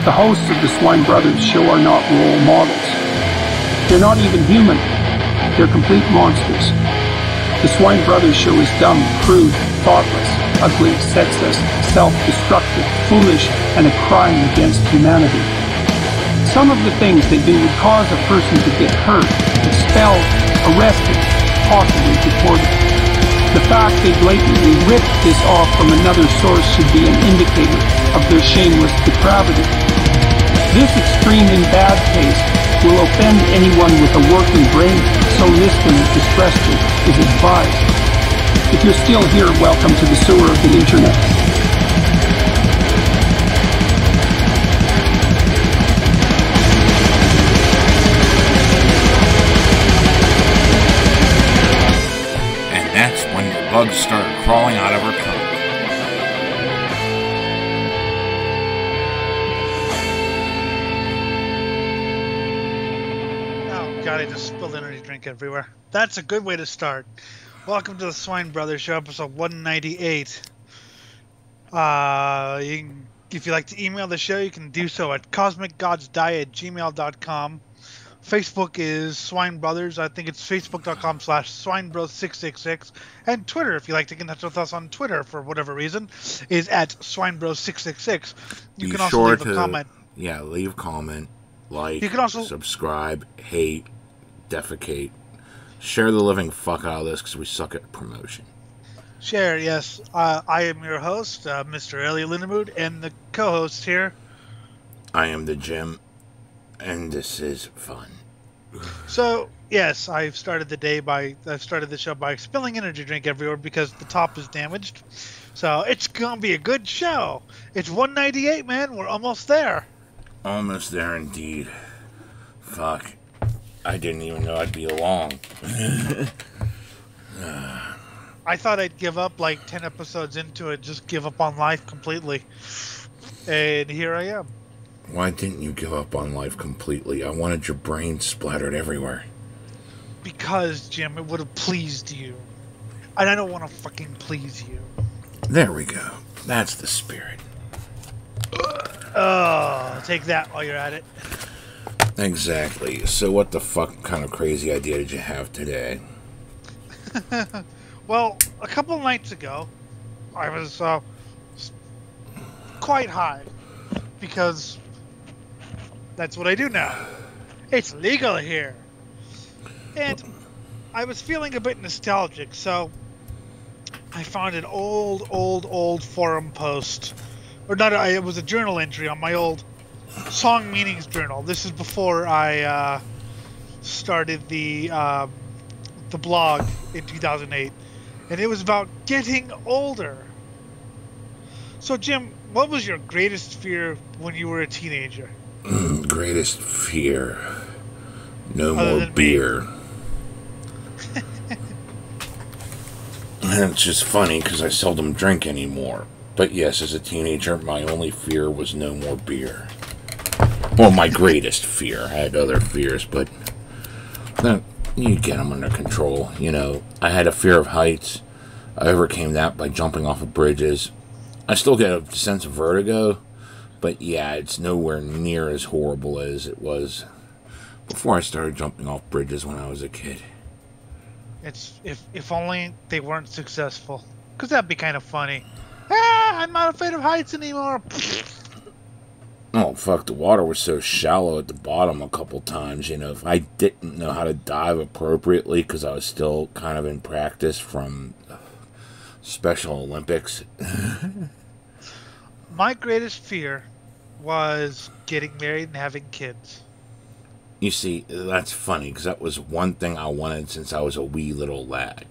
The hosts of the Swine Brothers show are not role models. They're not even human. They're complete monsters. The Swine Brothers show is dumb, crude, thoughtless, ugly, sexist, self-destructive, foolish, and a crime against humanity. Some of the things they do would cause a person to get hurt, expelled, arrested, possibly deported. The fact they blatantly ripped this off from another source should be an indicator of their shameless depravity. This extreme in bad taste will offend anyone with a working brain, so listener discretion is advised. If you're still here, welcome to the sewer of the internet. And that's when your bugs start crawling out of her coat. I just spilled energy drink everywhere. That's a good way to start. Welcome to the Swine Brothers Show, episode 198. If you'd like to email the show, you can do so at cosmicgodsdie@gmail.com. Facebook is Swine Brothers. I think it's facebook.com/SwineBros666. And Twitter, if you'd like to get in touch with us on Twitter for whatever reason, is at SwineBros666. You can also leave a comment. Yeah, leave a comment, like, you can also subscribe, hate, defecate, share the living fuck out of this because we suck at promotion. Share, yes. I am your host, Mr. Elliot Lindemood, and the co-host here. I am the Jim, and this is fun. So, yes, I've started the show by spilling energy drink everywhere because the top is damaged. So it's gonna be a good show. It's 198, man. We're almost there. Almost there, indeed. Fuck. I didn't even know I'd be along. I thought I'd give up like 10 episodes into it, just give up on life completely. And here I am. Why didn't you give up on life completely? I wanted your brain splattered everywhere. Because, Jim, it would have pleased you. And I don't want to fucking please you. There we go. That's the spirit. Oh, take that while you're at it. Exactly. So what the fuck kind of crazy idea did you have today? Well, a couple nights ago, I was quite high. Because that's what I do now. It's legal here. And I was feeling a bit nostalgic, so I found an old forum post. Or not, it was a journal entry on my old Song Meanings journal. This is before I started the blog in 2008, and it was about getting older. So, Jim, what was your greatest fear when you were a teenager? Greatest fear? No more beer. And it's just funny because I seldom drink anymore. But yes, as a teenager, my only fear was no more beer. Well, my greatest fear. I had other fears, but you get them under control. You know, I had a fear of heights. I overcame that by jumping off of bridges. I still get a sense of vertigo, but yeah, it's nowhere near as horrible as it was before I started jumping off bridges when I was a kid. It's if only they weren't successful, because that'd be kind of funny. I'm not afraid of heights anymore. Oh, fuck, the water was so shallow at the bottom a couple times, you know. If I didn't know how to dive appropriately because I was still kind of in practice from Special Olympics. My greatest fear was getting married and having kids. You see, that's funny because that was one thing I wanted since I was a wee little lad.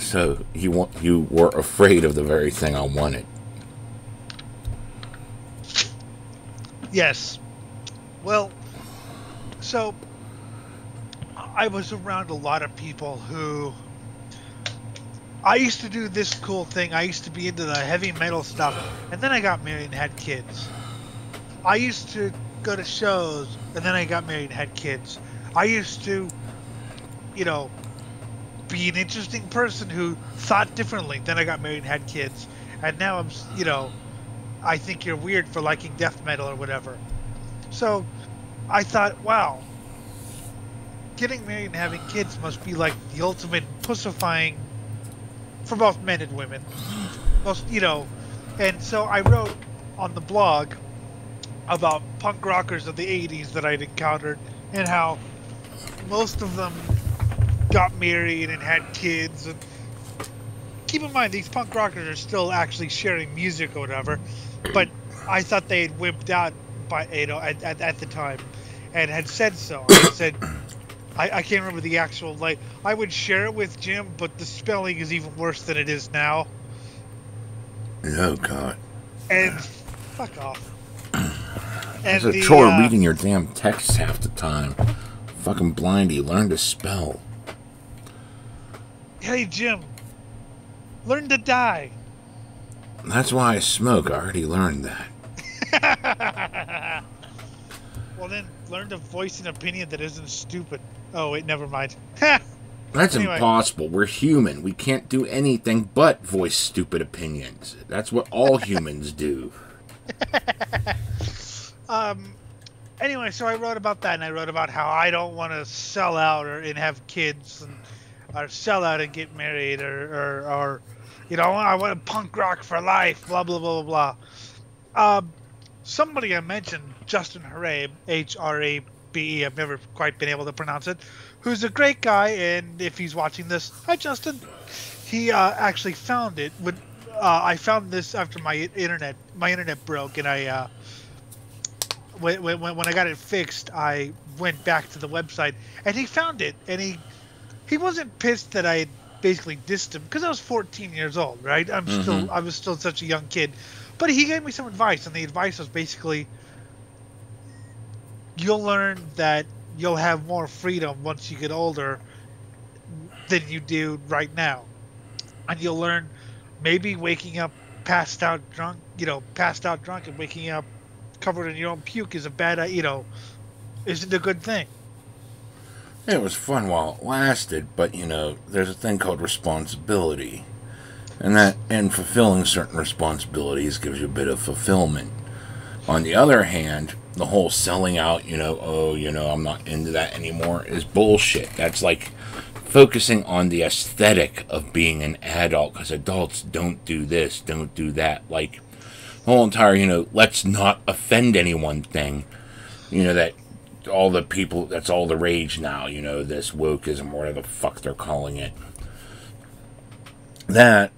So you were afraid of the very thing I wanted. Yes. Well, so I was around a lot of people who... I used to do this cool thing. I used to be into the heavy metal stuff, and then I got married and had kids. I used to go to shows, and then I got married and had kids. I used to, you know, be an interesting person who thought differently. Then I got married and had kids. And now I'm, you know, I think you're weird for liking death metal or whatever. So I thought, wow, getting married and having kids must be like the ultimate pussifying for both men and women. Most, and so I wrote on the blog about punk rockers of the 80s that I'd encountered and how most of them got married and had kids. And keep in mind, these punk rockers are still actually sharing music or whatever, but I thought they had wimped out by at the time and had said so. I said, I can't remember the actual, I would share it with Jim, but the spelling is even worse than it is now. Oh, God. And fuck off. It's a chore reading your damn texts half the time. Fucking blindy, learn to spell. Hey, Jim. Learn to die. That's why I smoke. I already learned that. Well, then, learn to voice an opinion that isn't stupid. Oh, wait, never mind. That's anyway. Impossible. We're human. We can't do anything but voice stupid opinions. That's what all humans do. Anyway, so I wrote about that, and I wrote about how I don't want to sell out and have kids, or sell out and get married, or I want to punk rock for life, blah, blah, blah, blah, blah. Somebody I mentioned, Justin Harabe, Hrabe, I've never quite been able to pronounce it, who's a great guy, and if he's watching this, hi, Justin. He actually found it. I found this after my internet broke, and I when I got it fixed, I went back to the website, and he found it, and he wasn't pissed that I had basically dissed him, because I was 14 years old, right? I was still such a young kid, but he gave me some advice, and the advice was basically, you'll learn that you'll have more freedom once you get older than you do right now, and you'll learn maybe waking up passed out drunk and waking up covered in your own puke is isn't a good thing. It was fun while it lasted, but there's a thing called responsibility, and fulfilling certain responsibilities gives you a bit of fulfillment. On the other hand, the whole selling out, I'm not into that anymore, is bullshit. That's like focusing on the aesthetic of being an adult, because adults don't do this, don't do that. Like, the whole entire, let's not offend anyone thing, that all the people, that's all the rage now, this wokeism, whatever the fuck they're calling it. That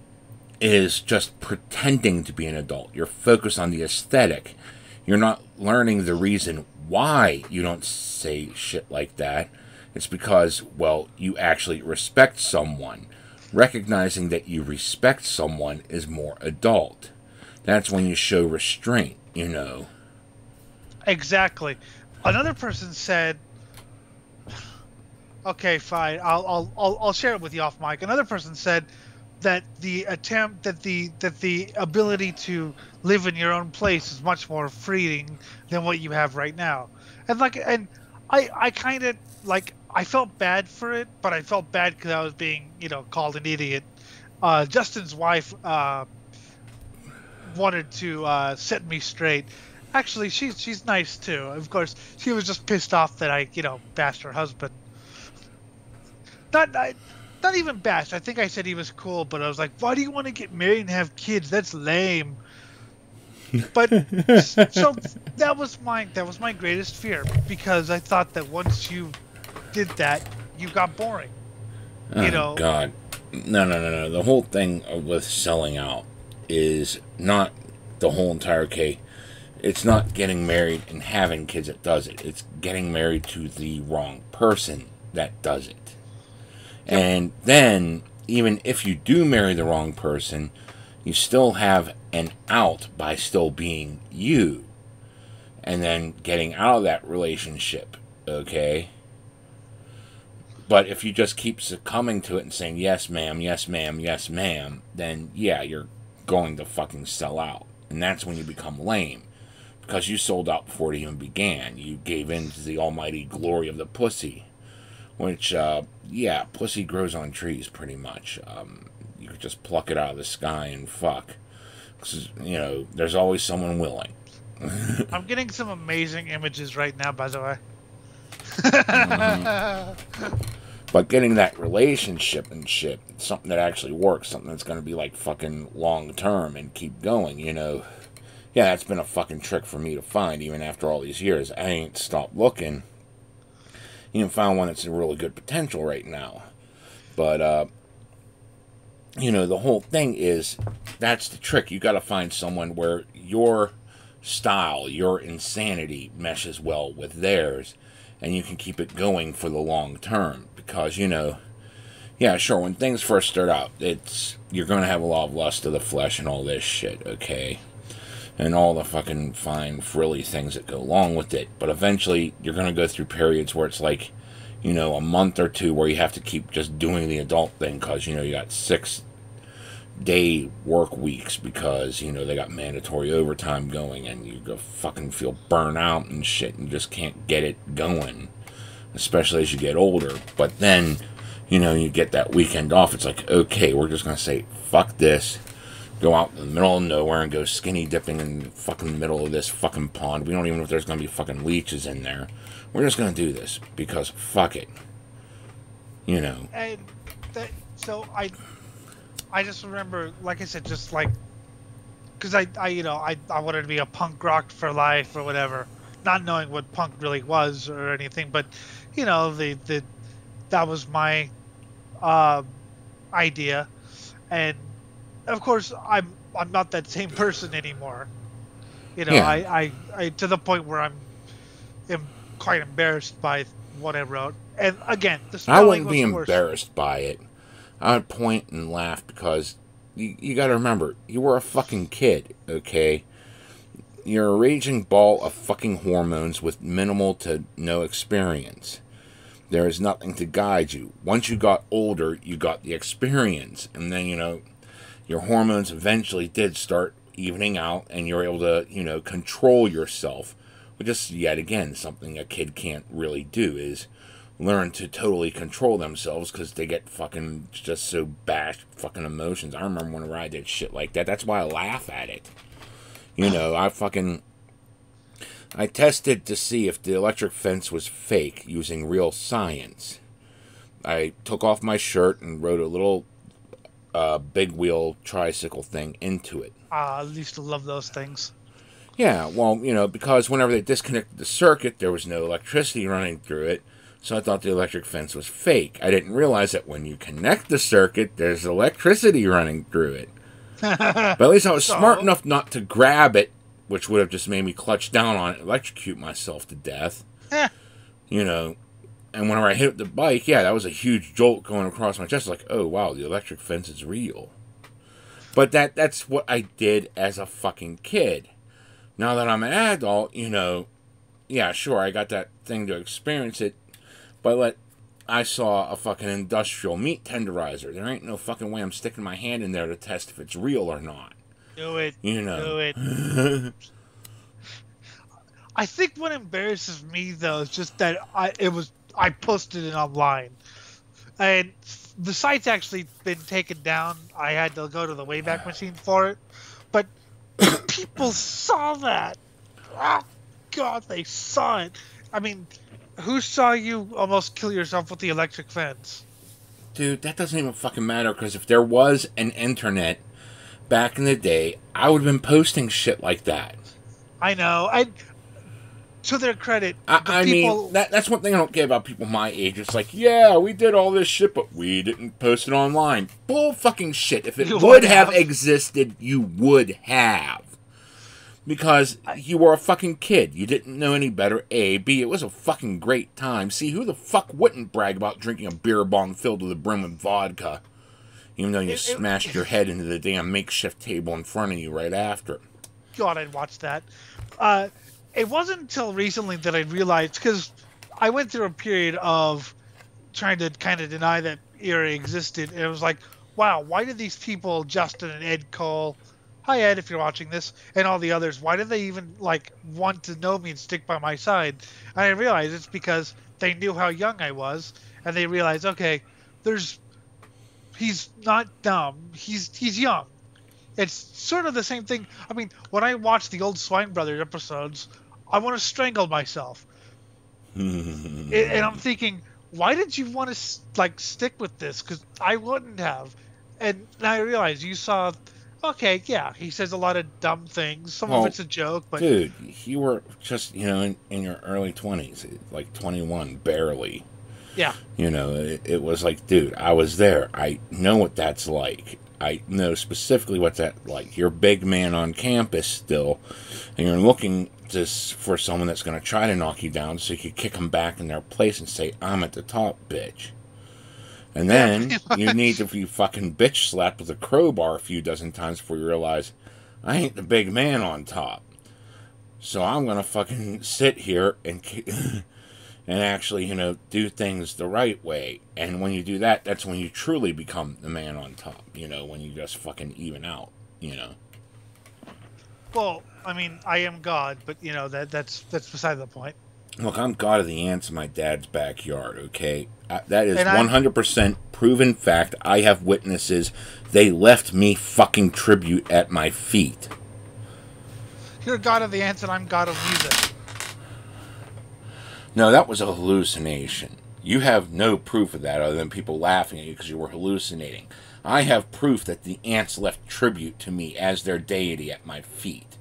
is just pretending to be an adult. You're focused on the aesthetic. You're not learning the reason why you don't say shit like that. It's because, well, you actually respect someone. Recognizing that you respect someone is more adult. That's when you show restraint, Exactly. Another person said, okay, fine, I'll share it with you off mic. Another person said that the ability to live in your own place is much more freeing than what you have right now. And I kind of I felt bad for it, but I felt bad because I was being called an idiot. Justin's wife wanted to set me straight. Actually, she's nice too. Of course, she was just pissed off that I bashed her husband. Not even bashed. I think I said he was cool, but I was like, why do you want to get married and have kids? That's lame. But so that was my greatest fear, because I thought that once you did that, you got boring. Oh, God. No. The whole thing with selling out is not the whole entire case. It's not getting married and having kids that does it. It's getting married to the wrong person that does it. Yep. And then, even if you do marry the wrong person, you still have an out by still being you. And then getting out of that relationship, okay? But if you just keep succumbing to it and saying, yes, ma'am, yes, ma'am, yes, ma'am, then, yeah, you're going to fucking sell out. And that's when you become lame. Because you sold out before it even began. You gave in to the almighty glory of the pussy. Which, yeah, pussy grows on trees, pretty much. You could just pluck it out of the sky and fuck. 'Cause, you know, there's always someone willing. I'm getting some amazing images right now, by the way. But getting that relationship and shit, something that actually works, something that's going to be like fucking long term and keep going, you know. Yeah, that's been a fucking trick for me to find even after all these years. I ain't stopped looking. Even found one that's a really good potential right now. But, you know, the whole thing is, that's the trick. You got to find someone where your style, your insanity meshes well with theirs, and you can keep it going for the long term. Because, you know, yeah, sure, when things first start out, you're going to have a lot of lust of the flesh and all this shit, okay? And all the fucking fine, frilly things that go along with it. But eventually, you're going to go through periods where it's like, you know, a month or two where you have to keep just doing the adult thing because, you know, you got 6-day work weeks because, you know, they got mandatory overtime going and you go fucking feel burnt out and shit and just can't get it going. Especially as you get older. But then, you know, you get that weekend off. It's like, okay, we're just going to say, fuck this. Go out in the middle of nowhere and go skinny dipping in the fucking middle of this fucking pond. We don't even know if there's going to be fucking leeches in there. We're just going to do this because fuck it. You know. And so I just remember, like I said, just like, because I wanted to be a punk rock for life or whatever, not knowing what punk really was or anything, but you know, that was my idea, and of course I'm not that same person anymore. You know, Yeah. I to the point where I'm quite embarrassed by what I wrote. And again, the I spelling wouldn't be was worse. embarrassed by it. I would point and laugh because you got to remember, you were a fucking kid, okay? You're a raging ball of fucking hormones with minimal to no experience. There is nothing to guide you. Once you got older, you got the experience. And then, you know, your hormones eventually did start evening out and you're able to, you know, control yourself. Which is, yet again, something a kid can't really do is learn to totally control themselves because they get fucking just so bashed fucking emotions. I remember whenever I did shit like that. That's why I laugh at it. You know, I tested to see if the electric fence was fake using real science. I took off my shirt and wrote a little big wheel tricycle thing into it. I used to love those things. Yeah, well, you know, because whenever they disconnected the circuit, there was no electricity running through it, so I thought the electric fence was fake. I didn't realize that when you connect the circuit, there's electricity running through it. But at least I was smart enough not to grab it, which would have just made me clutch down on it and electrocute myself to death. You know, and whenever I hit the bike, yeah, that was a huge jolt going across my chest. Like, oh, wow, the electric fence is real. But that's what I did as a fucking kid. Now that I'm an adult, you know, yeah, sure, I got that thing to experience it, but I saw a fucking industrial meat tenderizer. There ain't no fucking way I'm sticking my hand in there to test if it's real or not. Do it. You know. Do it. I think what embarrasses me, though, is just that I posted it online. And the site's actually been taken down. I had to go to the Wayback Machine for it. But people saw that. Oh, God, they saw it. I mean, who saw you almost kill yourself with the electric fence? Dude, that doesn't even fucking matter, because if there was an internet back in the day, I would have been posting shit like that. I know. To their credit, I mean, that's one thing I don't get about people my age. It's like, yeah, we did all this shit, but we didn't post it online. Bull fucking shit. If it would have existed, you would have. Because you were a fucking kid. You didn't know any better, A. B, it was a fucking great time. C, who the fuck wouldn't brag about drinking a beer bong filled to the brim with vodka? Even though you smashed your head into the damn makeshift table in front of you right after. God, I'd watch that. It wasn't until recently that I realized, because I went through a period of trying to kind of deny that era existed, and it was like, wow, why did these people, Justin and Ed Cole, hi Ed if you're watching this, and all the others, why did they even want to know me and stick by my side? And I realized it's because they knew how young I was, and they realized, okay, he's not dumb, he's young. It's sort of the same thing. I mean, when I watch the old Swine Brothers episodes, I want to strangle myself. And I'm thinking, why did you want to like stick with this? Because I wouldn't have. And I realized you saw. Okay, yeah, he says a lot of dumb things. Some of Well, it's a joke, but dude, you were just, in your early 20s, like 21, barely. yeah, It was like, dude, I was there. I know what that's like. I know specifically what that's like. You're a big man on campus still, and you're looking for someone that's going to try to knock you down so you can kick them back in their place and say, I'm at the top, bitch. And then you need to be fucking bitch slapped with a crowbar a few dozen times before you realize, I ain't the big man on top. So I'm going to fucking sit here and and actually, do things the right way. And when you do that, that's when you truly become the man on top, when you just fucking even out, Well, I mean, I am God, but that's beside the point. Look, I'm God of the ants in my dad's backyard, okay? That is And 100% proven fact. I have witnesses. They left me fucking tribute at my feet. You're God of the ants, and I'm God of music. No, that was a hallucination. You have no proof of that other than people laughing at you because you were hallucinating. I have proof that the ants left tribute to me as their deity at my feet.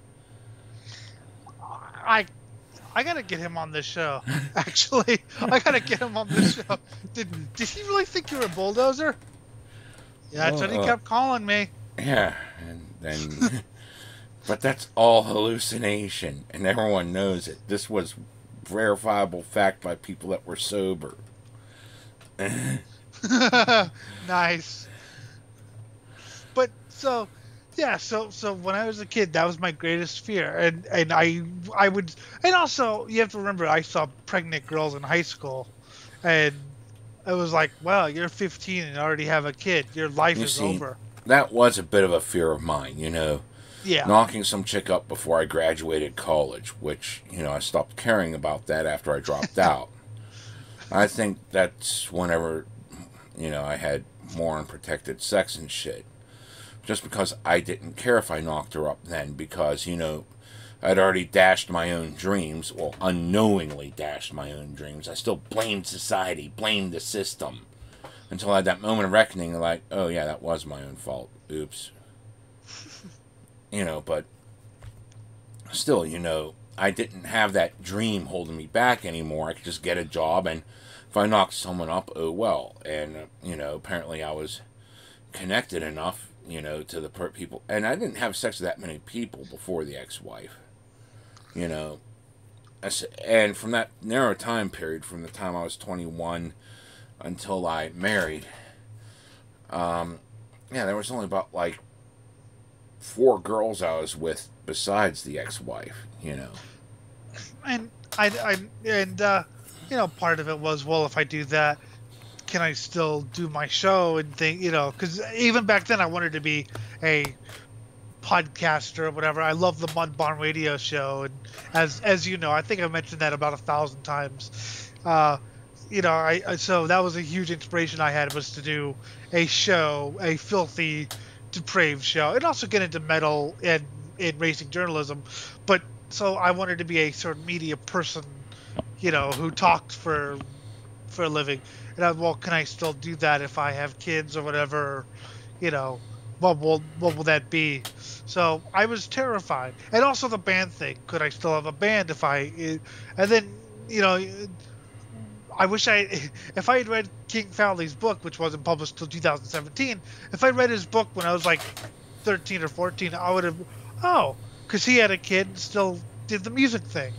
I gotta get him on this show. Actually, I gotta get him on this show. Did he really think you were a bulldozer? Yeah, that's what he kept calling me. Yeah, and then, but that's all hallucination, and everyone knows it. This was verifiable fact by people that were sober. Nice. But so. Yeah, so when I was a kid, that was my greatest fear, and I would, and also you have to remember I saw pregnant girls in high school, and it was like, well, you're 15 and already have a kid, your life is over. That was a bit of a fear of mine, Yeah. Knocking some chick up before I graduated college, which I stopped caring about that after I dropped out. I think that's whenever I had more unprotected sex and shit. Just because I didn't care if I knocked her up then, because, I'd already dashed my own dreams, well, unknowingly dashed my own dreams. I still blamed society, blamed the system, until I had that moment of reckoning, like, oh yeah, that was my own fault. Oops. But still, I didn't have that dream holding me back anymore. I could just get a job, and if I knocked someone up, oh well. And, apparently I was connected enough to the people. And I didn't have sex with that many people before the ex-wife. And from that narrow time period, from the time I was 21 until I married, there was only about, 4 girls I was with besides the ex-wife, And part of it was, well, if I do that, can I still do my show and think, because even back then I wanted to be a podcaster or whatever. I love the Mud Barn Radio show, and as you know, I think I've mentioned that about 1,000 times. So that was a huge inspiration I had, was to do a show, a filthy, depraved show, and also get into metal and in racing journalism. But so I wanted to be a sort of media person, who talked for a living. And well, can I still do that if I have kids or whatever? What will that be? So I was terrified. And also the band thing. Could I still have a band if I? And then I wish if I had read King Fowley's book, which wasn't published till 2017. If I read his book when I was like 13 or 14, I would have. Oh, because he had a kid and still did the music thing.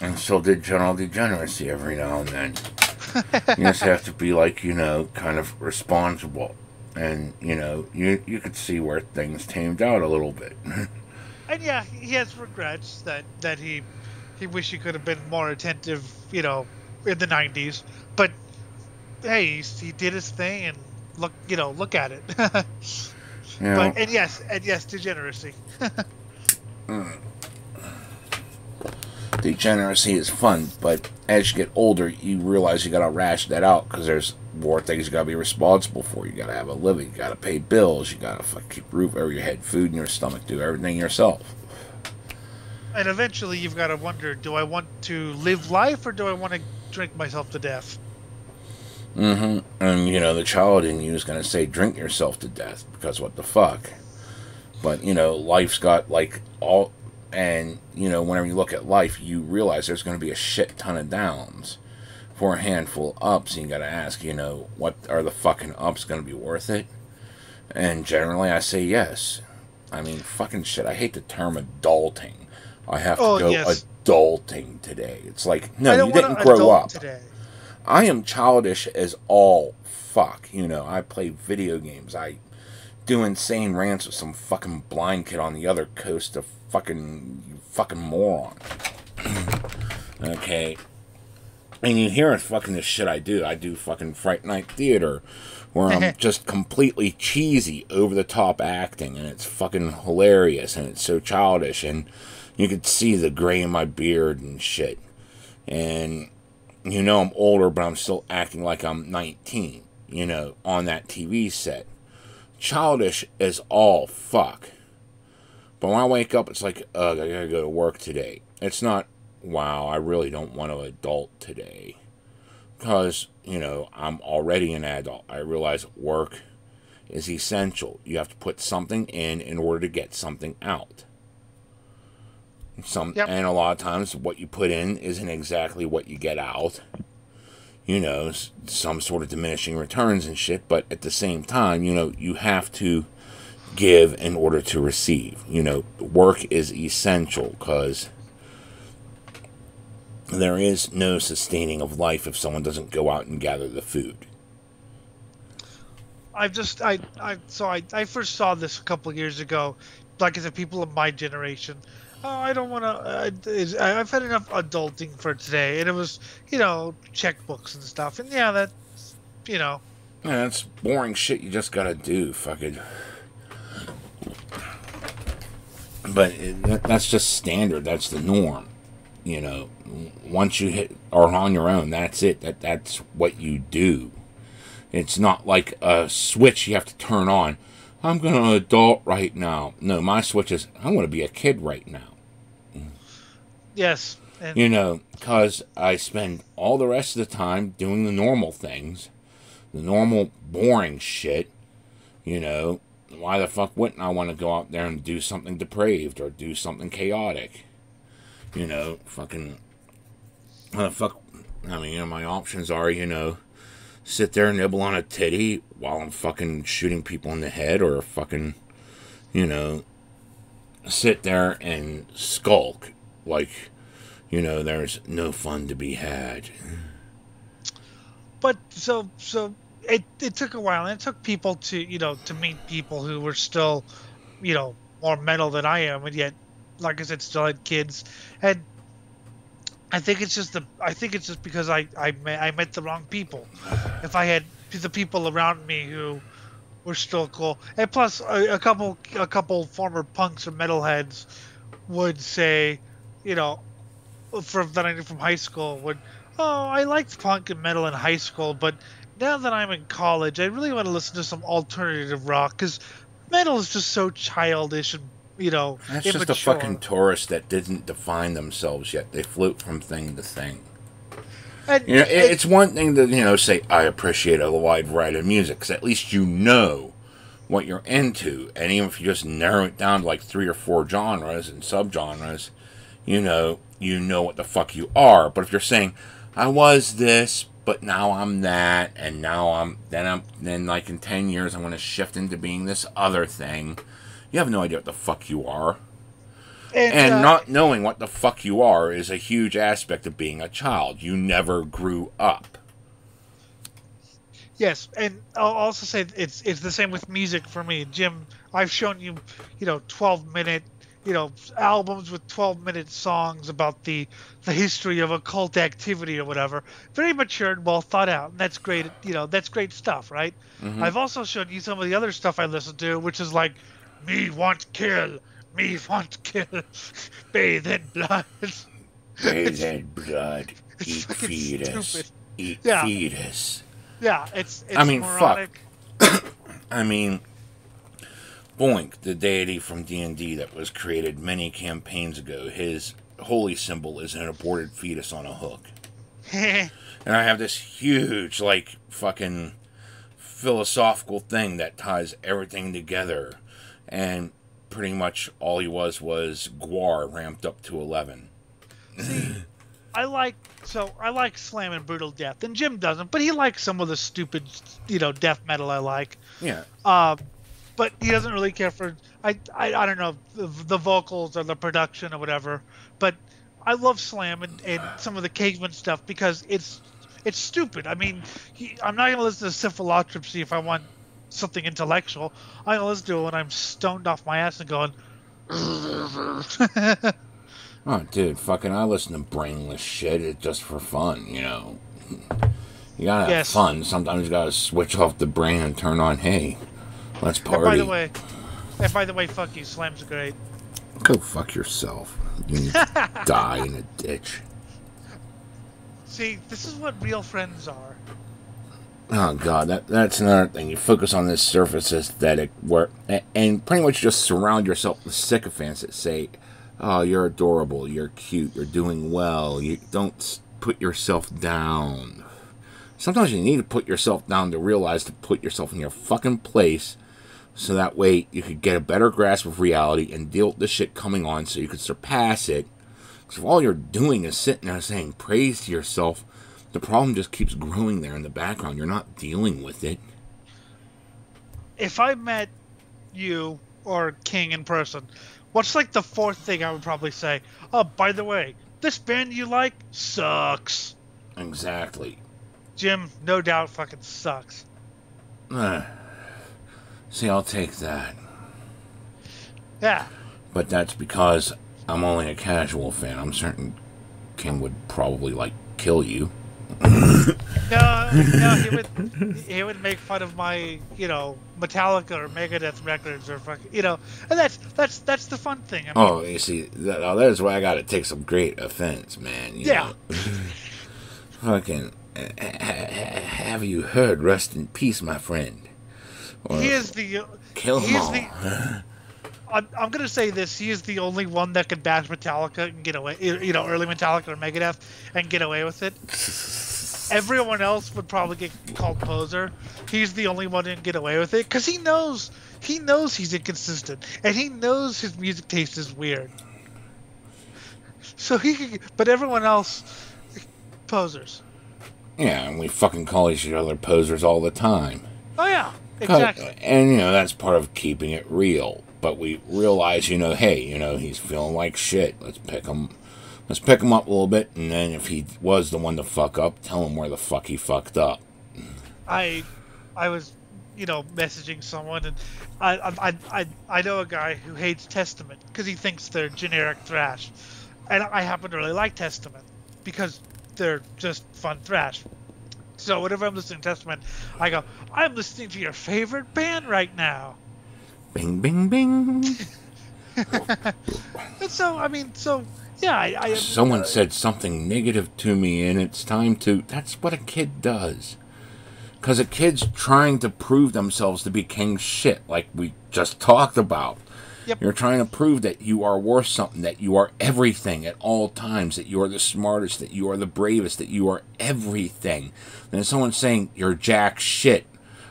And still did general degeneracy every now and then. You just have to be kind of responsible. And, you could see where things tamed out a little bit. And yeah, he has regrets that he wished he could have been more attentive, in the 90s. But, hey, he did his thing, and look at it. But, and yes, degeneracy. Degeneracy is fun, but as you get older, you realize you gotta ration that out because there's more things you gotta be responsible for. You gotta have a living, you gotta pay bills, you gotta keep a roof over your head, food in your stomach, do everything yourself. And eventually you've got to wonder, do I want to live life or do I want to drink myself to death? Mm-hmm. And, you know, the child in you is going to say, drink yourself to death, because what the fuck? But, you know, life's got, like, all... And, you know, whenever you look at life, you realize there's going to be a shit ton of downs for a handful of ups. And you got to ask, you know, what are the fucking ups going to be worth it? And generally I say yes. I mean, fucking shit, I hate the term adulting. I have to go adulting today. It's like, no, you didn't grow up. Today. I am childish as all fuck. You know, I play video games. I do insane rants with some fucking blind kid on the other coast of fucking moron. Okay. And you hear fucking the shit I do. I do fucking Fright Night Theater, where I'm just completely cheesy, over the top acting, and it's fucking hilarious, and it's so childish, and you could see the gray in my beard and shit. And, you know, I'm older, but I'm still acting like I'm 19, you know, on that TV set. Childish as all fuck. But when I wake up, it's like, ugh, I gotta go to work today. It's not, wow, I really don't want to adult today. Because, you know, I'm already an adult. I realize work is essential. You have to put something in order to get something out. And a lot of times what you put in isn't exactly what you get out. You know, some sort of diminishing returns and shit, but at the same time, you know, you have to give in order to receive. You know, work is essential because there is no sustaining of life if someone doesn't go out and gather the food. I first saw this a couple of years ago. Like I said, people of my generation. Oh, I don't want to. I've had enough adulting for today, and it was, you know, checkbooks and stuff. And yeah, that's, you know, yeah, that's boring shit. You just gotta do, fucking. But that's just standard. That's the norm. You know, once you are on your own, that's it. That's what you do. It's not like a switch you have to turn on. I'm going to adult right now. No, my switch is, I want to be a kid right now. Yes. You know, because I spend all the rest of the time doing the normal things. The normal, boring shit. You know, why the fuck wouldn't I want to go out there and do something depraved or do something chaotic? You know, fucking, fuck, I mean, you know, my options are, you know, sit there and nibble on a titty while I'm fucking shooting people in the head, or fucking, you know, sit there and skulk like, you know, there's no fun to be had. But so it took a while, and it took people to, you know, to meet people who were still, you know, more mental than I am, and yet, like I said, still had kids. And I think it's just because I met the wrong people. If I had the people around me who were still cool, and plus a couple former punks or metalheads would say, you know, that I knew from high school would, oh, I liked punk and metal in high school, but now that I'm in college, I really want to listen to some alternative rock because metal is just so childish and, you know, that's immature. just a fucking tourist that didn't define themselves yet. They float from thing to thing. And, you know, it's one thing to, you know, say, I appreciate a wide variety of music, because at least you know what you're into. And even if you just narrow it down to like 3 or 4 genres and subgenres, you know what the fuck you are. But if you're saying, I was this, but now I'm that, and now then like in 10 years I'm going to shift into being this other thing, you have no idea what the fuck you are. And not knowing what the fuck you are is a huge aspect of being a child. You never grew up. Yes, and I'll also say it's the same with music for me. Jim, I've shown you, you know, 12-minute, you know, albums with 12-minute songs about the history of occult activity or whatever. Very mature and well thought out, and that's great. You know, that's great stuff, right? Mm-hmm. I've also shown you some of the other stuff I listen to, which is like, me want kill, bathe in blood. Bathe in blood. It's Eat fucking fetus. stupid. Eat Yeah. fetus. Yeah, it's I mean, moronic. I mean, Boink, the deity from D&D that was created many campaigns ago, his holy symbol is an aborted fetus on a hook. And I have this huge, like, fucking philosophical thing that ties everything together. And pretty much all he was Gwar ramped up to 11. See, I like slam and brutal death, and Jim doesn't, but he likes some of the stupid, death metal I like. Yeah. But he doesn't really care for I don't know the vocals or the production or whatever. But I love slam and some of the caveman stuff because it's stupid. I mean, I'm not gonna listen to Syphilotropsy if I want something intellectual. I'm gonna listen to it when I'm stoned off my ass and going. Oh, dude, fucking, I listen to brainless shit just for fun, You gotta have fun. Sometimes you gotta switch off the brain and turn on, hey, let's party. And by the way, fuck you, Slam's great. Go fuck yourself. You need to die in a ditch. See, this is what real friends are. Oh, God, that's another thing. You focus on this surface aesthetic and pretty much just surround yourself with sycophants that say, oh, you're adorable, you're cute, you're doing well, you don't put yourself down. Sometimes you need to put yourself down to realize to put yourself in your fucking place so that way you could get a better grasp of reality and deal with the shit coming on so you could surpass it. Because if all you're doing is sitting there saying praise to yourself, the problem just keeps growing there in the background. You're not dealing with it. If I met you or King in person, what's like the fourth thing I would probably say? Oh, by the way, this band you like sucks. Exactly. Jim, no doubt, fucking sucks. See, I'll take that. Yeah. But that's because I'm only a casual fan. I'm certain King would probably, kill you. No, he would make fun of my, Metallica or Megadeth records or fucking, and that's the fun thing. I mean, you see, that's why I gotta take some great offense, man. You know? Fucking, have you heard "Rest in Peace, my friend"? Or, he is the kill him all. I'm gonna say this: he is the only one that could bash Metallica and get away. Early Metallica or Megadeth and get away with it. Everyone else would probably get called poser. He's the only one who can get away with it because he knows he's inconsistent and he knows his music taste is weird. So but everyone else, posers. Yeah, and we fucking call each other posers all the time. Oh yeah, exactly. And that's part of keeping it real. But we realize, hey, he's feeling like shit. Let's pick him up a little bit, and then if he was the one to fuck up, tell him where the fuck he fucked up. I was, messaging someone, and I know a guy who hates Testament because he thinks they're generic thrash, and I happen to really like Testament because they're just fun thrash. So whenever I'm listening to Testament, I go, I'm listening to your favorite band right now. Bing, bing, bing. And so, yeah, someone said something negative to me, and it's time to... That's what a kid does. Because a kid's trying to prove themselves to be king shit, like we just talked about. Yep. You're trying to prove that you are worth something, that you are everything at all times, that you are the smartest, that you are the bravest, that you are everything. Then someone's saying you're jack shit.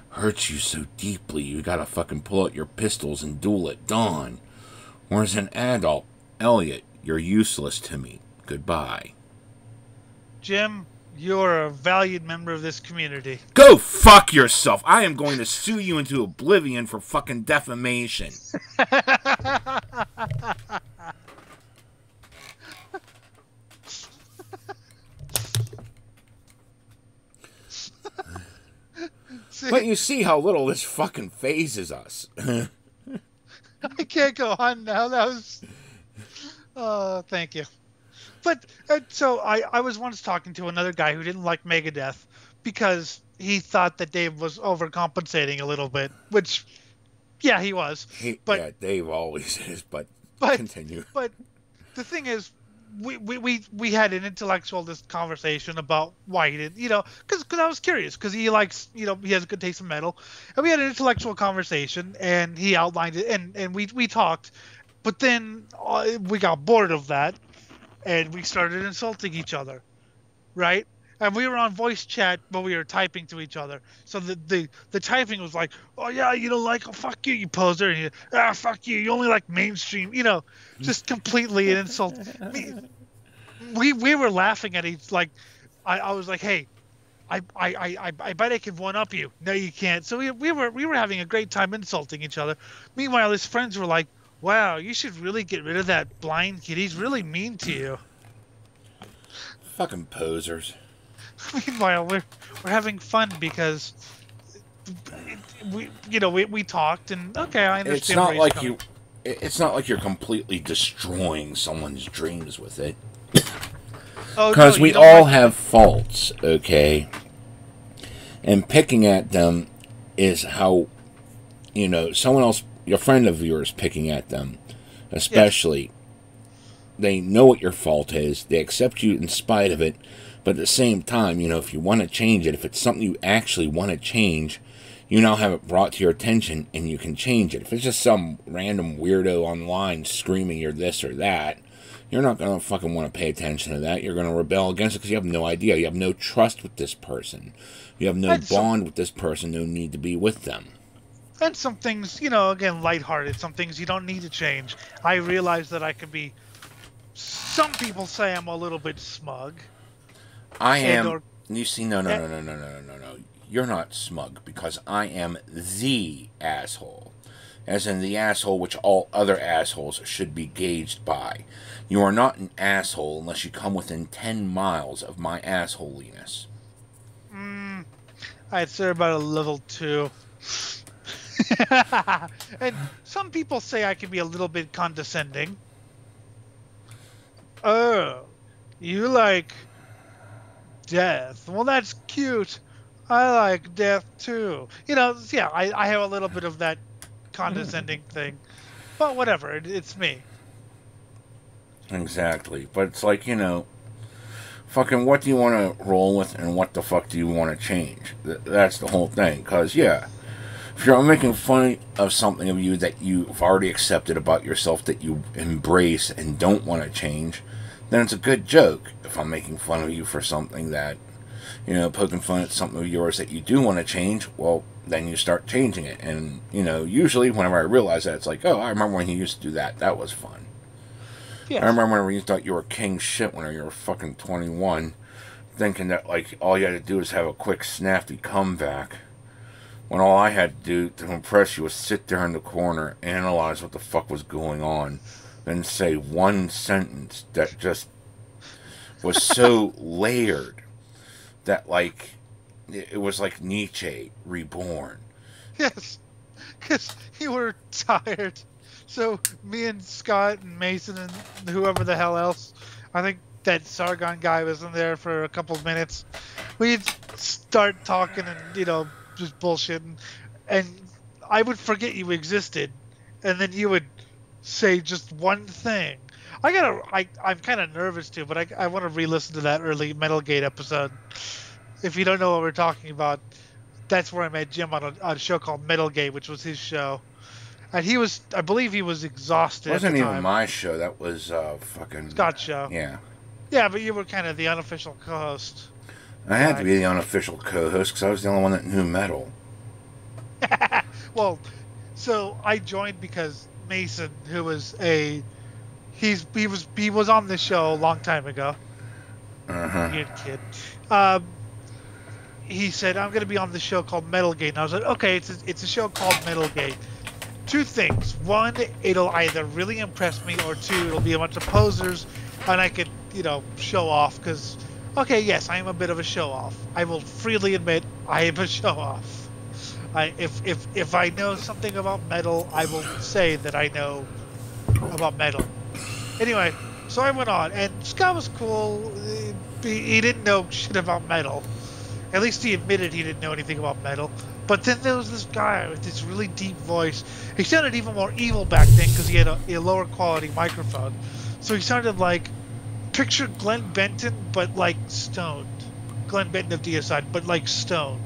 Hurts you so deeply you gotta fucking pull out your pistols and duel at dawn. Or as an adult, Elliot, you're useless to me. Goodbye. Jim, you're a valued member of this community. Go fuck yourself. I am going to sue you into oblivion for fucking defamation. But you see how little this fucking phases us. I can't go on now. That was... thank you. But, so, I was once talking to another guy who didn't like Megadeth because he thought that Dave was overcompensating a little bit, which, yeah, he was. Yeah, Dave always is, but continue. But the thing is, we had an intellectual conversation about why he didn't, because I was curious, because he likes, he has a good taste in metal, and we had an intellectual conversation, and he outlined it, and we talked, but then we got bored of that, and we started insulting each other, right? And we were on voice chat, but we were typing to each other. So the typing was like, "Oh yeah, you don't like, oh, fuck you, you poser, and fuck you, you only like mainstream," just completely an insult. We were laughing at each, like, I was like, "Hey, I bet I can one up you." No, you can't. So we were having a great time insulting each other. Meanwhile, his friends were like, "Wow, you should really get rid of that blind kid. He's really mean to you." Fucking posers. Meanwhile, we're having fun because we talked, and okay, I understand. It's not like you. It's not like you're completely destroying someone's dreams with it. Because we all have faults, okay? And picking at them is how, someone else, your friend of yours, picking at them, especially. Yes. They know what your fault is. They accept you in spite of it. But at the same time, if you want to change it, if it's something you actually want to change, you now have it brought to your attention and you can change it. If it's just some random weirdo online screaming you're this or that, you're not going to fucking want to pay attention to that. You're going to rebel against it because you have no idea. You have no trust with this person. You have no bond with this person, no need to be with them. And some things, again, lighthearted. Some things you don't need to change. I realize that I can be... Some people say I'm a little bit smug. I am. You see, no. You're not smug because I am the asshole. As in the asshole which all other assholes should be gauged by. You are not an asshole unless you come within 10 miles of my assholiness. I'd say about a level 2. And some people say I can be a little bit condescending. Oh, you like... death. Well, that's cute. I like death too. Yeah, I have a little bit of that condescending thing. But whatever, it's me. Exactly. But it's like, fucking what do you want to roll with and what the fuck do you want to change? That's the whole thing. Because, yeah, if you're making fun of something of you that you've already accepted about yourself that you embrace and don't want to change, then it's a good joke. If I'm making fun of you for something that, poking fun at something of yours that you do want to change, well, then you start changing it. And, usually whenever I realize that, it's like, oh, I remember when you used to do that. That was fun. Yes. I remember whenever you thought you were king shit whenever you were fucking 21, thinking that, like, all you had to do was have a quick, snappy comeback. When all I had to do to impress you was sit there in the corner, analyze what the fuck was going on, then say one sentence that just was so layered that, like, it was like Nietzsche reborn. Yes, because you were tired. So me and Scott and Mason and whoever the hell else, I think that Sargon guy was in there for a couple of minutes. We'd start talking and, just bullshitting. And I would forget you existed. And then you would say just one thing. I'm kind of nervous too, but I want to re-listen to that early Metal Gate episode. If you don't know what we're talking about, that's where I met Jim on a show called Metal Gate, which was his show. And I believe he was exhausted. It wasn't even my show. That was fucking Scott's show. Yeah. Yeah, but you were kind of the unofficial co-host. I had to be the unofficial co-host because I was the only one that knew metal. Well, so I joined because Mason, who was he was on the show a long time ago. Weird kid. He said, I'm going to be on the show called Metal Gate. And I was like, okay, it's a show called Metal Gate. Two things. One, it'll either really impress me, or two, it'll be a bunch of posers, and I could, show off, because, okay, yes, I am a bit of a show-off. I will freely admit I am a show-off. If I know something about metal, I will say that I know about metal. Anyway, so I went on, and Scott was cool. He didn't know shit about metal. At least he admitted he didn't know anything about metal. But then there was this guy with this really deep voice. He sounded even more evil back then because he had a lower quality microphone. So he sounded like picture Glenn Benton, but like stoned. Glenn Benton of Deicide, but like stoned.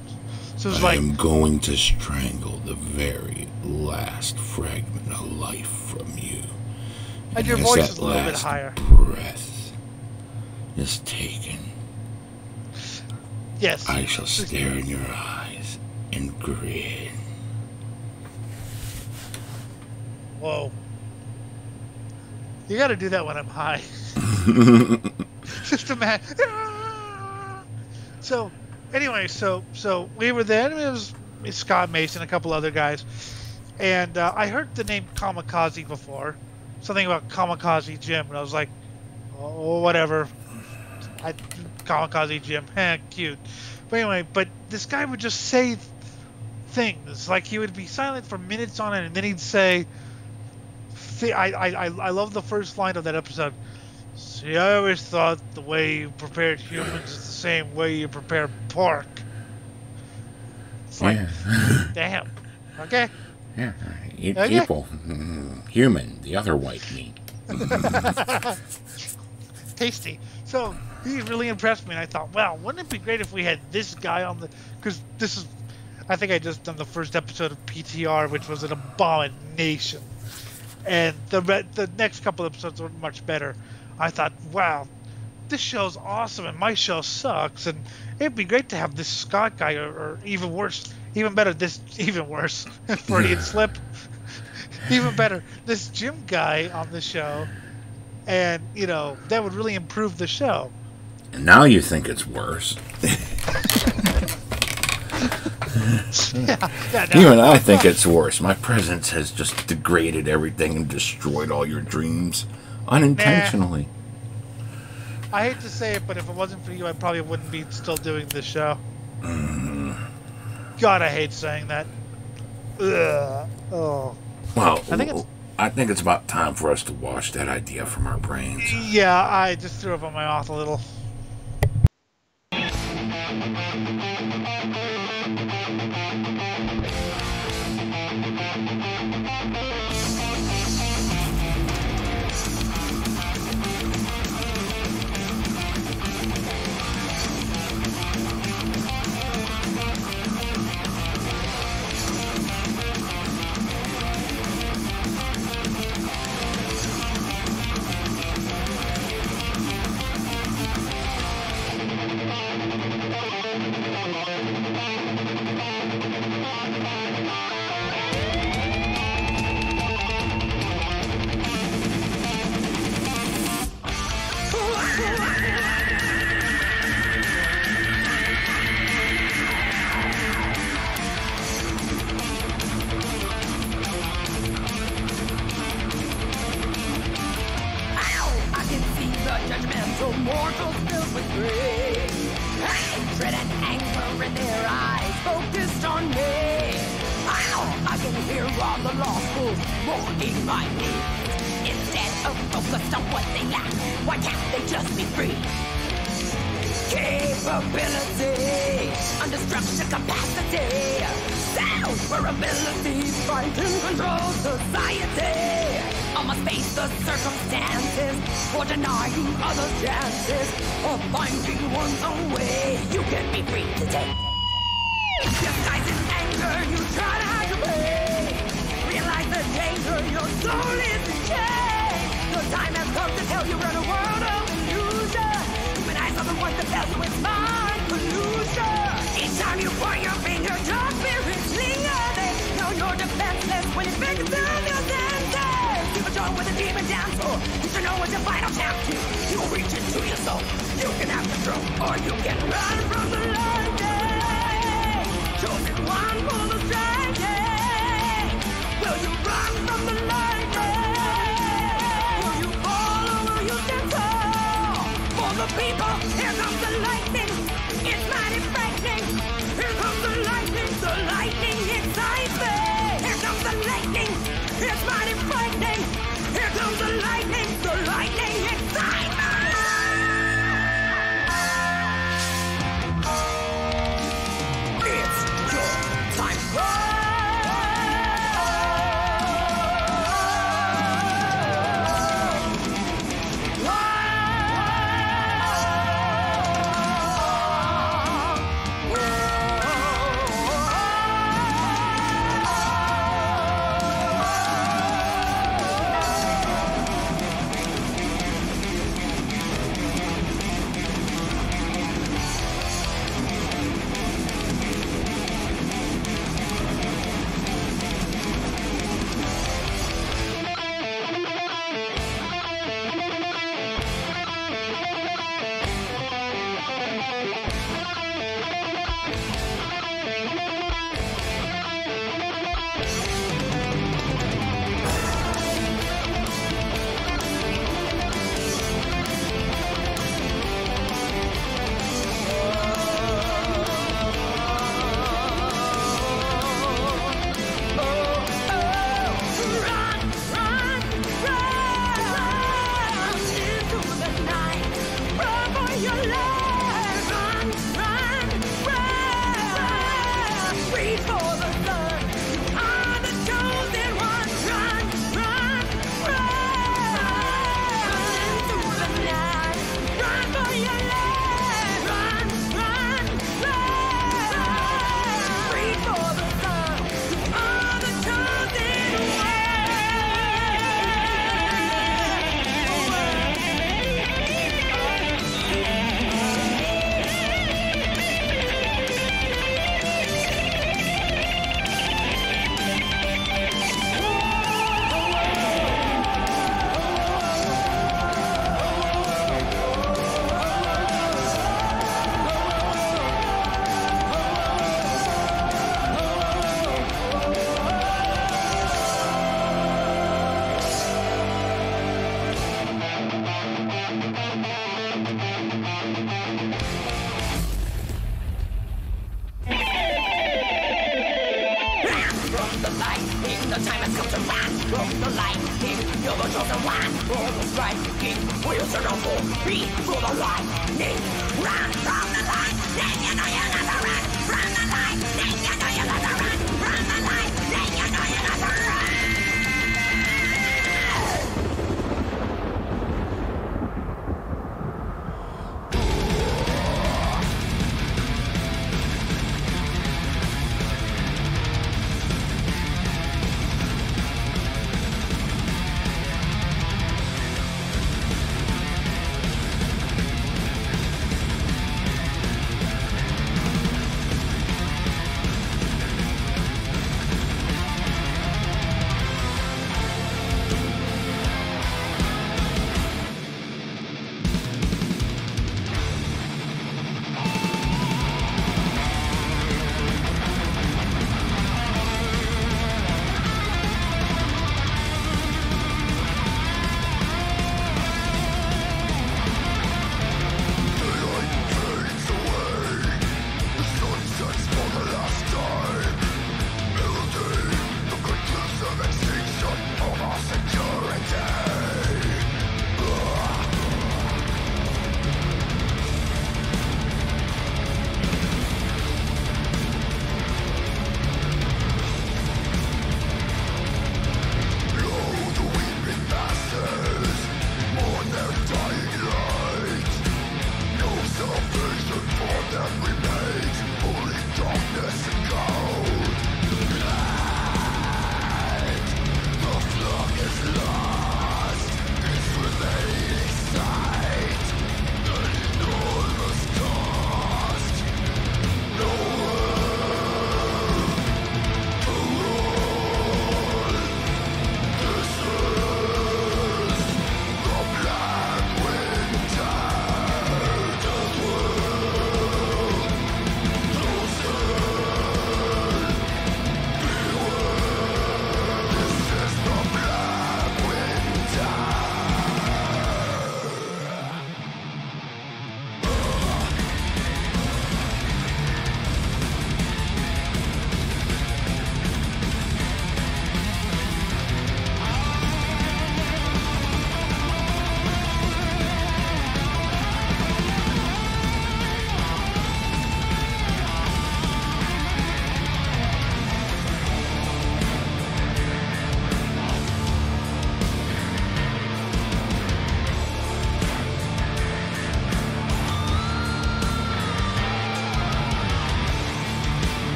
So it's like, I'm going to strangle the very last fragment of life from you. And your voice is a little bit higher. Breath is taken. Yes. I shall stare in your eyes and grin. Whoa. You gotta do that when I'm high. Just imagine. So, anyway, so we were there. And it was Scott Mason, a couple other guys, and I heard the name Kamikaze before, something about Kamikaze Jim, and I was like, oh, whatever. Kamikaze Jim, cute. But anyway, but this guy would just say things like he would be silent for minutes on end, and then he'd say, I love the first line of that episode. See, I always thought the way you prepared humans is the same way you prepare pork. It's like, damn. Okay. Yeah, eat Okay. people. Human, the other white meat. Tasty. So he really impressed me, and I thought, wow, wouldn't it be great if we had this guy on the... Because this is... I think I just done the first episode of PTR, which was an abomination. And the next couple episodes were much better. I thought, wow, this show's awesome, and my show sucks, and it'd be great to have this Scott guy, or even worse, even better, even worse, Freudian slip, even better, this Jim guy on the show, and, you know, that would really improve the show. And now you think it's worse. Even I think it's worse. My presence has just degraded everything and destroyed all your dreams unintentionally. Nah. I hate to say it, but if it wasn't for you, I probably wouldn't be still doing this show. God, I hate saying that. Ugh. Oh. Well, I think it's about time for us to wash that idea from our brains. Yeah, I just threw up on my mouth a little. from the lightning. You're the chosen one for the striking. Will you surrender for me through the lightning? Run from the lightning, you know you'll never run. From the lightning, you know you'll never run. From the lightning, you know you'll never run.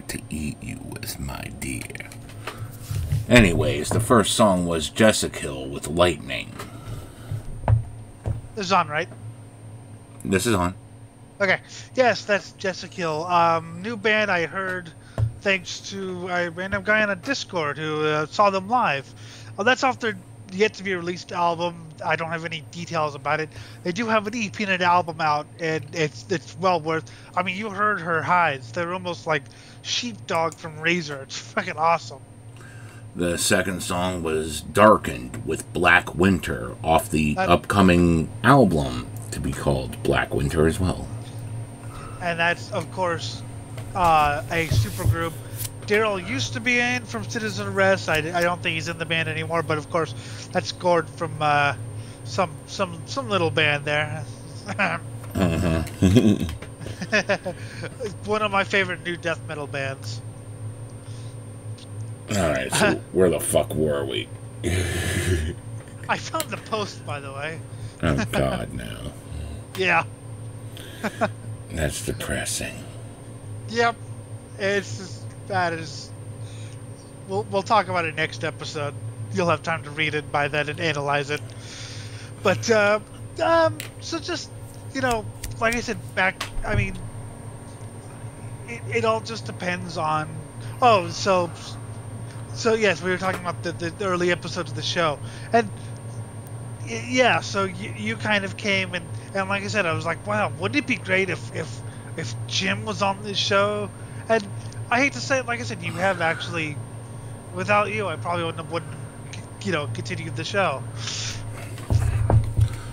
to eat you with, my dear. Anyways, the first song was Jessica with Lightning. This is on, right? This is on. Okay. Yes, that's Jessica. New band I heard thanks to a random guy on a Discord who saw them live. Oh, that's off their yet to be released album. I don't have any details about it. They do have an EP and an album out, and it's well worth. I mean, you heard her highs. They're almost like Sheepdog from Razor. It's fucking awesome. The second song was Darkened with Black Winter off the upcoming album to be called Black Winter as well. And that's, of course, a supergroup Daryl used to be in from Citizen Arrest. I don't think he's in the band anymore, but of course that's scored from some little band there. One of my favorite new death metal bands. Alright, so where the fuck were we? I found the post, by the way. Oh God, no. Yeah. That's depressing. Yep. It's as bad as... We'll talk about it next episode. You'll have time to read it by then and analyze it. But, so just, you know, like I said, I mean, it all just depends on... Oh, so yes, we were talking about the early episodes of the show. And, yeah, so you kind of came and like I said, I was like, wow, wouldn't it be great if Jim was on this show? And I hate to say it, like I said, you have actually, without you, I probably wouldn't you know, continue the show.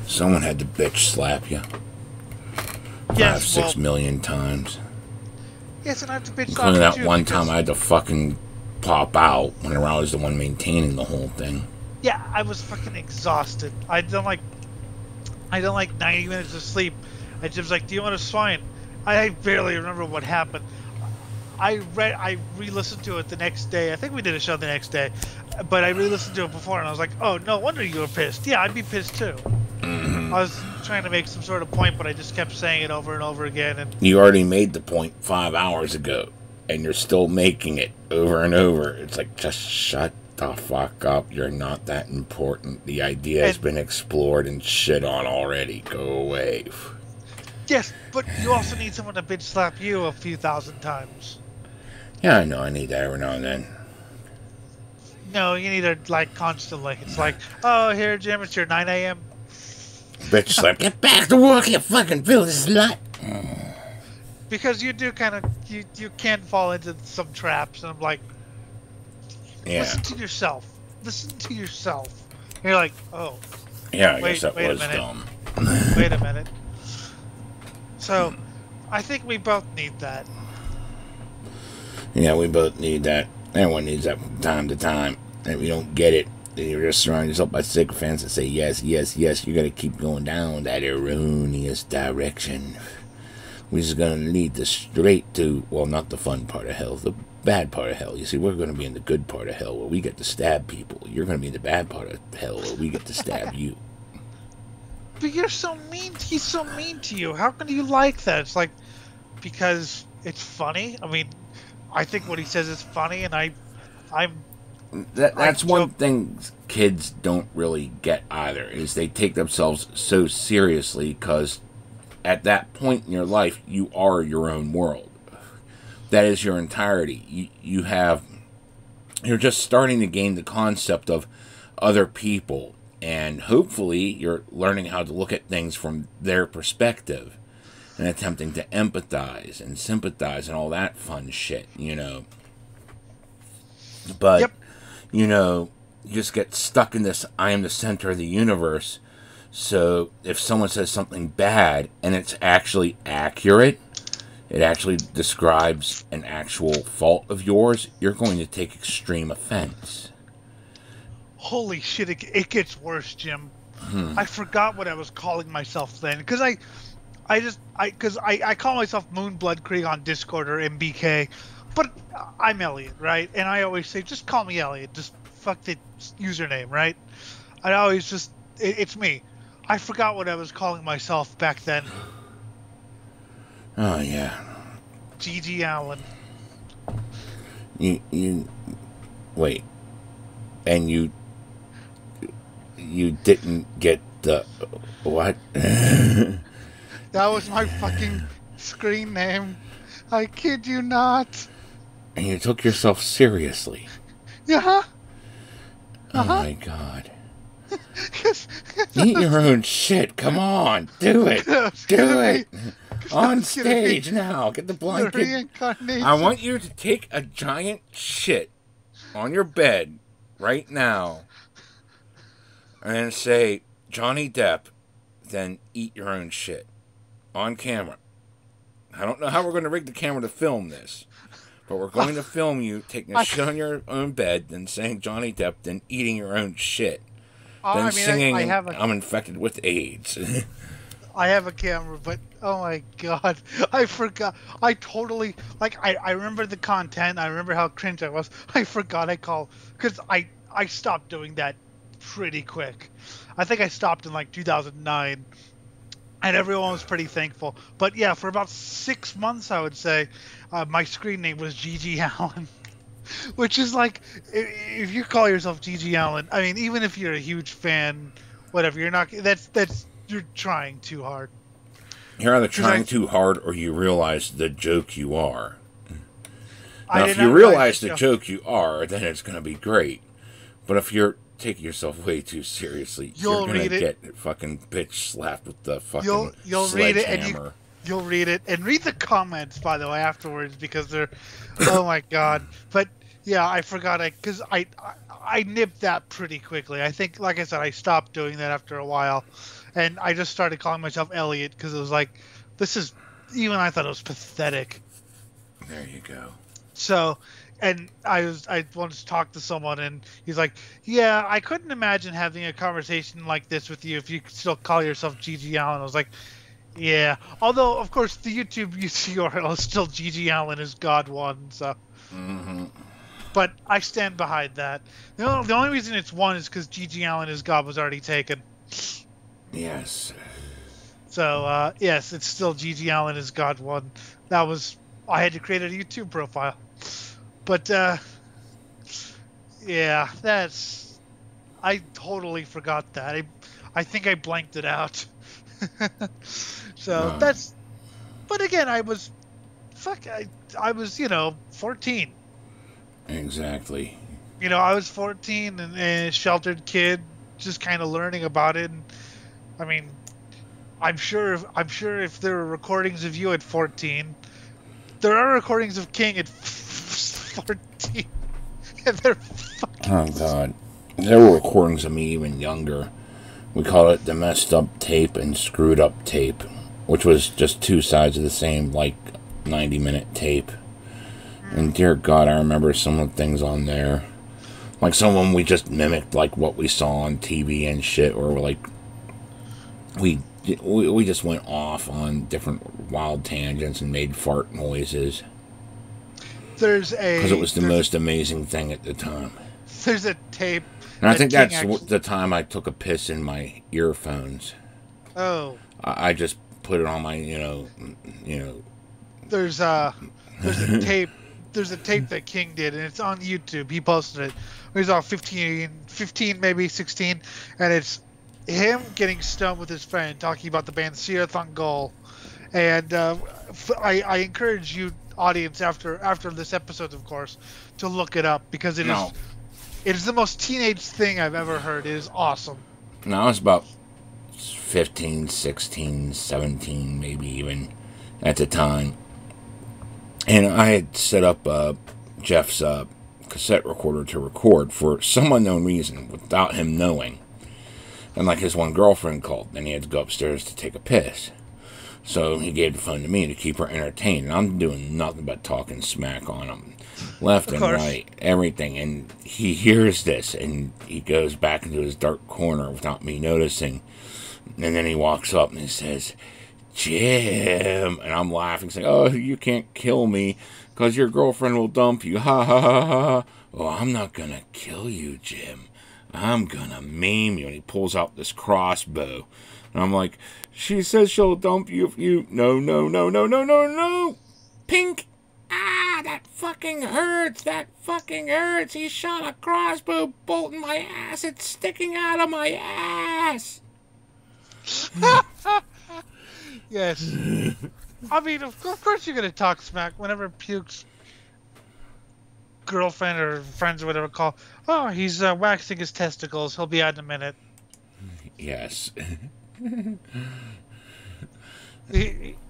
Someone had to bitch slap you. Yes, 6 million times. Yes, and I have to bitch slap Including you that too, one because, time I had to fucking pop out whenever I was the one maintaining the whole thing. yeah, I was fucking exhausted. I don't like 90 minutes of sleep. And Jim's like, do you want to Swine? I barely remember what happened. I re-listened to it the next day. I think we did a show the next day, but I re-listened to it before, and I was like, oh, no wonder you were pissed. Yeah, I'd be pissed too. I was trying to make some sort of point, but I just kept saying it over and over again. And you already made the point 5 hours ago, and you're still making it over and over. It's like, just shut the fuck up. You're not that important. The idea has been explored and shit on already. Go away. Yes, but you also need someone to bitch slap you a few thousand times. Yeah, I know. I need that every now and then. No, you need it like constantly. It's like, oh, here, Jim, it's your 9 a.m. Bitch slap. Get back to work, you fucking filthy slut. Because you do kind of, you can fall into some traps, and I'm like, Yeah. listen to yourself. Listen to yourself. And you're like, oh. Yeah, I guess that wait a was minute. dumb. Wait a minute. So, I think we both need that. Yeah, we both need that. Everyone needs that from time to time. And if you don't get it, then you're just surrounding yourself by sycophants that say, yes, yes, yes, you gotta keep going down that erroneous direction. We're just gonna lead this straight to, well, not the fun part of hell, the bad part of hell. You see, we're gonna be in the good part of hell where we get to stab people. You're gonna be in the bad part of hell where we get to stab you. But you're so mean. He's so mean to you. How can you like that? It's like, because it's funny. I mean, I think what he says is funny, and That's one thing kids don't really get either, is they take themselves so seriously, because at that point in your life, you are your own world. That is your entirety. You're just starting to gain the concept of other people, and hopefully you're learning how to look at things from their perspective and attempting to empathize and sympathize and all that fun shit, you know. But, you know, you just get stuck in this I am the center of the universe. So if someone says something bad and it's actually accurate, it actually describes an actual fault of yours, you're going to take extreme offense. Holy shit, it gets worse, Jim. I forgot what I was calling myself then, because I call myself Moonblood Krieg on Discord or MBK, but I'm Elliot, right? And I always say, just call me Elliot, just fuck the username, right? I always just, it's me. I forgot what I was calling myself back then. Oh, yeah. G.G. Allen. You wait. And you didn't get the, what? That was my fucking screen name. I kid you not. And you took yourself seriously. Yeah. Oh my God. Eat your own shit. Come on. Do it. Do it. On stage now. Get the blanket. Reincarnation. I want you to take a giant shit on your bed right now and say, Johnny Depp, then eat your own shit on camera. I don't know how we're going to rig the camera to film this, but we're going to film you taking a shit on your own bed, then saying Johnny Depp, then eating your own shit. Then singing, I'm infected with AIDS. I have a camera, but oh my god, I forgot. I totally, like, I remember the content. I remember how cringe I was. I forgot I called, because I stopped doing that pretty quick. I think I stopped in like 2009. And everyone was pretty thankful. But yeah, for about 6 months, I would say, my screen name was Gigi Allen. Which is like, if you call yourself Gigi Allen, I mean, even if you're a huge fan, whatever, you're not, you're trying too hard. You're either trying too hard or you realize the joke you are. Now, if you realize the joke you are, then it's going to be great. But if you're taking yourself way too seriously, you're going to get fucking bitch slapped with the fucking you'll read it and you'll read it and read the comments, by the way, afterwards, because they're oh my god. But yeah, I forgot because I nipped that pretty quickly. I think, like I said, I stopped doing that after a while, and I just started calling myself Elliot because it was like, this is, even I thought it was pathetic. There you go. So, and I wanted to talk to someone, and he's like, yeah, I couldn't imagine having a conversation like this with you if you could still call yourself Gigi Allen. I was like, yeah. Although, of course, the YouTube URL is still Gigi Allen is God 1, so. Mm-hmm. But I stand behind that. The only reason it's 1 is because Gigi Allen is God was already taken. Yes. So, yes, it's still Gigi Allen is God 1. That was, I had to create a YouTube profile. But, yeah, I totally forgot that. I think I blanked it out. So, but again, I was 14. Exactly. I was 14 and a sheltered kid, just kind of learning about it. And, I mean, I'm sure if there were recordings of you at 14, there are recordings of King at 14. And they're fucking... Oh, God. There were recordings of me even younger. We called it the messed up tape and screwed up tape, which was just two sides of the same, 90-minute tape. And dear God, I remember some of the things on there. Like some of them we just mimicked, what we saw on TV and shit, or we just went off on different wild tangents and made fart noises. Because it was the most amazing thing at the time. There's a tape. And I think that's the time I took a piss in my earphones. Oh. I just put it on my, There's a tape. There's a tape that King did, and it's on YouTube. He posted it. He was all 15, maybe 16, and it's him getting stoned with his friend, talking about the band Sierra Thungol. And I encourage you, audience, after this episode, of course, to look it up, because it is the most teenage thing I've ever heard. It is awesome. No, I was about 15, 16, 17, maybe even at the time. And I had set up Jeff's cassette recorder to record for some unknown reason without him knowing. And his one girlfriend called, and he had to go upstairs to take a piss. So he gave the phone to me to keep her entertained. And I'm doing nothing but talking smack on him. Left and right, everything. And he hears this, and he goes back into his dark corner without me noticing. And then he walks up and he says, Jim, and I'm laughing, saying, oh, you can't kill me, because your girlfriend will dump you, ha ha ha ha. Oh, I'm not gonna kill you, Jim. I'm gonna maim you. And he pulls out this crossbow. And I'm like, she says she'll dump you if you... No. Pink. Ah, that fucking hurts. That fucking hurts. He shot a crossbow bolt in my ass. It's sticking out of my ass. Yes. I mean, of course you're going to talk smack whenever Puke's girlfriend or friends or whatever call, oh, he's waxing his testicles. He'll be out in a minute. Yes.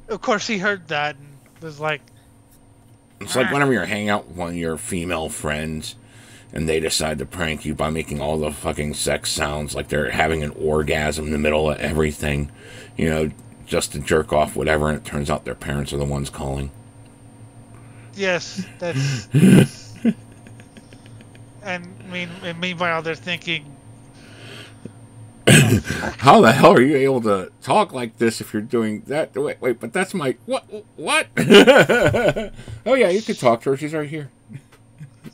Of course, he heard that and was like, It's like whenever you're hanging out with one of your female friends and they decide to prank you by making all the fucking sex sounds like they're having an orgasm in the middle of everything, you know, just to jerk off whatever, and it turns out their parents are the ones calling. yes, that's... and meanwhile, they're thinking, how the hell are you able to talk like this if you're doing that? Wait, but that's my... What? Oh, yeah, you could talk to her. She's right here.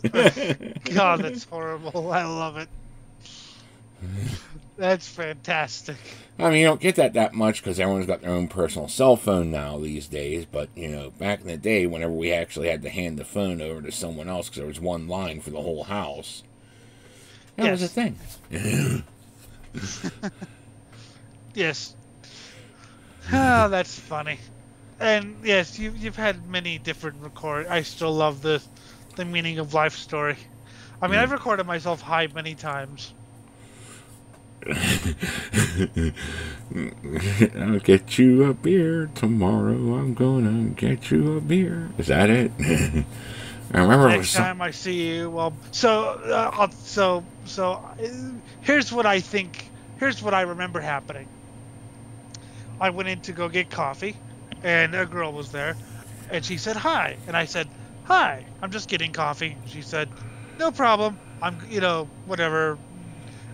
God, that's horrible. I love it. That's fantastic. I mean, you don't get that much because everyone's got their own personal cell phone now these days. But, you know, back in the day, whenever we actually had to hand the phone over to someone else because there was one line for the whole house, that was a thing. Yes. Ah, that's funny. And yes, you've had many different I still love the meaning of life story. I mean, I've recorded myself high many times. I'll get you a beer tomorrow. I'm gonna get you a beer. Is that it? I remember next time I see you. Well, so here's what I think. Here's what I remember happening. I went in to go get coffee, and a girl was there, and she said hi, and I said hi. I'm just getting coffee. She said, no problem. I'm whatever.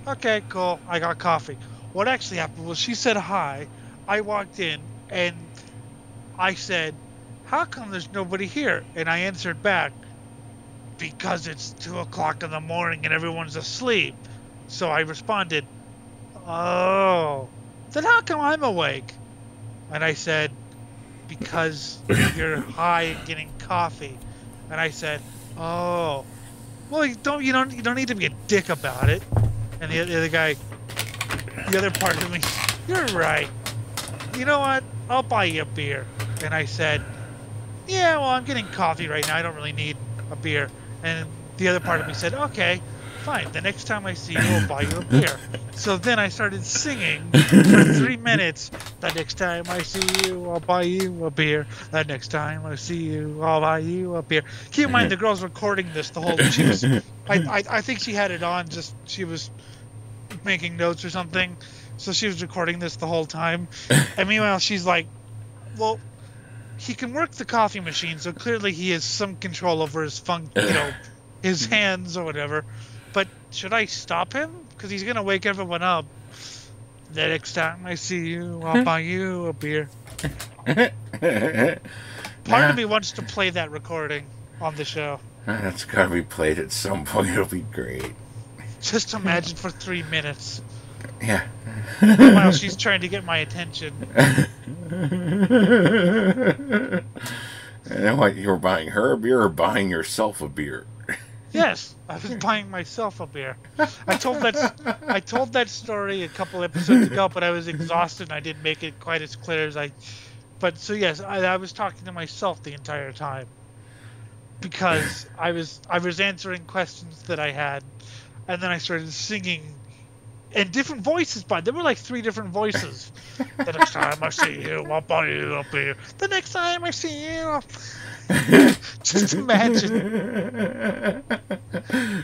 Okay, cool. I got coffee. What actually happened was she said hi. I walked in and I said, how come there's nobody here? And I answered back, because it's 2 o'clock in the morning and everyone's asleep. So I responded, oh, then how come I'm awake? And I said, because you're high and getting coffee. And I said, oh, well, you don't need to be a dick about it. And the other guy, the other part of me, you're right. You know what? I'll buy you a beer. And I said, yeah, well, I'm getting coffee right now. I don't really need a beer. And the other part of me said, okay, fine. The next time I see you, I'll buy you a beer. So then I started singing for 3 minutes. The next time I see you, I'll buy you a beer. The next time I see you, I'll buy you a beer. Keep in mind, the girl's recording this the whole time. She was, I think she had it on, just she was making notes or something. So she was recording this the whole time. And meanwhile, she's like, well, he can work the coffee machine, so clearly he has some control over his his hands or whatever. But should I stop him? Because he's going to wake everyone up. The next time I see you, I'll buy you a beer. Part of me wants to play that recording on the show. That's got to be played at some point. It'll be great. Just imagine for 3 minutes. Yeah. While she's trying to get my attention. And what, you were buying her a beer or buying yourself a beer? Yes, I was buying myself a beer. I told that story a couple episodes ago, but I was exhausted and I didn't make it quite as clear as I. But so yes, I was talking to myself the entire time because I was answering questions that I had, and then I started singing in different voices. But there were like 3 different voices. The next time I see you, I'll buy you a beer. The next time I see you. Just imagine.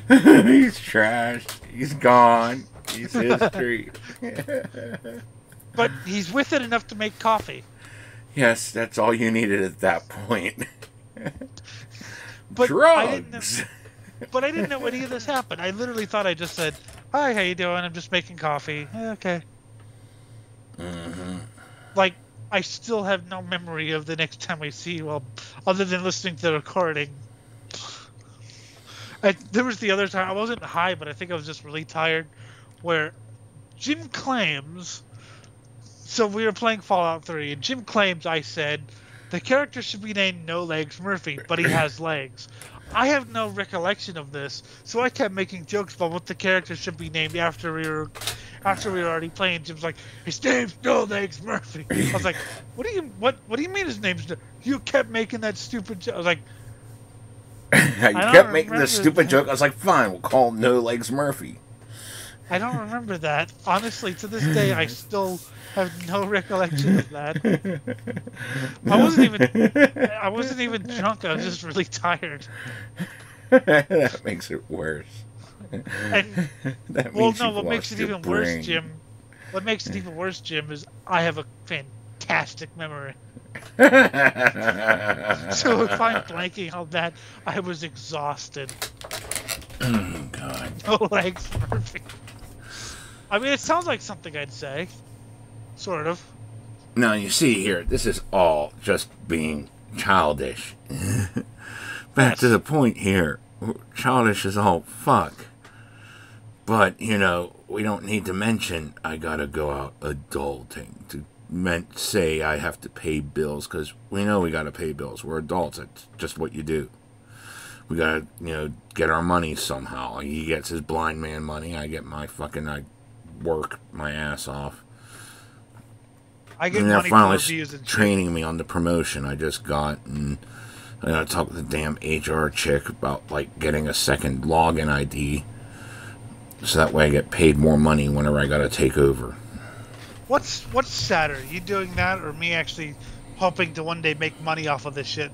He's trashed. He's gone. He's history. But he's with it enough to make coffee. Yes, that's all you needed at that point. But Drugs. I didn't know any of this happened. I literally thought I just said, hi, how you doing? I'm just making coffee. Okay. Mm-hmm. Like, I still have no memory of the next time I see you, other than listening to the recording. There was the other time, I wasn't high, but I think I was just really tired, where Jim claims, so we were playing Fallout 3, and Jim claims I said, the character should be named No Legs Murphy, but he has legs. I have no recollection of this, so I kept making jokes about what the character should be named after we were already playing. Jim's like, his name's No Legs Murphy. I was like, what do you mean his name's No? You kept making that stupid joke. I was like, you kept making the stupid joke. I was like, fine, we'll call him No Legs Murphy. I don't remember that. Honestly, to this day, I still have no recollection of that. I wasn't even drunk. I was just really tired. That makes it worse. And, That well, means no, you've what makes lost it your even brain. worse, Jim? What makes it even worse, Jim, is I have a fantastic memory. So if I'm blanking on that, I was exhausted. Oh, God. No legs, Murphy. I mean, it sounds like something I'd say. Sort of. Now, you see here, this is all just being childish. Back to the point here. Childish is all fuck. But, you know, we don't need to mention I gotta go out adulting to say I have to pay bills, because we know we gotta pay bills. We're adults. It's just what you do. We gotta, you know, get our money somehow. He gets his blind man money. I get my fucking, I work my ass off. I get And they're money for finally reviews and training me on the promotion I just got, and I gotta talk to the damn HR chick about, like, getting a second login ID, so that way I get paid more money whenever I gotta take over. What's sadder, you doing that or me actually hoping to one day make money off of this shit?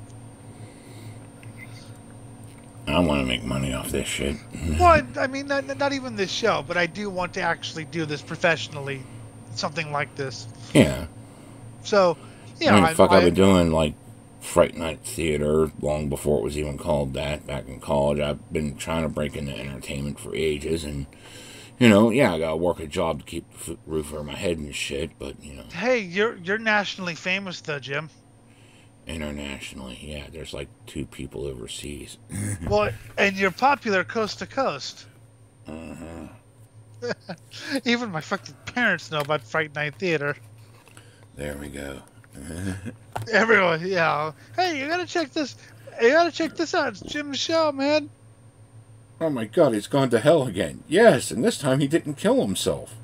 I want to make money off this shit. Well, I mean, not even this show, but I do want to actually do this professionally, something like this. Yeah. So, yeah. I mean, fuck, I've been doing, like, Fright Night Theater long before it was even called that. Back in college, I've been trying to break into entertainment for ages, and, you know, yeah, I gotta work a job to keep the roof over my head and shit, but, you know. Hey, you're nationally famous, though, Jim. Internationally, yeah, there's like 2 people overseas. Well, and you're popular coast to coast. Even my fucking parents know about Fright Night Theater. There we go. Everyone, yeah. Hey, you gotta check this. You gotta check this out. It's Jim's show, man. Oh my God, he's gone to hell again. Yes, and this time he didn't kill himself.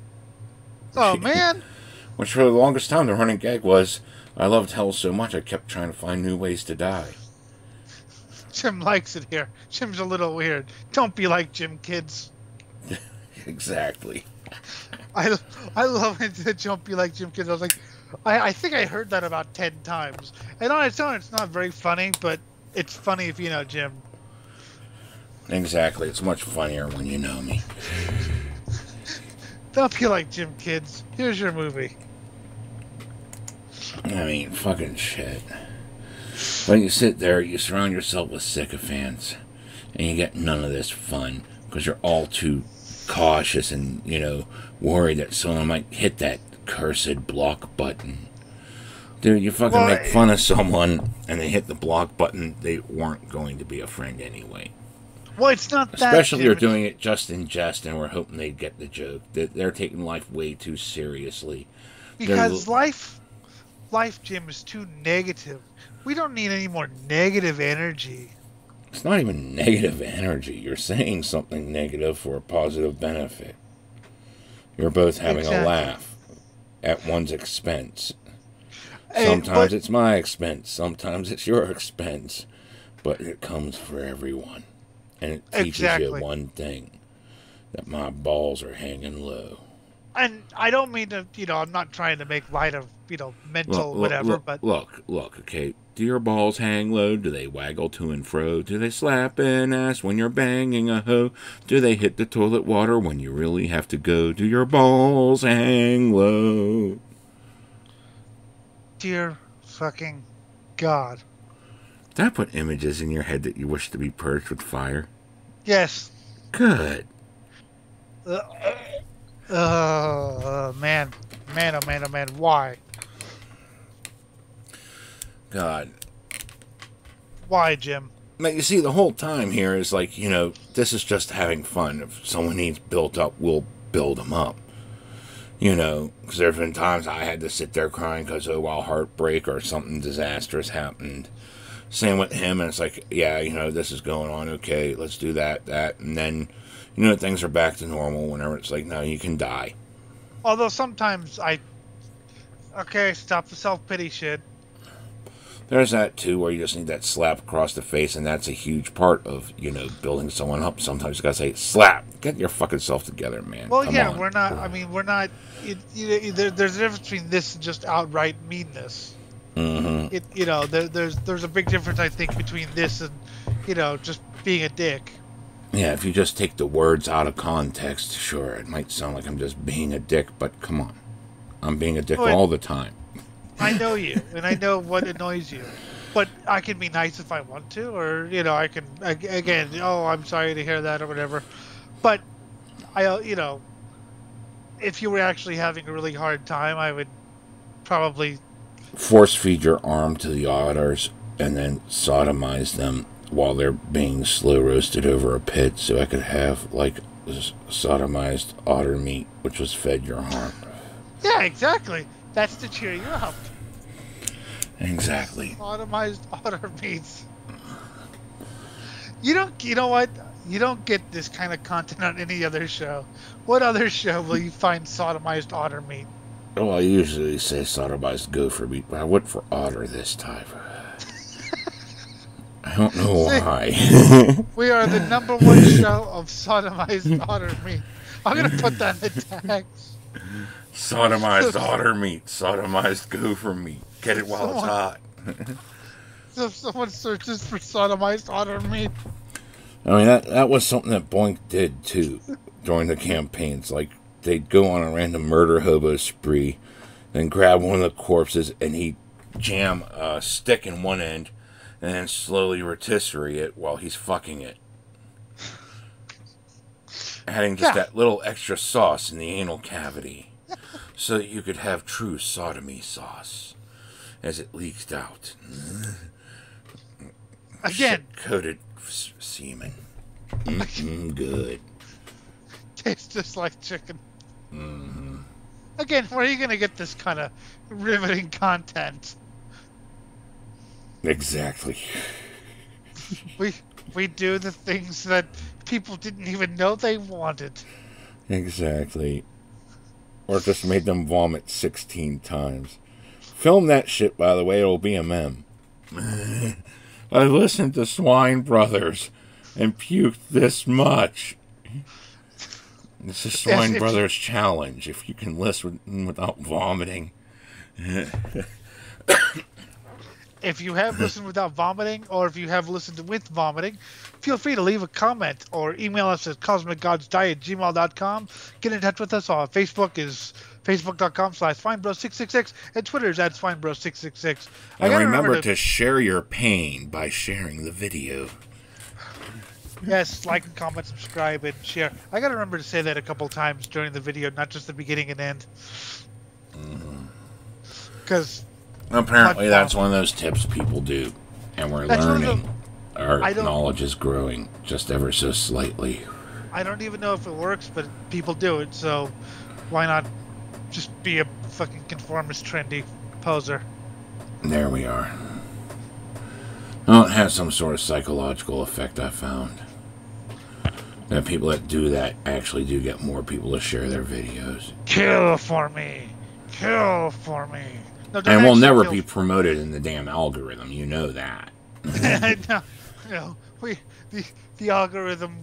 Oh man. Which for the longest time the running gag was, I loved hell so much I kept trying to find new ways to die. Jim likes it here. Jim's a little weird. Don't be like Jim, kids. Exactly. I love it that don't be like Jim, kids. I was like, I think I heard that about 10 times. And on its own, it's not very funny, but it's funny if you know Jim. Exactly. It's much funnier when you know me. Don't be like Jim, kids. Here's your movie. I mean, fucking shit. When you sit there, you surround yourself with sycophants, and you get none of this fun, because you're all too cautious and, you know, worried that someone might hit that cursed block button. Dude, you fucking make fun of someone, and they hit the block button, they weren't going to be a friend anyway. Well, it's not that. Especially if you're doing it just in jest, and we're hoping they'd get the joke. They're taking life way too seriously. Because life, Jim, is too negative. We don't need any more negative energy. It's not even negative energy. You're saying something negative for a positive benefit. You're both having a laugh at one's expense. Sometimes it's my expense. Sometimes it's your expense. But it comes for everyone. And it teaches you one thing. That my balls are hanging low. And I don't mean to, you know, I'm not trying to make light of, you know, mental whatever, but... Look, okay. Do your balls hang low? Do they waggle to and fro? Do they slap an ass when you're banging a hoe? Do they hit the toilet water when you really have to go? Do your balls hang low? Dear fucking God. Did I put images in your head that you wish to be purged with fire? Yes. Good. Man, why? God. Why, Jim? Now, you see, the whole time here is like, you know, this is just having fun. If someone needs built up, we'll build them up. You know, because there have been times I had to sit there crying because, heartbreak or something disastrous happened. Same with him, and it's like, yeah, you know, this is going on, okay, let's do that, and then, you know, things are back to normal whenever it's like, no, you can die. Although sometimes okay, stop the self-pity shit. There's that too, where you just need that slap across the face, and that's a huge part of, you know, building someone up. Sometimes you gotta say, slap, get your fucking self together, man. Well, Come yeah, on. we're not. I mean, we're not. There's a difference between this and just outright meanness. There's a big difference, I think, between this and, just being a dick. Yeah, if you just take the words out of context, sure, it might sound like I'm just being a dick, but come on. I'm being a dick all the time. I know you, and I know what annoys you. But I can be nice if I want to, or, I can, again, I'm sorry to hear that or whatever. But, if you were actually having a really hard time, I would probably force feed your arm to the otters and then sodomize them while they're being slow roasted over a pit, so I could have, like, sodomized otter meat, which was fed your arm. Yeah, exactly. That's to cheer you up. Exactly. Sodomized otter meats. You know what? You don't get this kind of content on any other show. What other show will you find sodomized otter meat? Well, I usually say sodomized gopher meat, but I went for otter this time. I don't know why. We are the #1 show of sodomized otter meat. I'm going to put that in the tags. Sodomized otter meat, sodomized gopher meat. Get it while it's hot. So if someone searches for sodomized otter meat. I mean, that was something that Boink did, too, during the campaigns. Like, they'd go on a random murder hobo spree, then grab one of the corpses, and he'd jam a stick in one end, and then slowly rotisserie it while he's fucking it. Adding just that little extra sauce in the anal cavity, so that you could have true sodomy sauce as it leaks out. Again, coated semen. Good. Tastes just like chicken. Again, where are you going to get this kind of riveting content? Exactly. We do the things that people didn't even know they wanted. Exactly. Or just made them vomit 16 times. Film that shit, by the way. It'll be a meme. I listened to Swine Brothers and puked this much. This is Swine Brothers Challenge. If you can listen without vomiting. If you have listened without vomiting, or if you have listened with vomiting, feel free to leave a comment or email us at cosmicgodsdie@gmail.com. Get in touch with us on Facebook is facebook.com/SwineBros666, and Twitter is @SwineBros666. And remember to share your pain by sharing the video. Yes, like, and comment, subscribe, and share. I gotta remember to say that a couple times during the video, not just the beginning and end. Because apparently that's one of those tips people do, and we're learning. Our knowledge is growing just ever so slightly. I don't even know if it works, but people do it, so why not just be a fucking conformist, trendy poser? There we are. Well, it has some sort of psychological effect, I found. And people that do that actually do get more people to share their videos. Kill for me! Kill for me! No, and we'll never be promoted in the damn algorithm, you know that. No, the algorithm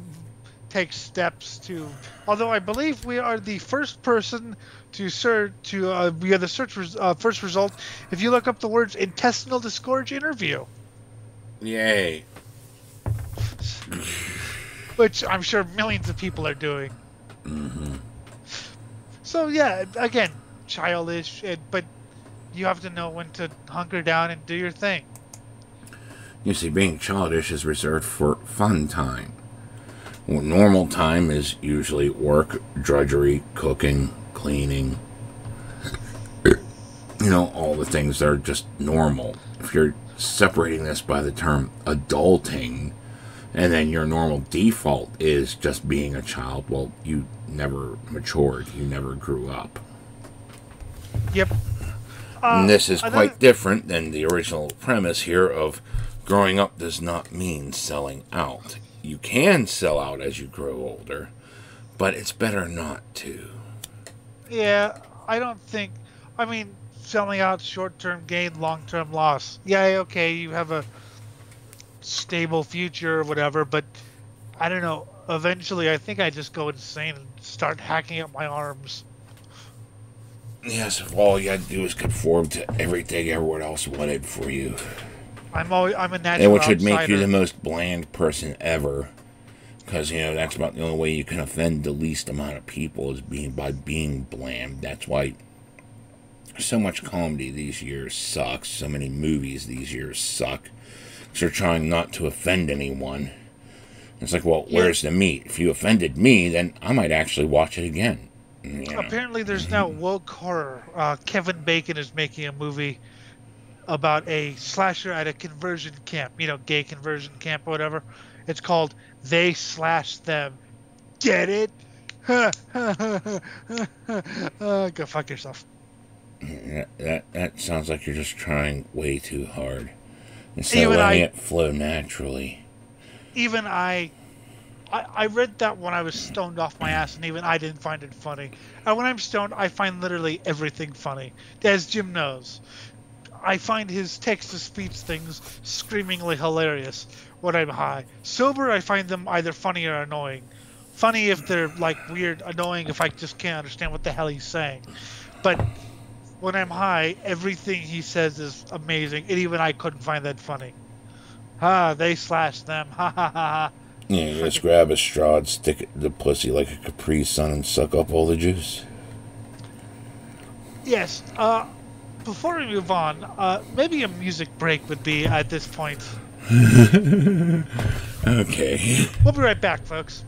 takes steps to. Although I believe we are the first person to search we are the first result if you look up the words intestinal disgorge interview. Yay! Which I'm sure millions of people are doing. So yeah, again, childish, but you have to know when to hunker down and do your thing. You see, being childish is reserved for fun time. Well, normal time is usually work, drudgery, cooking, cleaning. You know, all the things that are just normal. If you're separating this by the term adulting, and then your normal default is just being a child, well, you never matured. You never grew up. Yep. And this is quite different than the original premise here of growing up does not mean selling out. You can sell out as you grow older, but it's better not to. Yeah, I don't think. I mean, selling out short-term gain, long-term loss. Yeah, okay, you have a stable future or whatever, but I don't know. Eventually, I think I just go insane and start hacking up my arms. Yes, if all you had to do is conform to everything everyone else wanted for you. I'm a natural And which would outsider. make you the most bland person ever. Because, you know, that's about the only way you can offend the least amount of people is by being bland. That's why so much comedy these years sucks. So many movies these years suck. Because they're trying not to offend anyone. It's like, well, where's the meat? If you offended me, then I might actually watch it again. You know. Apparently, there's now woke horror. Kevin Bacon is making a movie about a slasher at a conversion camp. You know, gay conversion camp or whatever. It's called They Slash Them. Get it? Go fuck yourself. That sounds like you're just trying way too hard. Instead of letting it flow naturally. Even I read that when I was stoned off my ass, and even I didn't find it funny. And when I'm stoned, I find literally everything funny. As Jim knows. I find his text-to-speech things screamingly hilarious when I'm high. Sober, I find them either funny or annoying. Funny if they're, like, weird, annoying if I just can't understand what the hell he's saying. But when I'm high, everything he says is amazing, and even I couldn't find that funny. They slashed them. Ha ha ha. Yeah, you just grab a straw and stick it in the pussy like a Capri Sun and suck up all the juice. Yes. Before we move on, maybe a music break would be at this point. Okay. We'll be right back, folks.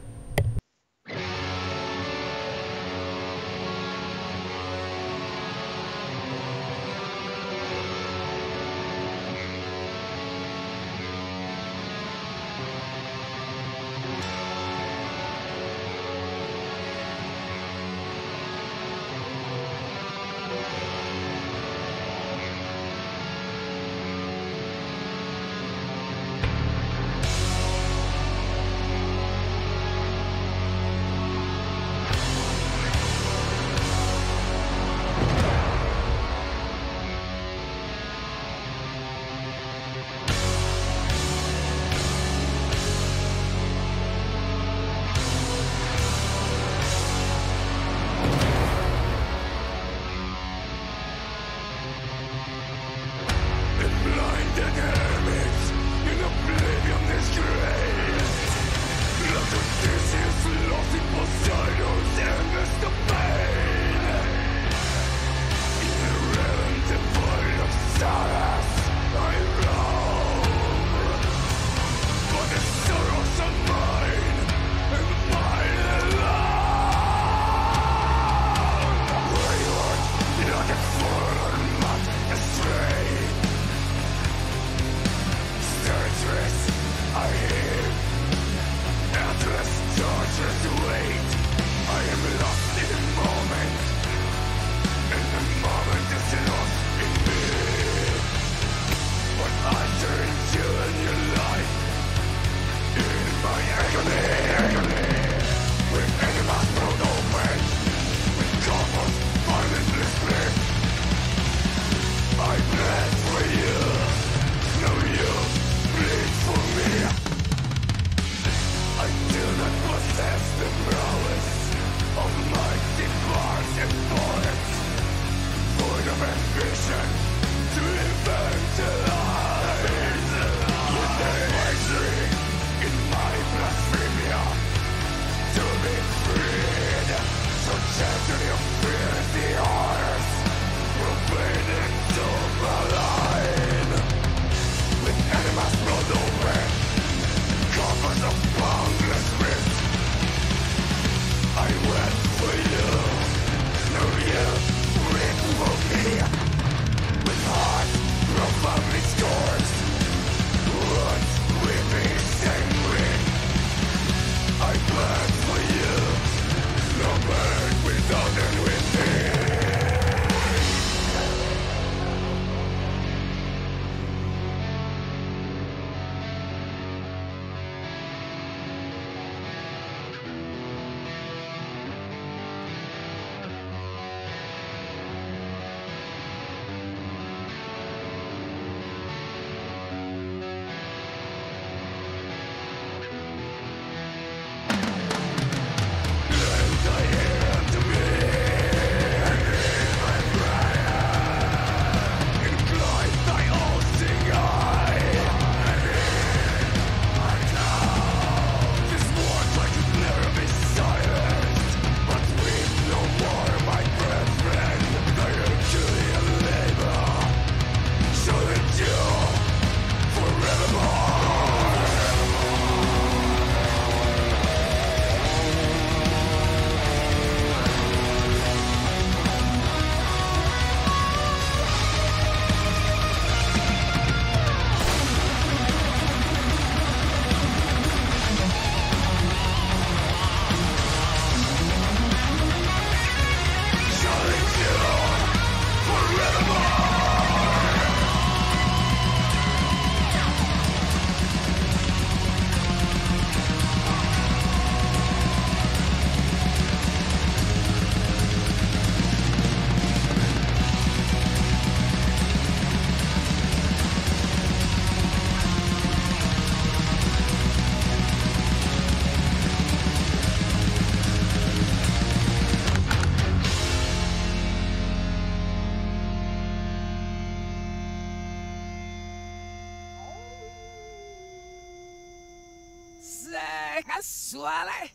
With heart, casuale.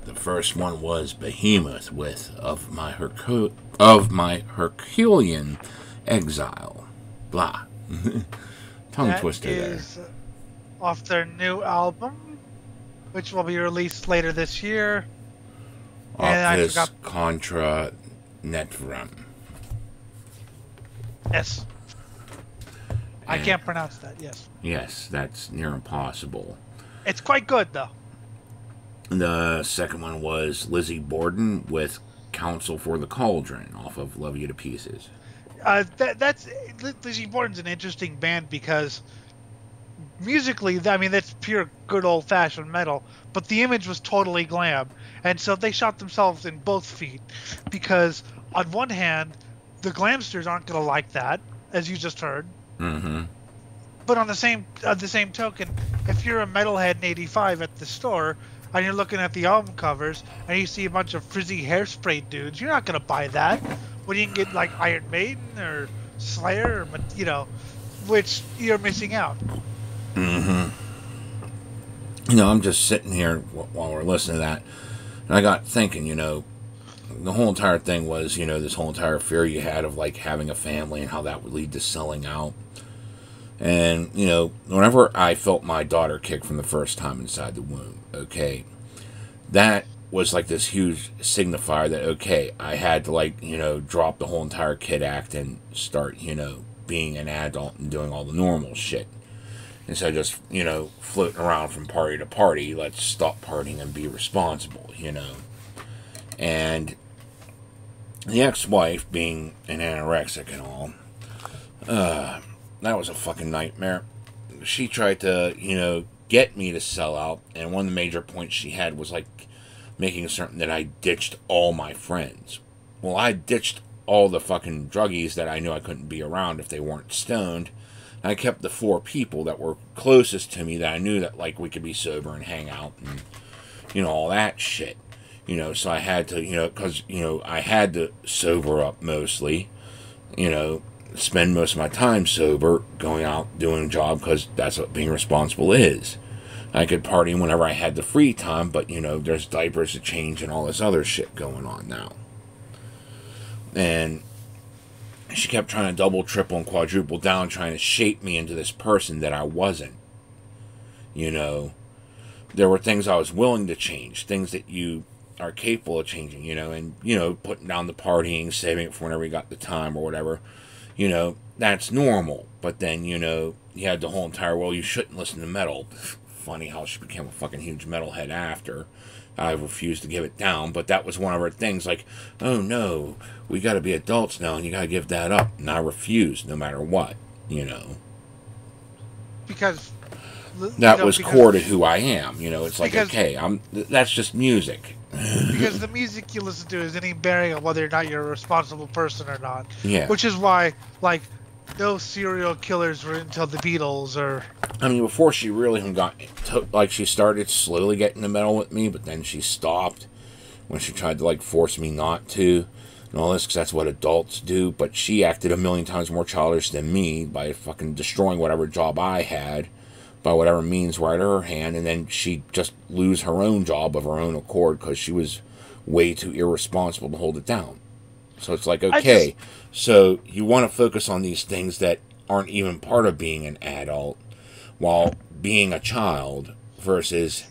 The first one was Behemoth with of my Herculean Exile. Blah. Tongue twister there. That is off their new album, which will be released later this year. Office Contra Netrum. Yes. I can't pronounce that, yes. Yes, that's near impossible. It's quite good, though. The second one was Lizzie Borden with Council for the Cauldron off of Love You to Pieces. That's Lizzie Borden's an interesting band because musically, I mean, that's pure good old-fashioned metal, but the image was totally glam. And so they shot themselves in both feet because on one hand, the glamsters aren't going to like that, as you just heard. Mm-hmm. But on the same token, if you're a metalhead in '85 at the store and you're looking at the album covers and you see a bunch of frizzy hairspray dudes, you're not gonna buy that. When you can get like Iron Maiden or Slayer, or, you know, which you're missing out. Mm-hmm. You know, I'm just sitting here while we're listening to that, and I got thinking, you know, the whole entire thing was, you know, this whole entire fear you had of like having a family and how that would lead to selling out. And, you know, whenever I felt my daughter kick from the first time inside the womb, okay, that was like this huge signifier that, okay, I had to, like, you know, drop the whole entire kid act and start, you know, being an adult and doing all the normal shit. Instead of just, you know, floating around from party to party, let's stop partying and be responsible, you know. And The ex-wife, being an anorexic and all, that was a fucking nightmare. She tried to, get me to sell out, and one of the major points she had was, like, making certain that I ditched all my friends. Well, I ditched all the fucking druggies that I knew I couldn't be around if they weren't stoned. I kept the 4 people that were closest to me that I knew that, like, we could be sober and hang out and, all that shit. So I had to, because, I had to sober up mostly, spend most of my time sober, going out, doing a job, because that's what being responsible is. I could party whenever I had the free time, but, there's diapers to change and all this other shit going on now. And she kept trying to double, triple, and quadruple down, trying to shape me into this person that I wasn't. There were things I was willing to change, things that you are capable of changing, and, putting down the partying, saving it for whenever you got the time or whatever. That's normal. But then, you had the whole entire, well, you shouldn't listen to metal. Funny how she became a fucking huge metalhead after. I refused to give it down, but that was one of her things, like, oh no, we gotta be adults now, and you gotta give that up. And I refused, no matter what, Because... That was core to who I am, it's like, okay, that's just music. Because the music you listen to is any bearing on whether or not you're a responsible person or not. Yeah. Which is why, like, no serial killers were until the Beatles, or... I mean, before she really she started slowly getting the metal with me, but then she stopped when she tried to, like, force me not to, and all this, because that's what adults do, but she acted a million times more childish than me by fucking destroying whatever job I had, by whatever means were at her hand, and then she'd just lose her own job of her own accord, because she was way too irresponsible to hold it down. So it's like, okay, so you want to focus on these things that aren't even part of being an adult, while being a child, versus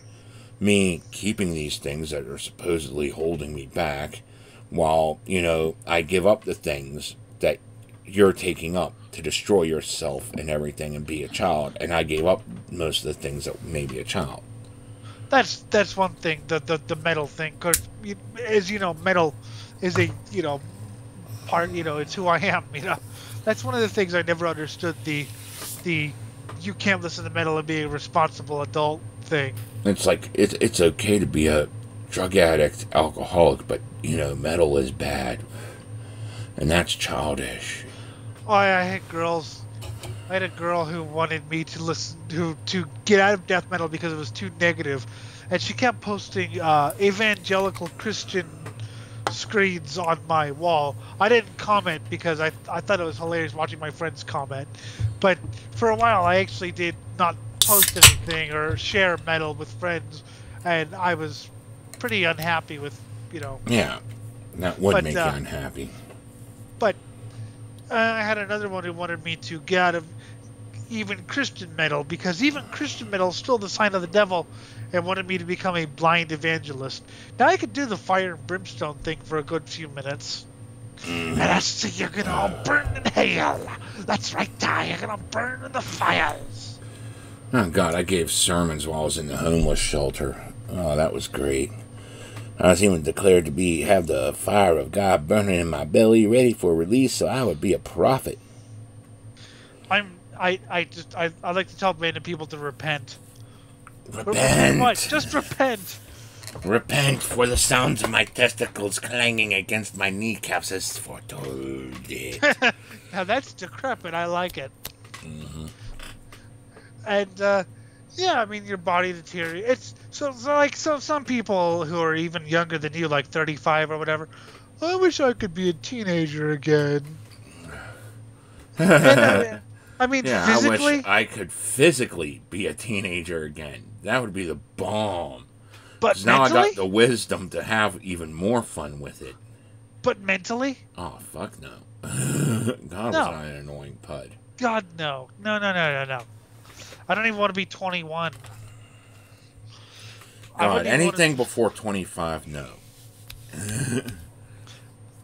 me keeping these things that are supposedly holding me back, while, I give up the things that you're taking up to destroy yourself and everything and be a child, and I gave up most of the things that made me a child. That's one thing, the metal thing, because, as you know, metal is a, part, it's who I am, That's one of the things I never understood, the you can't listen to metal and be a responsible adult thing. It's like, it's okay to be a drug addict, alcoholic, but, metal is bad. And that's childish. Oh, I had girls. I had a girl who wanted me to listen to get out of death metal because it was too negative, and she kept posting evangelical Christian screens on my wall. I didn't comment because I thought it was hilarious watching my friends comment, but for a while I actually did not post anything or share metal with friends, and I was pretty unhappy with Yeah, that would make you unhappy. But I had another one who wanted me to get out of even Christian metal, because even Christian metal is still the sign of the devil, and wanted me to become a blind evangelist. Now I could do the fire and brimstone thing for a good few minutes. And that's you're gonna all burn in hell. That's right, Ty. You're gonna burn in the fires. Oh God, I gave sermons while I was in the homeless shelter. Oh, that was great. I was even declared to have the fire of God burning in my belly, ready for release, so I would be a prophet. I like to tell random people to repent. Repent. What? Just repent. Repent, for the sounds of my testicles clanging against my kneecaps has foretold it. Now that's decrepit. I like it. Mm-hmm. And yeah, I mean, your body deteriorates. It's so some people who are even younger than you, like 35 or whatever, I wish I could be a teenager again. And, I mean, yeah, physically, I wish I could physically be a teenager again. That would be the bomb. But now mentally, I got the wisdom to have even more fun with it. But mentally? Oh, fuck no. God, no. was I an annoying pud. God, no. No. I don't even want to be 21. God, anything before 25, no. I'm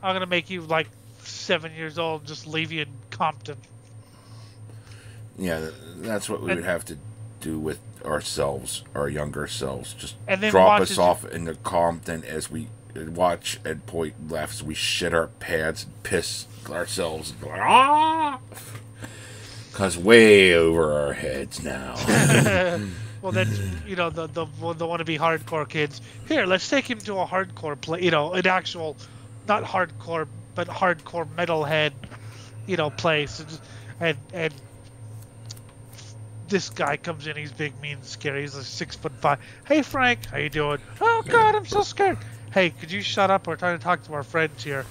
going to make you like 7 years old and just leave you in Compton. Yeah, that's what we would have to do with ourselves, our younger selves. Just and then drop us off into Compton as we watch and point left. We shit our pants and piss ourselves. And go, ah! Because way over our heads now. Well, that's, you know, the wannabe hardcore kids. Here, let's take him to a hardcore play. You know, an actual, not hardcore, but hardcore metalhead, you know, place. And this guy comes in. He's big, mean, scary. He's like 6'5". Hey, Frank, how you doing? Oh God, I'm so scared. Hey, could you shut up? We're trying to talk to our friends here.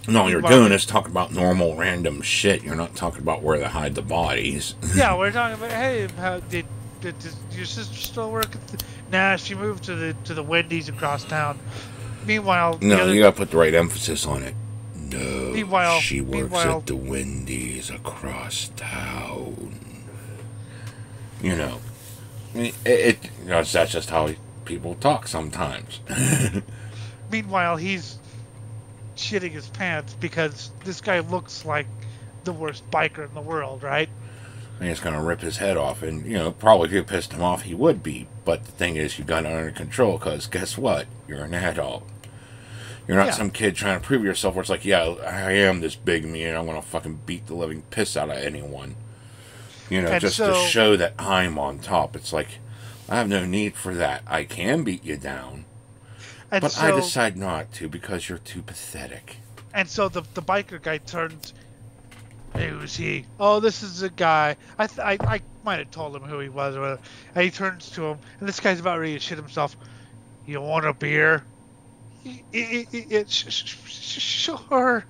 No, all you're doing is talking about normal, random shit. You're not talking about where they hide the bodies. Yeah, we're talking about. Hey, how did your sister still work at the... Nah, she moved to the Wendy's across town. Meanwhile... No, you gotta put the right emphasis on it. No, meanwhile, she works at the Wendy's across town. You know, you know, that's just how people talk sometimes. Meanwhile, he's shitting his pants because this guy looks like the worst biker in the world, right? And he's gonna rip his head off, and you know, probably if you pissed him off, he would be. But the thing is, you got it under control, because guess what? You're an adult. You're not some kid trying to prove yourself where it's like, yeah, I am this big me, and I'm gonna fucking beat the living piss out of anyone. You know, and just to show that I'm on top. It's like, I have no need for that. I can beat you down, but I decide not to because you're too pathetic. And so the biker guy turns. Who's he? Oh, this is a guy. I might have told him who he was or whatever. And he turns to him, and this guy's about ready to shit himself. You want a beer? Sure.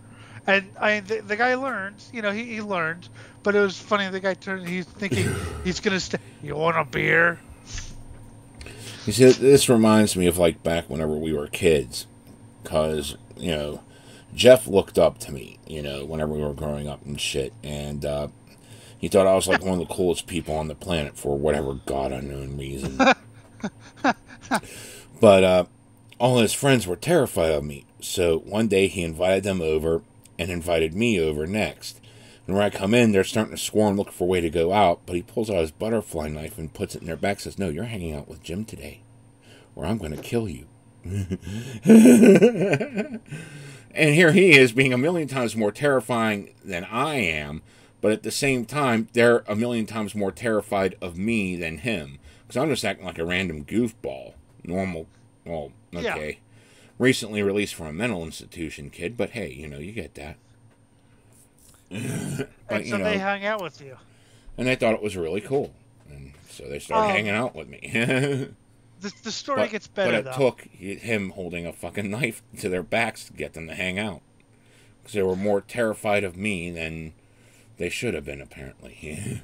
And the guy learns, you know, he learned. But it was funny. The guy turned. He's thinking he's gonna stay. You want a beer? You see, this reminds me of like back whenever we were kids, because you know, Jeff looked up to me, you know, whenever we were growing up and shit, and he thought I was like one of the coolest people on the planet for whatever god unknown reason. But all his friends were terrified of me, so one day he invited them over and invited me over next. And when I come in, they're starting to swarm looking for a way to go out, but he pulls out his butterfly knife and puts it in their back and says, no, you're hanging out with Jim today, or I'm going to kill you. And here he is being a million times more terrifying than I am, but at the same time, they're a million times more terrified of me than him. Because I'm just acting like a random goofball. Normal, well, okay. Yeah. Recently released from a mental institution kid, but hey, you know, you get that. But, and so they hung out with you. And they thought it was really cool. And so they started hanging out with me. The story gets better, though. But it took him holding a fucking knife to their backs to get them to hang out. Because they were more terrified of me than they should have been, apparently.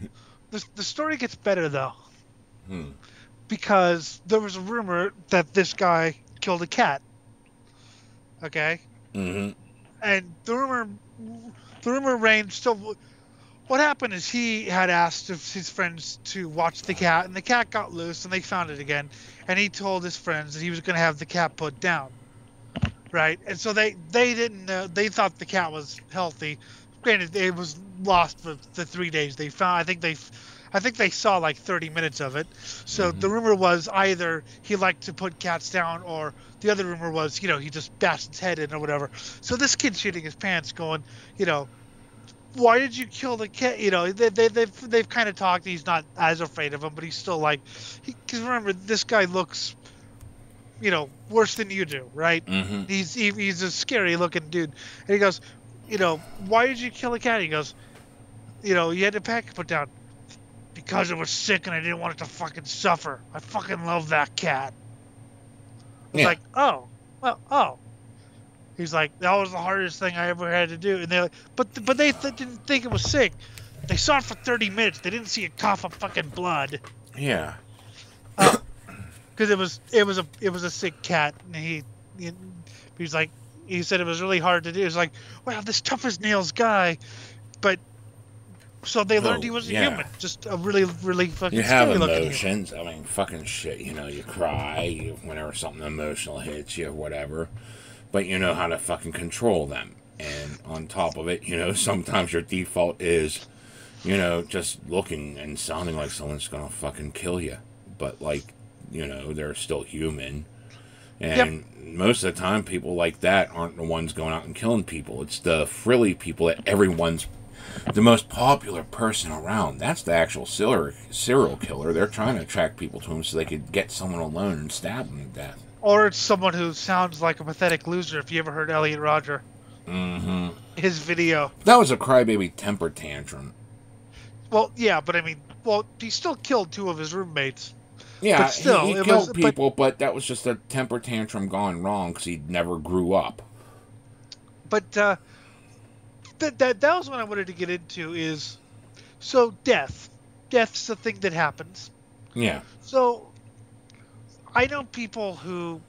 The story gets better, though. Because there was a rumor that this guy killed a cat. Okay? Mm-hmm. And the rumor reigned still... What happened is he had asked his friends to watch the cat, and the cat got loose, and they found it again. And he told his friends that he was going to have the cat put down, right? And so they didn't know. They thought the cat was healthy. Granted, it was lost for the 3 days they found. I think they saw like 30 minutes of it. So the rumor was either he liked to put cats down, or the other rumor was, you know, he just bashed his head in or whatever. So this kid's shitting his pants, going, you know, why did you kill the cat? You know, they've kind of talked. He's not as afraid of him, but he's still like, because remember, this guy looks, you know, worse than you do, right? Mm-hmm. He's a scary looking dude. And he goes, you know, why did you kill the cat? He goes, you know, you had the pack put down because it was sick and I didn't want it to fucking suffer. I fucking love that cat. I was like, oh, well, oh. He's like, that was the hardest thing I ever had to do. And they're like, but they didn't think it was sick. They saw it for 30 minutes. They didn't see it cough up fucking blood. Yeah. Because it was a sick cat, and he's like, he said it was really hard to do. It's like, wow, this tough as nails guy, but so they learned he was a human, just a really, really fucking. You have emotions. I mean, fucking shit. You know, you cry whenever something emotional hits you, or whatever. But you know how to fucking control them. And on top of it, you know, sometimes your default is, you know, just looking and sounding like someone's gonna fucking kill you. But, like, you know, they're still human. And most of the time, people like that aren't the ones going out and killing people. It's the frilly people that everyone's the most popular person around. That's the actual serial killer. They're trying to attract people to him so they could get someone alone and stab them to death. Or it's someone who sounds like a pathetic loser. If you ever heard Elliot Rodger, his video. That was a crybaby temper tantrum. Well, yeah, but I mean, he still killed 2 of his roommates. Yeah, but still, he killed people, but that was just a temper tantrum gone wrong because he never grew up. But that was what I wanted to get into is, so death. Death's the thing that happens. Yeah. So I know people who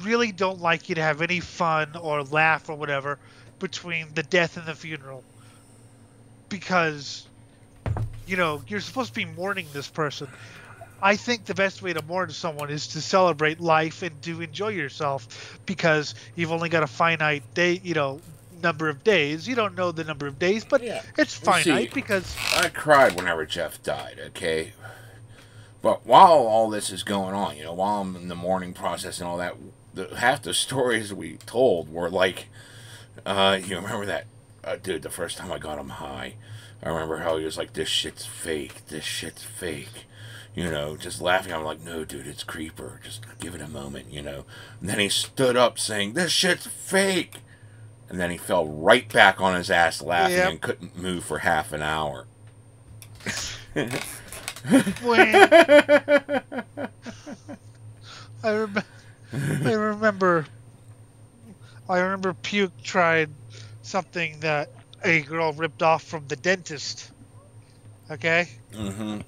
really don't like you to have any fun or laugh or whatever between the death and the funeral. Because, you're supposed to be mourning this person. I think the best way to mourn someone is to celebrate life and to enjoy yourself, because you've only got a finite day, number of days. You don't know the number of days, but it's finite. Because I cried whenever Jeff died, okay? But while all this is going on, while I'm in the mourning process and all that, half the stories we told were like, you remember that, dude, the first time I got him high, I remember how he was like, this shit's fake, just laughing. I'm like, no, dude, it's Creeper, just give it a moment, And then he stood up saying, this shit's fake, and then he fell right back on his ass laughing and couldn't move for half an hour. I remember Puke tried something that a girl ripped off from the dentist. Okay? Mm-hmm.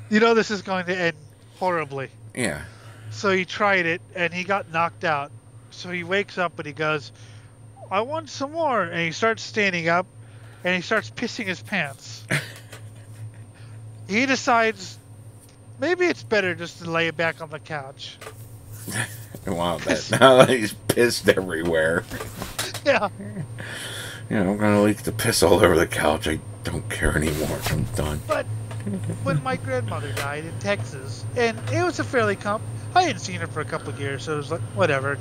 This is going to end horribly. Yeah. So he tried it, and he got knocked out. So he wakes up, and he goes, I want some more. And he starts standing up, and he starts pissing his pants. He decides maybe it's better just to lay it back on the couch. Wow, now he's pissed everywhere. Yeah. I'm going to leak the piss all over the couch. I don't care anymore. I'm done. But when my grandmother died in Texas, and it was a fairly I hadn't seen her for a couple of years, so it was like, whatever,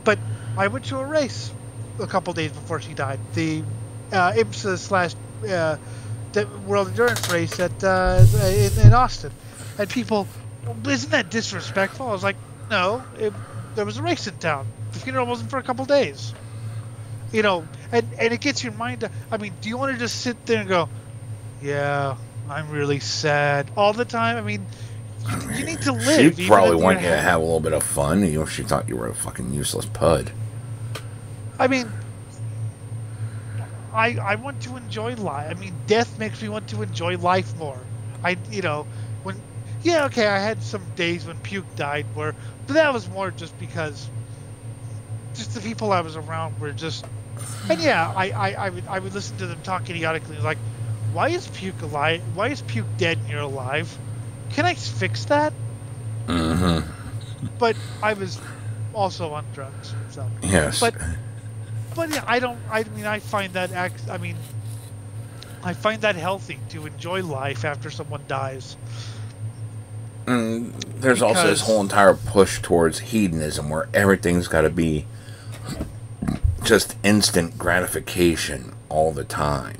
But I went to a race a couple of days before she died. The IMSA / the World Endurance race in Austin. And people, isn't that disrespectful? I was like, no, there was a race in town. The funeral wasn't for a couple of days. And it gets your mind. I mean, do you want to just sit there and go, yeah, I'm really sad all the time? I mean, you need to live. She probably wanted you to have a little bit of fun. She thought you were a fucking useless pud. I mean, I want to enjoy life. I mean, death makes me want to enjoy life more. I had some days when Puke died but that was more just because just the people I was around were just, and I would listen to them talk idiotically, like, why is Puke alive? Why is Puke dead and you're alive? Can I fix that? Mm-hmm. But I was also on drugs, so. Yes. But yeah, I find that I find that healthy to enjoy life after someone dies. There's also this whole entire push towards hedonism where everything's got to be just instant gratification all the time.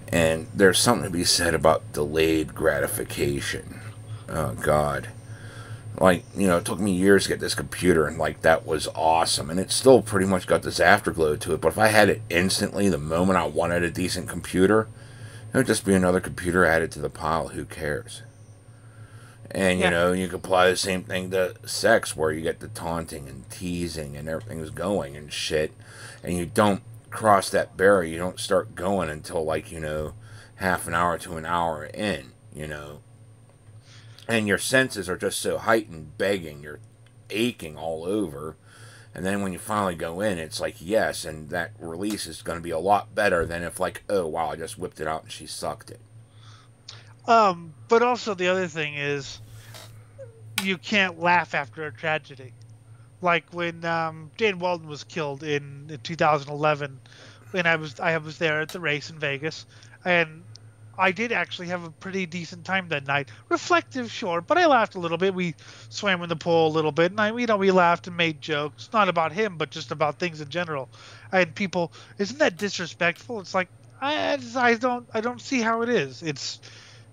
And there's something to be said about delayed gratification. Oh, God. Like, it took me years to get this computer, and, that was awesome. And it still pretty much got this afterglow to it. But if I had it instantly the moment I wanted a decent computer, it would just be another computer added to the pile. Who cares? And, you can apply the same thing to sex, where you get the taunting and teasing and everything's going and shit. And you don't cross that barrier. You don't start going until, half an hour to an hour in, And your senses are just so heightened, begging. You're aching all over. And then when you finally go in, it's like, yes, and that release is going to be a lot better than if, oh, wow, I just whipped it out and she sucked it. But also the other thing is, you can't laugh after a tragedy. Like when Dan Walden was killed in 2011, and I was there at the race in Vegas, and I did actually have a pretty decent time that night. Reflective, sure, but I laughed a little bit. We swam in the pool a little bit, and we laughed and made jokes, not about him, but just about things in general. I had people, isn't that disrespectful? It's like I don't see how it is. It's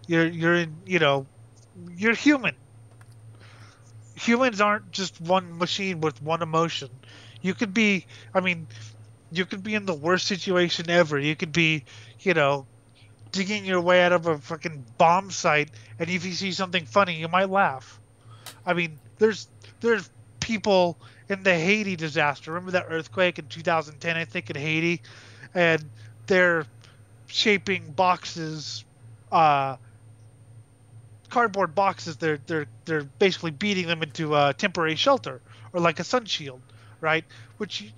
you're in, you're human. Humans aren't just one machine with one emotion. You could be, I mean, you could be in the worst situation ever. You could be, you know, digging your way out of a fucking bomb site, and if you see something funny, you might laugh. I mean, there's people in the Haiti disaster. Remember that earthquake in 2010, I think, in Haiti, and they're shaping boxes, cardboard boxes. They're basically beating them into a temporary shelter or like a sun shield, right? Which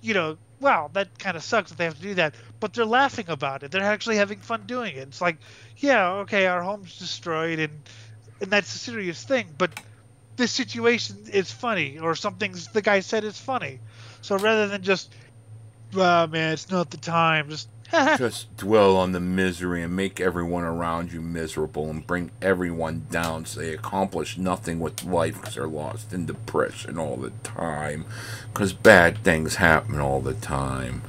wow, that kind of sucks that they have to do that, but they're laughing about it. They're actually having fun doing it. It's like, yeah, okay, our home's destroyed, and that's a serious thing, but this situation is funny, or something the guy said is funny. So rather than just, oh, man, it's not the time, just dwell on the misery and make everyone around you miserable and bring everyone down so they accomplish nothing with life because they're lost in depression all the time. Because bad things happen all the time.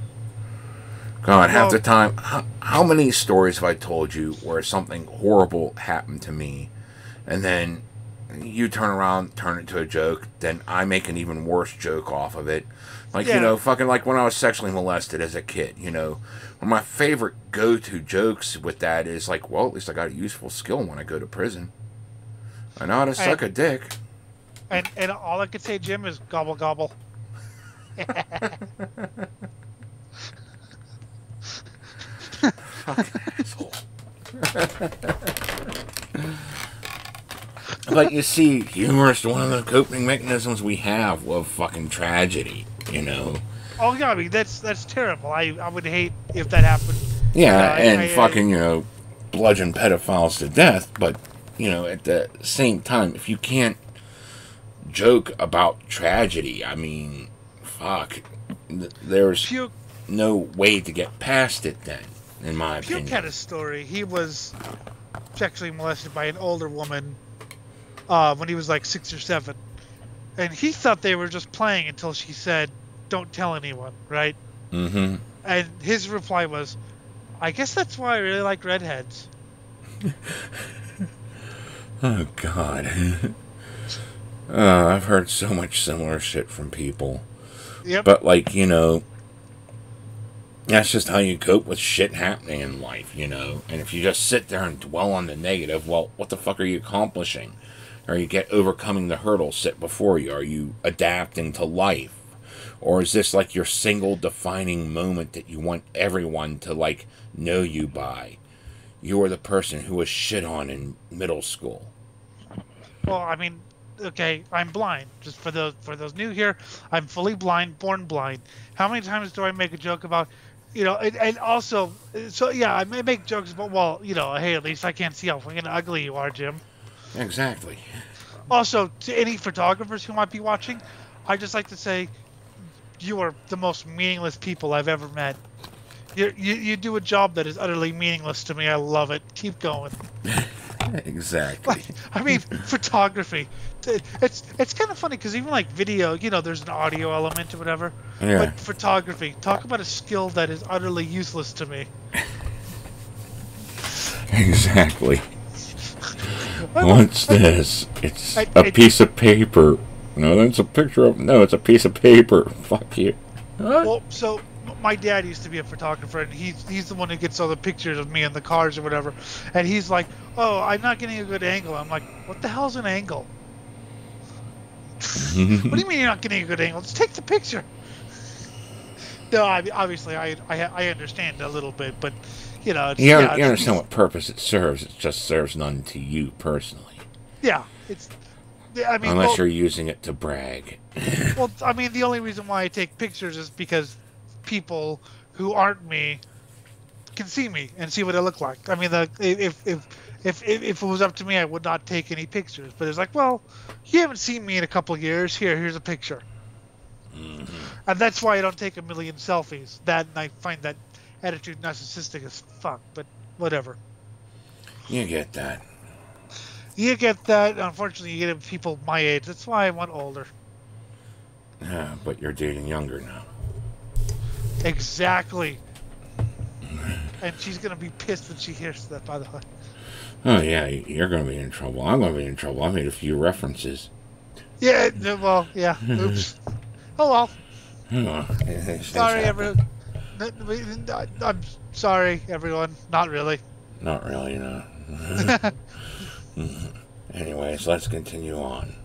God, half the time, how many stories have I told you where something horrible happened to me, and then you turn around, turn it to a joke, then I make an even worse joke off of it. Like, fucking like when I was sexually molested as a kid, one of my favorite go-to jokes with that is like, well, at least I got a useful skill when I go to prison. I know how to suck a dick. And all I could say, Jim, is gobble gobble. Fucking asshole. But you see, humor is one of the coping mechanisms we have of fucking tragedy, Oh yeah, I mean that's terrible. I would hate if that happened. Yeah, fucking bludgeon pedophiles to death. But at the same time, if you can't joke about tragedy, I mean, fuck, there's no way to get past it. Then, in my opinion, Puke had a story. He was sexually molested by an older woman when he was like 6 or 7, and he thought they were just playing until she said, "Don't tell anyone," right? Mm-hmm. And his reply was, "I guess that's why I really like redheads." Oh God. I've heard so much similar shit from people. Yep. But that's just how you cope with shit happening in life, And if you just sit there and dwell on the negative, well, what the fuck are you accomplishing? Are you overcoming the hurdles set before you? Are you adapting to life? Or is this like your single defining moment that you want everyone to know you by? You are the person who was shit on in middle school. Well, I mean, okay, I'm blind. Just for those new here, I'm fully blind, born blind. How many times do I make a joke about, and also, so yeah, I may make jokes about, well, hey, at least I can't see how fucking ugly you are, Jim. Exactly. Also, to any photographers who might be watching, I just like to say, you are the most meaningless people I've ever met. You do a job that is utterly meaningless to me. I love it. Keep going. Exactly. I mean, photography. It's kind of funny because even like video, there's an audio element or whatever. Yeah. But photography, talk about a skill that is utterly useless to me. Exactly. What's this? It's a piece of paper. No, that's a picture of... No, it's a piece of paper. Fuck you. What? Well, so my dad used to be a photographer, and he's the one who gets all the pictures of me in the cars or whatever. And he's like, "Oh, I'm not getting a good angle." I'm like, "What the hell's an angle?" What do you mean you're not getting a good angle? Just take the picture. No, obviously I understand a little bit, but it's, you understand what purpose it serves. It just serves none to you personally. Yeah, I mean, unless you're using it to brag. Well, I mean, the only reason why I take pictures is because people who aren't me can see me and see what I look like. I mean, if it was up to me, I would not take any pictures. But it's like, well, you haven't seen me in a couple of years. Here's a picture. Mm-hmm. And that's why I don't take a million selfies. And I find that attitude narcissistic as fuck. But whatever. You get that. You get that. Unfortunately, you get it with people my age. That's why I want older. Yeah, but you're dating younger now. Exactly. And she's going to be pissed when she hears that, by the way. Oh, yeah, you're going to be in trouble. I'm going to be in trouble. I made a few references. Yeah, well, yeah. Oops. Oh, well. Oh, Sorry, everyone. I'm sorry, everyone. Not really. Not really, no. Anyways, let's continue on.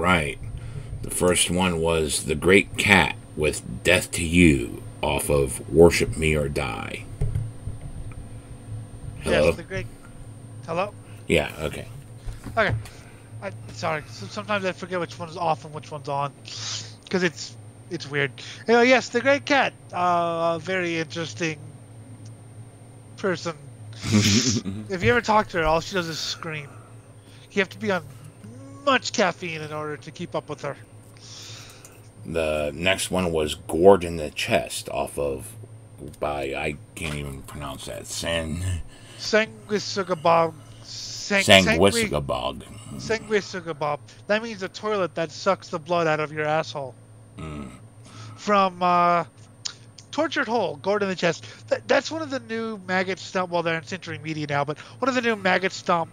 right. The first one was The Great Cat with Death to You off of Worship Me or Die. Hello? Yes, the great. Hello? Yeah, okay. Okay. Sorry. Sometimes I forget which one's off and which one's on. Because it's weird. Yes, the Great Cat. Very interesting person. If you ever talk to her, all she does is scream. You have to be on much caffeine in order to keep up with her. The next one was Gored in the Chest off of I can't even pronounce that. Sanguisugabog. Sanguisugabog. Sanguisugabog. That means a toilet that sucks the blood out of your asshole. From Tortured Hole, Gored in the Chest. That's one of the new Maggot Stomp. Well, they're in Century Media now, but one of the new Maggot Stomp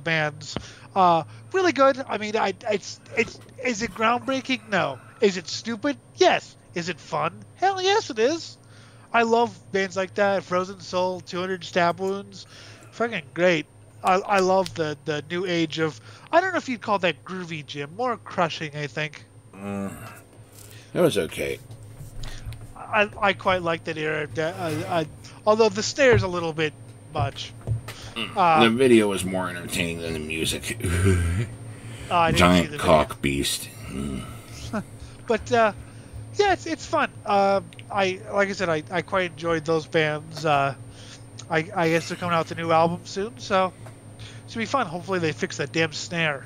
bands. Really good. I mean, is it groundbreaking? No. Is it stupid? Yes. Is it fun? Hell yes, it is. I love bands like that. Frozen Soul, 200 Stab Wounds. Fucking great. I love the new age of, I don't know if you'd call that groovy, Jim. More crushing, I think. It was okay. I quite like that era. Although the snare's a little bit much. The video was more entertaining than the music. Giant cock beast. But yeah, it's fun. Like I said, I quite enjoyed those bands. I guess they're coming out with a new album soon, so it's gonna be fun. Hopefully they fix that damn snare.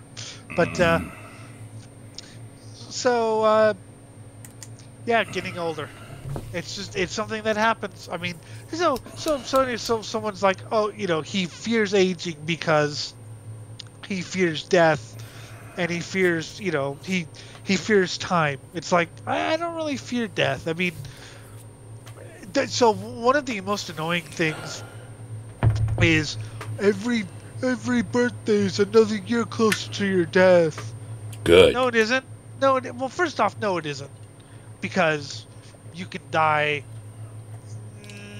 But yeah, getting older. It's something that happens. I mean, so someone's like, oh, he fears aging because he fears death, and he fears, he fears time. It's like, I don't really fear death. I mean, so one of the most annoying things is every birthday is another year closer to your death. Good. No, it isn't. No, well, first off, no, it isn't, because you can die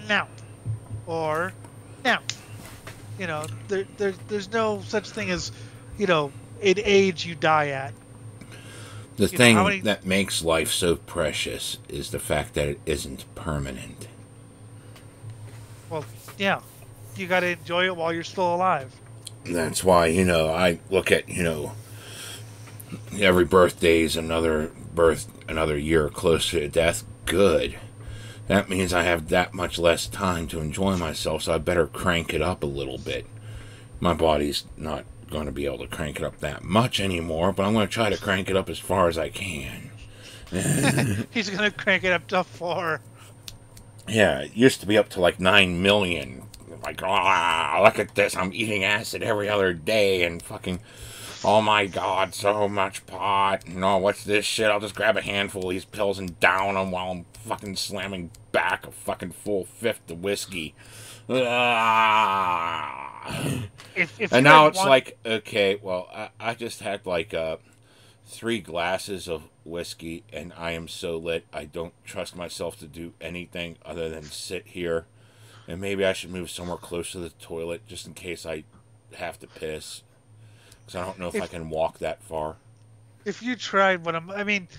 now or now. There's no such thing as, in age you die at. The thing that makes life so precious is the fact that it isn't permanent. Well, yeah. You got to enjoy it while you're still alive. That's why, I look at, every birthday is another year closer to death. Good. That means I have that much less time to enjoy myself, so I better crank it up a little bit. My body's not going to be able to crank it up that much anymore, but I'm going to try to crank it up as far as I can. He's going to crank it up to 4. Yeah, it used to be up to like 9 million. Like, look at this, I'm eating acid every other day, and fucking, oh my god, so much pot. No, what's this shit? I'll just grab a handful of these pills and down them while I'm fucking slamming back a fucking full fifth of whiskey. And now it's like, okay, well, I just had like 3 glasses of whiskey, and I am so lit, I don't trust myself to do anything other than sit here. And maybe I should move somewhere close to the toilet just in case I have to piss. Because I don't know if I can walk that far. If you tried 10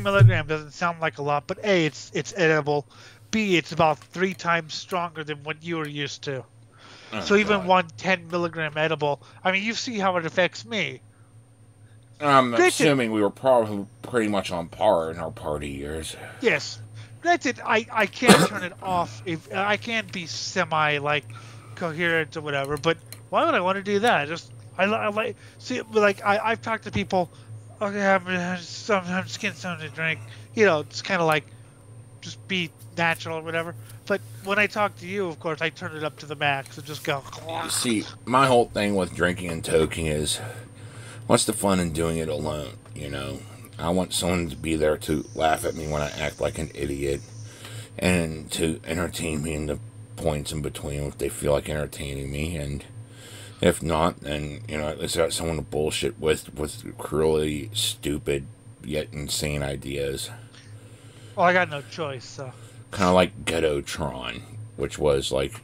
milligrams doesn't sound like a lot, but A, it's edible. B, it's about 3 times stronger than what you were used to. Oh, so even one 10 milligram edible, you see how it affects me. I'm assuming we were probably pretty much on par in our party years. Yes. Granted, I can't turn it off. If I can't be semi coherent or whatever. But why would I want to do that? I've talked to people. Okay, I'm just getting something to drink. It's kind of like just be natural or whatever. But when I talk to you, of course, I turn it up to the max and just go. You see, my whole thing with drinking and toking is, what's the fun in doing it alone? I want someone to be there to laugh at me when I act like an idiot, and to entertain me in the points in between if they feel like entertaining me, and if not, then, at least I got someone to bullshit with cruelly stupid yet insane ideas. Well, I got no choice, so. Kind of like Ghettotron, which was like,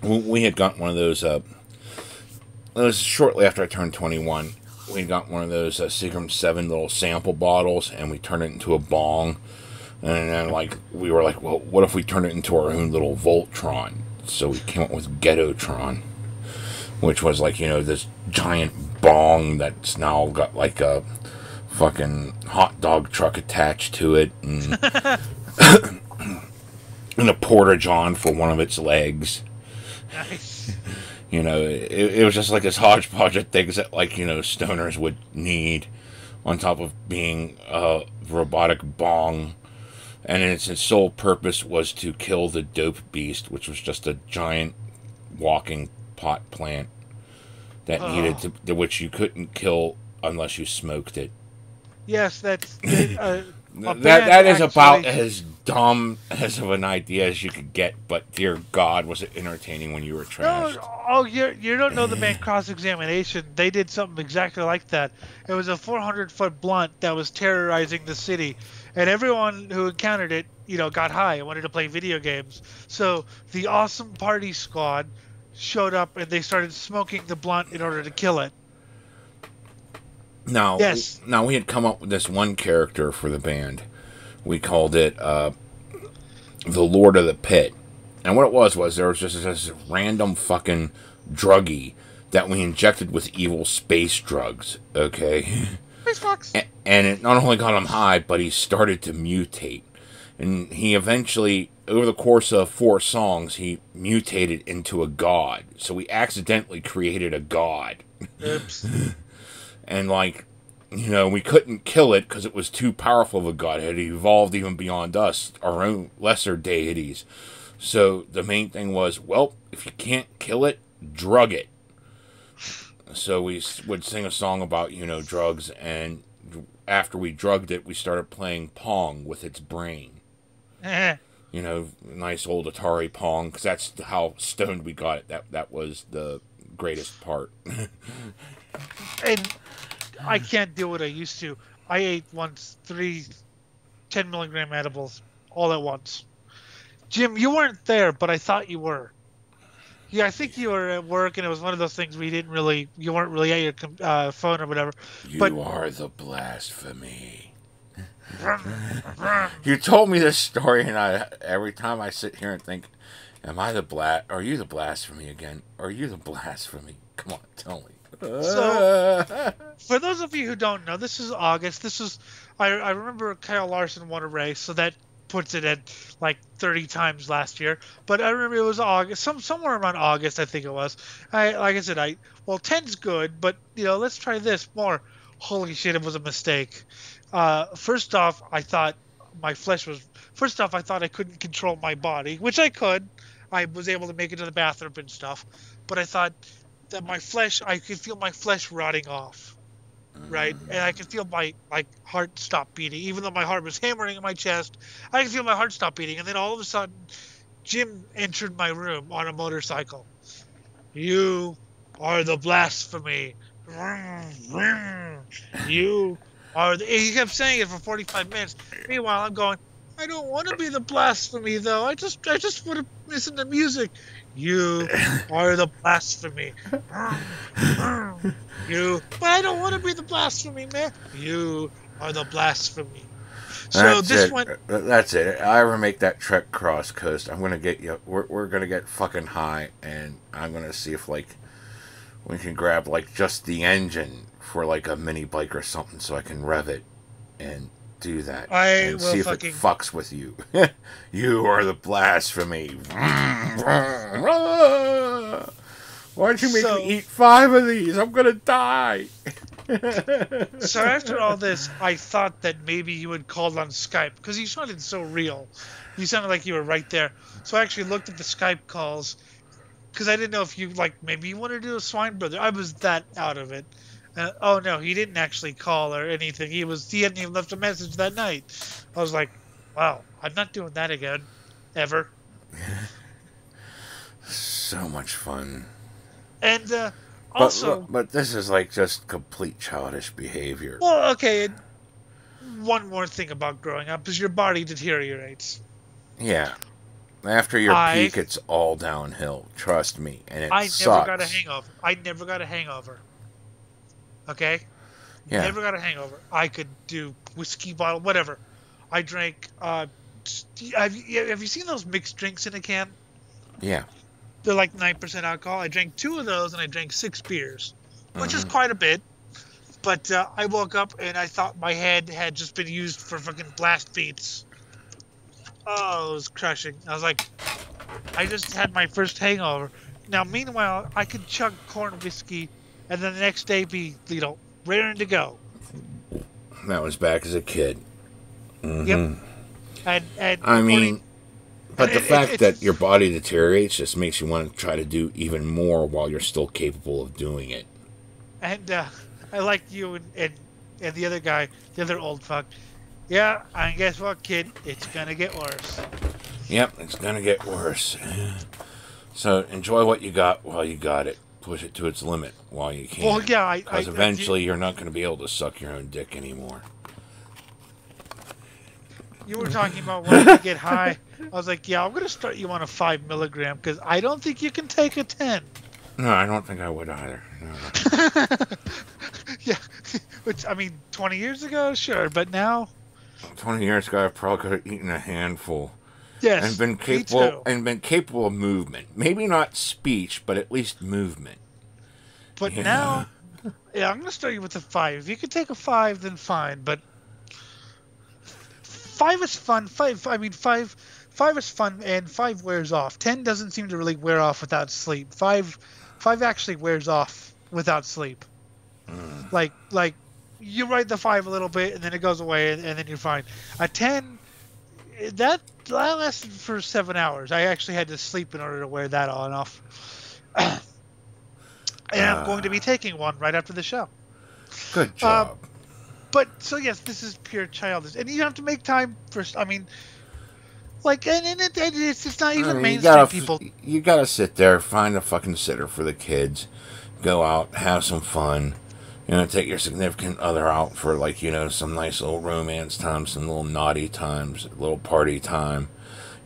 we had got one of those, it was shortly after I turned 21. we got one of those Seagram 7 little sample bottles, and we turned it into a bong. And then, like, we were like, well, what if we turn it into our own little Voltron? So we came up with Ghettotron, which was like, this giant bong that's now got like a fucking hot dog truck attached to it, and, and a porta-john for one of its legs. Nice. It was just like this hodgepodge of things that, like, stoners would need, on top of being a robotic bong. And its sole purpose was to kill the dope beast, which was just a giant walking pot plant that needed to, which you couldn't kill unless you smoked it. Yes, that's that is about as dumb as of an idea as you could get. But dear God, was it entertaining when you were trashed? No, you don't know the band Cross Examination. They did something exactly like that. It was a 400-foot blunt that was terrorizing the city. And everyone who encountered it, got high and wanted to play video games. So the awesome party squad showed up and they started smoking the blunt in order to kill it. Now, yes. Now we had come up with this one character for the band. We called it the Lord of the Pit. And what it was there was just this random fucking druggie that we injected with evil space drugs, okay? And it not only got him high, but he started to mutate. And he eventually, over the course of 4 songs, he mutated into a god. So we accidentally created a god. Oops. And, like, we couldn't kill it because it was too powerful of a god. It had evolved even beyond us, our own lesser deities. So the main thing was, well, if you can't kill it, drug it. So we would sing a song about, drugs, and after we drugged it, we started playing Pong with its brain. Nice old Atari Pong, because that's how stoned we got it. That was the greatest part. And I can't do what I used to. I ate once 3 10-milligram edibles all at once. Jim, you weren't there, but I thought you were. Yeah, I think you were at work, and it was one of those things where you weren't really at your phone or whatever. You are the blasphemy. You told me this story, and every time I sit here and think, are you the blasphemy again? Are you the blasphemy? Come on, tell me. So, for those of you who don't know, this is August. I remember Kyle Larson won a race, so that puts it at like 30 times last year. But I remember it was August, somewhere around August, I think it was. Like I said, 10's good, but let's try this more. Holy shit, it was a mistake. First off, I thought I couldn't control my body, which I could. I was able to make it to the bathroom and stuff, but I thought that I could feel my flesh rotting off. Right, and I could feel my heart stop beating, even though my heart was hammering in my chest. I could feel my heart stop beating, and then all of a sudden, Jim entered my room on a motorcycle. You are the blasphemy. You are the. He kept saying it for 45 minutes. Meanwhile, I'm going, I don't want to be the blasphemy, though. I just want to listen to music. You are the blasphemy. But I don't want to be the blasphemy, man. You are the blasphemy. So That's it. If I ever make that trek cross coast, I'm gonna get you. We're gonna get fucking high, and I'm gonna see if we can grab just the engine for a mini bike or something, so I can rev it and do that and see if it fucks with you. You are the blasphemy. Why'd you make me eat 5 of these? I'm gonna die. So after all this, I thought that maybe you had called on Skype because you sounded so real. You sounded like you were right there. So I actually looked at the Skype calls because I didn't know if you maybe you wanted to do a Swine brother. I was that out of it. Oh no, he didn't actually call or anything. He hadn't even left a message that night. I was like, wow, I'm not doing that again, ever. So much fun. And also, but this is just complete childish behavior. Well, okay. One more thing about growing up is your body deteriorates. Yeah. After your peak, it's all downhill. Trust me, and it sucks. I never got a hangover. Okay? Yeah. Never got a hangover. I could do whiskey bottle, whatever. I drank. Have you seen those mixed drinks in a can? Yeah. They're like 9% alcohol. I drank 2 of those and I drank 6 beers, which is quite a bit. But I woke up and I thought my head had just been used for fucking blast beats. Oh, it was crushing. I was like, I just had my first hangover. Now, meanwhile, I could chug corn whiskey and then the next day be, raring to go. That was back as a kid. Yep. And I mean, but the fact that your body deteriorates just makes you want to try to do even more while you're still capable of doing it. And I like you and the other guy, the other old fuck. Yeah, and guess what, kid? It's gonna get worse. Yep, it's gonna get worse. So enjoy what you got while you got it. Push it to its limit while you can. Well, yeah, because eventually you're not going to be able to suck your own dick anymore. You were talking about wanting to get high. I was like, yeah, I'm going to start you on a 5 milligram because I don't think you can take a 10. No, I don't think I would either. No. Yeah, which, I mean, 20 years ago, sure, but now... 20 years ago, I probably could have eaten a handful. Yes, and been capable of movement. Maybe not speech, but at least movement. But now, yeah, I'm gonna start you with a 5. If you can take a 5, then fine. But 5 is fun. Five is fun, and 5 wears off. 10 doesn't seem to really wear off without sleep. 5 actually wears off without sleep. Like you ride the 5 a little bit, and then it goes away, and then you're fine. A 10. That lasted for 7 hours. I actually had to sleep in order to wear that on and off. And I'm going to be taking one right after the show. Good job. But, so yes, this is pure childish. And you have to make time for, I mean, like, and it's not even mainstream people. You gotta sit there, find a fucking sitter for the kids, go out, have some fun. Take your significant other out for, like, some nice little romance time, some little naughty times, a little party time,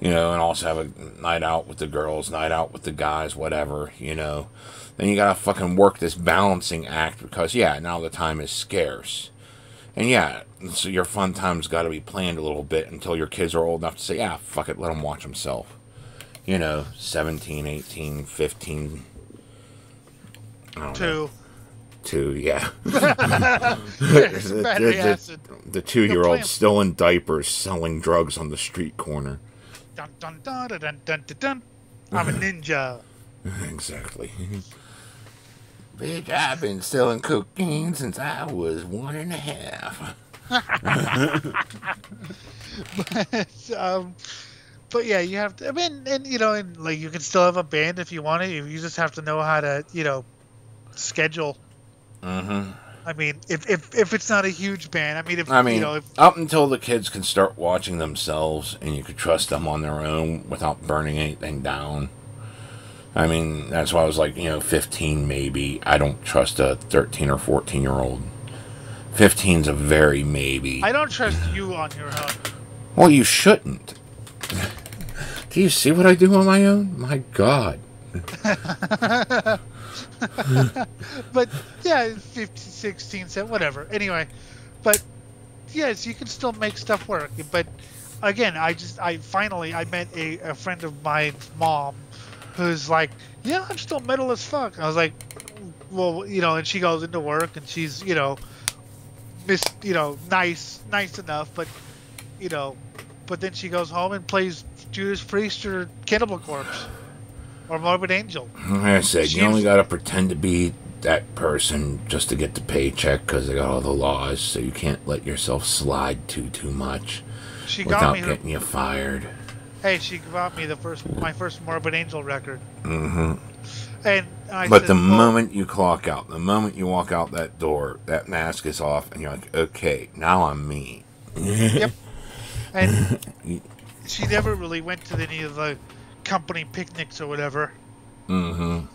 and also have a night out with the girls, night out with the guys, whatever, Then you gotta fucking work this balancing act because, yeah, now the time is scarce. And, yeah, so your fun time's gotta be planned a little bit until your kids are old enough to say, yeah, fuck it, let them watch themselves. 17, 18, 15. I don't know. 2, yeah. The 2-year-old still in diapers selling drugs on the street corner. Dun, dun, dun, dun, dun, dun, dun. I'm a ninja. Exactly. Bitch, I've been selling cocaine since I was 1.5. But yeah, you have to. I mean, and like you can still have a band if you want it. You just have to know how to, schedule. I mean, if it's not a huge band, up until the kids can start watching themselves and you could trust them on their own without burning anything down. I mean, that's why I was like, 15 maybe. I don't trust a 13 or 14-year-old. 15's a very maybe. I don't trust you on your own. Well, you shouldn't. Do you see what I do on my own? My God. But yeah, 15, 16, whatever. Anyway, but yes, you can still make stuff work. But again, I finally met a friend of mine's mom who's like, yeah, I'm still metal as fuck. I was like, well, and she goes into work and she's, nice enough, but, but then she goes home and plays Judas Priest or Cannibal Corpse or Morbid Angel. Like I said, you only got to pretend to be that person just to get the paycheck because they got all the laws, so you can't let yourself slide too much without getting you fired. Hey, she got me my first Morbid Angel record. Mm-hmm. And but the moment you clock out, the moment you walk out that door, that mask is off, and you're like, okay, now I'm me. Yep. And she never really went to any of the company picnics or whatever. Mm-hmm.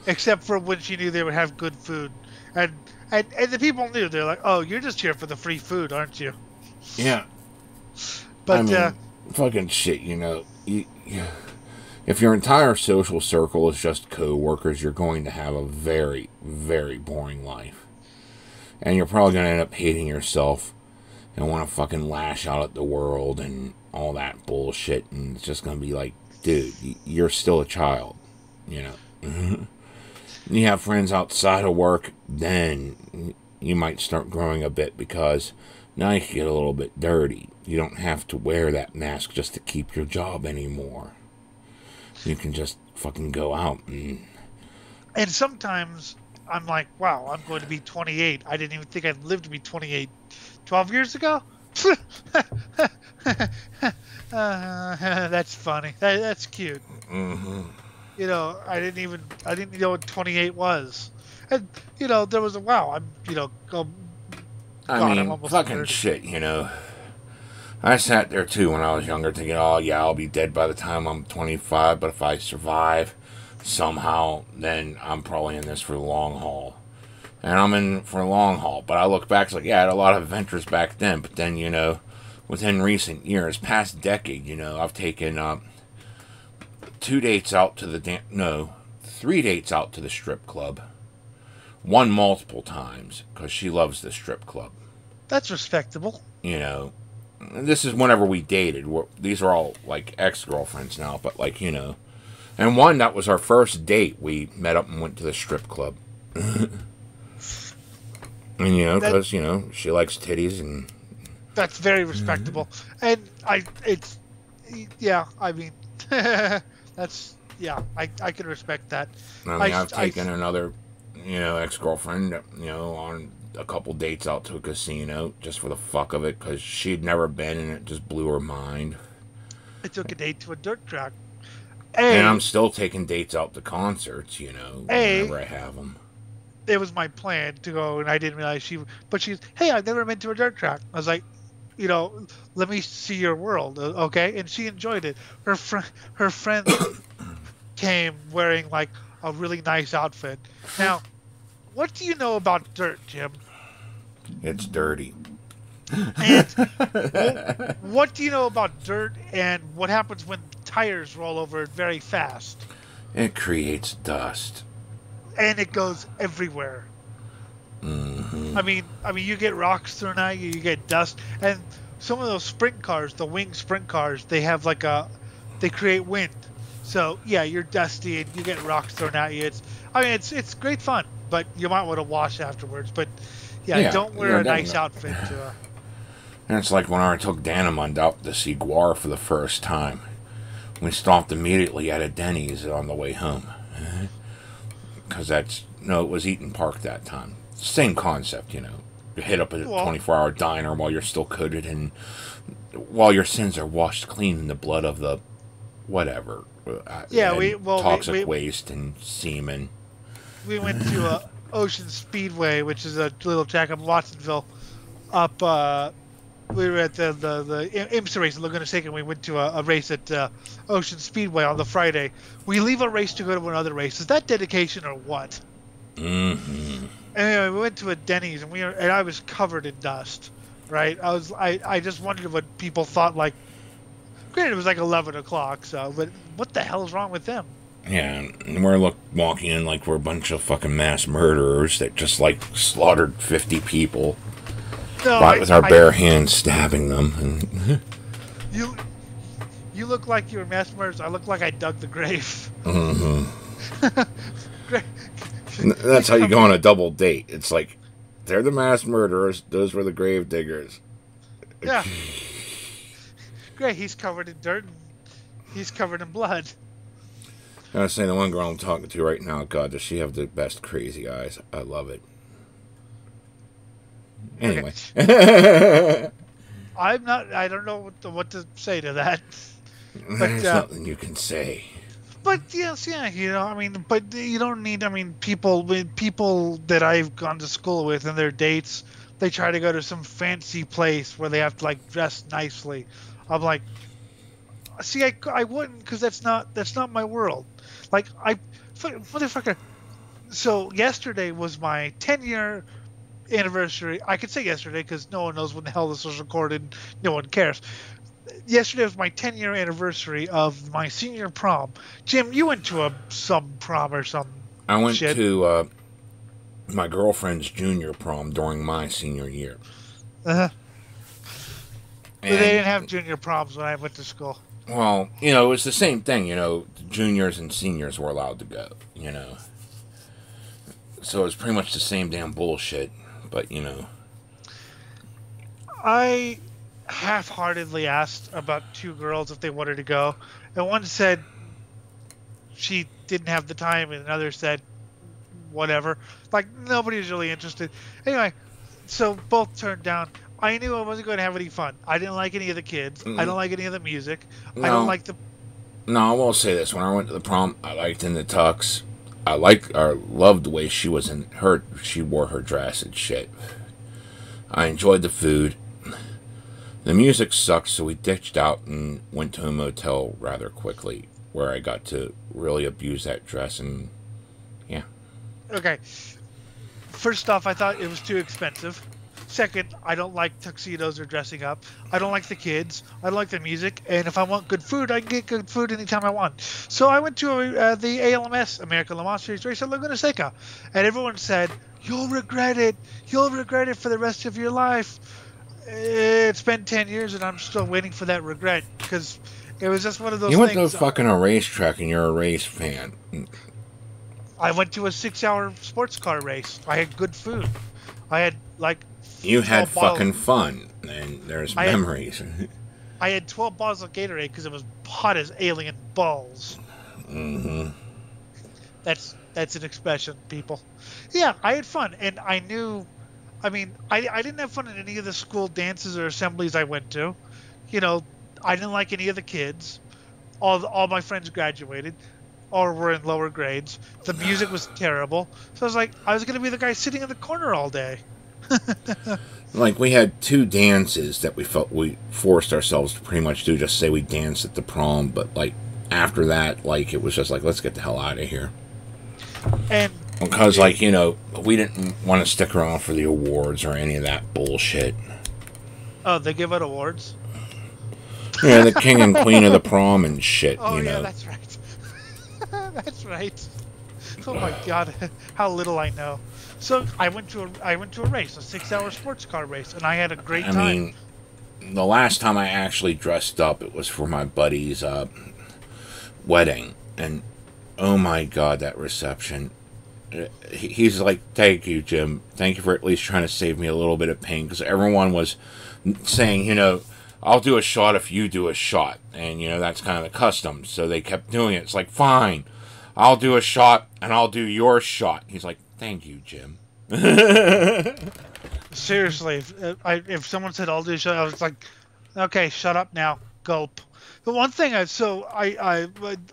Except for when she knew they would have good food. And the people knew. They're like, oh, you're just here for the free food, aren't you? Yeah. But, fucking shit, if your entire social circle is just co-workers, you're going to have a very, very boring life. And you're probably going to end up hating yourself and want to fucking lash out at the world and all that bullshit. And it's just going to be like, dude, you're still a child, you know. You have friends outside of work, then you might start growing a bit, because now you can get a little bit dirty. You don't have to wear that mask just to keep your job anymore. You can just fucking go out And sometimes I'm like, wow, I'm going to be 28. I didn't even think I'd live to be 28 12 years ago. That's funny. That's cute. Mm-hmm. You know, I didn't know what 28 was. And, you know, there was a, wow, I'm, you know, I mean, almost fucking 30. shit, you know. I sat there too when I was younger thinking, oh yeah, I'll be dead by the time I'm 25, but if I survive somehow, then I'm probably in this for the long haul. And I'm in for the long haul. But I look back, it's like, yeah, I had a lot of adventures back then, but then, you know, within recent years, past decade, you know, I've taken 3 dates out to the strip club. One multiple times, because she loves the strip club. That's respectable. You know, this is whenever we dated. These are all, like, ex-girlfriends now, but, like, you know. And one, that was our first date. We met up and went to the strip club. And, you know, because, you know, she likes titties and... That's very respectable. And I mean, that's, yeah, I can respect that. I mean, I've taken another, you know, ex-girlfriend, you know, on a couple dates out to a casino just for the fuck of it, because she'd never been, and it just blew her mind. I took a date to a dirt track. And I'm still taking dates out to concerts, you know, whenever I have them. It was my plan to go, and I didn't realize she's, hey, I've never been to a dirt track. I was like, you know, let me see your world, okay? And she enjoyed it. Her friend came wearing, like, a really nice outfit. Now, what do you know about dirt, Jim? It's dirty. And what do you know about dirt, and what happens when tires roll over it very fast? It creates dust. And it goes everywhere. Mm-hmm. I mean, you get rocks thrown at you, you get dust, and some of those sprint cars, the wing sprint cars, they have like they create wind. So yeah, you're dusty and you get rocks thrown at you. It's great fun, but you might want to wash afterwards. But yeah, don't wear a nice outfit. And it's like when I took Danamund out to see Guar for the first time. We stopped immediately at a Denny's on the way home. Because it was Eaton Park that time. Same concept, you know. You hit up a 24-hour diner while you're still coated and while your sins are washed clean in the blood of the whatever. Toxic waste and semen. We went to Ocean Speedway, which is a little track up in Watsonville. We were at the IMSA race in Laguna Seca, and we went to a race at Ocean Speedway on the Friday. We leave a race to go to another race. Is that dedication or what? Mm-hmm. Anyway, we went to a Denny's, and I was covered in dust. Right? I just wondered what people thought. Like, granted, it was like 11 o'clock. So, but what the hell is wrong with them? Yeah, and we're walking in like we're a bunch of fucking mass murderers that just like slaughtered 50 people. With our bare hands stabbing them. And you look like you were mass murderers. I look like I dug the grave. Mm-hmm. That's how you go on a double date. It's like, they're the mass murderers. Those were the grave diggers. Yeah. Great. He's covered in dirt. And he's covered in blood. I gotta say, the one girl I'm talking to right now, God, does she have the best crazy eyes. I love it. Anyway. I don't know what to say to that. But, there's nothing you can say. But yes, yeah, you know, I mean, but you don't need, I mean, people that I've gone to school with and their dates, they try to go to some fancy place where they have to like dress nicely. I'm like, see, I wouldn't, because that's not my world. Like, motherfucker. So yesterday was my 10-year anniversary. I could say yesterday because no one knows when the hell this was recorded. No one cares. Yesterday was my 10-year anniversary of my senior prom. Jim, you went to some prom or some I went shit. to my girlfriend's junior prom during my senior year. Uh-huh. But And, they didn't have junior proms when I went to school. well, you know, it was the same thing. You know, juniors and seniors were allowed to go. You know, so it was pretty much the same damn bullshit. But you know, I half-heartedly asked about two girls if they wanted to go, and one said she didn't have the time, and another said whatever. Like, nobody was really interested. Anyway, so both turned down. I knew I wasn't going to have any fun. I didn't like any of the kids. I don't like any of the music. I don't like the... No, I will say this. When I went to the prom, I liked in the tux. I loved the way she was in her... She wore her dress and shit. I enjoyed the food. The music sucked, so we ditched out and went to a motel rather quickly, where I got to really abuse that dress and... Yeah. Okay. First off, I thought it was too expensive. Second, I don't like tuxedos or dressing up. I don't like the kids. I don't like the music. And if I want good food, I can get good food anytime I want. So I went to the ALMS, American Le Mans Series race at Laguna Seca. And everyone said, you'll regret it. You'll regret it for the rest of your life. It's been 10 years and I'm still waiting for that regret. Because it was just one of those things. You went to fucking a racetrack and you're a race fan. I went to a 6-hour sports car race. I had good food. I had, like... You had fucking fun, and there's memories. I had 12 bottles of Gatorade because it was hot as alien balls. Mm-hmm. That's an expression, people. Yeah, I had fun, and I knew... I mean, I didn't have fun at any of the school dances or assemblies I went to. You know, I didn't like any of the kids. All my friends graduated or were in lower grades. The music was terrible. So I was like, I was going to be the guy sitting in the corner all day. Like, we had 2 dances that we felt we forced ourselves to pretty much do, just say we danced at the prom, but like after that, like, it was just like, let's get the hell out of here. And because, like, you know, we didn't want to stick around for the awards or any of that bullshit. Oh, they give out awards? Yeah, the king and queen of the prom and shit. Oh, you know. Yeah, that's right. That's right. Oh my God, how little I know. So I went to a race, a 6-hour sports car race, and I had a great time. I mean, the last time I actually dressed up, it was for my buddy's wedding, and oh my God, that reception. He's like, thank you, Jim. Thank you for at least trying to save me a little bit of pain, because everyone was saying, you know, I'll do a shot if you do a shot, and you know, that's kind of the custom, so they kept doing it. It's like, fine, I'll do a shot, and I'll do your shot. He's like, thank you, Jim. Seriously, if someone said I'll do a shot, I was like, okay, shut up now, gulp. The one thing I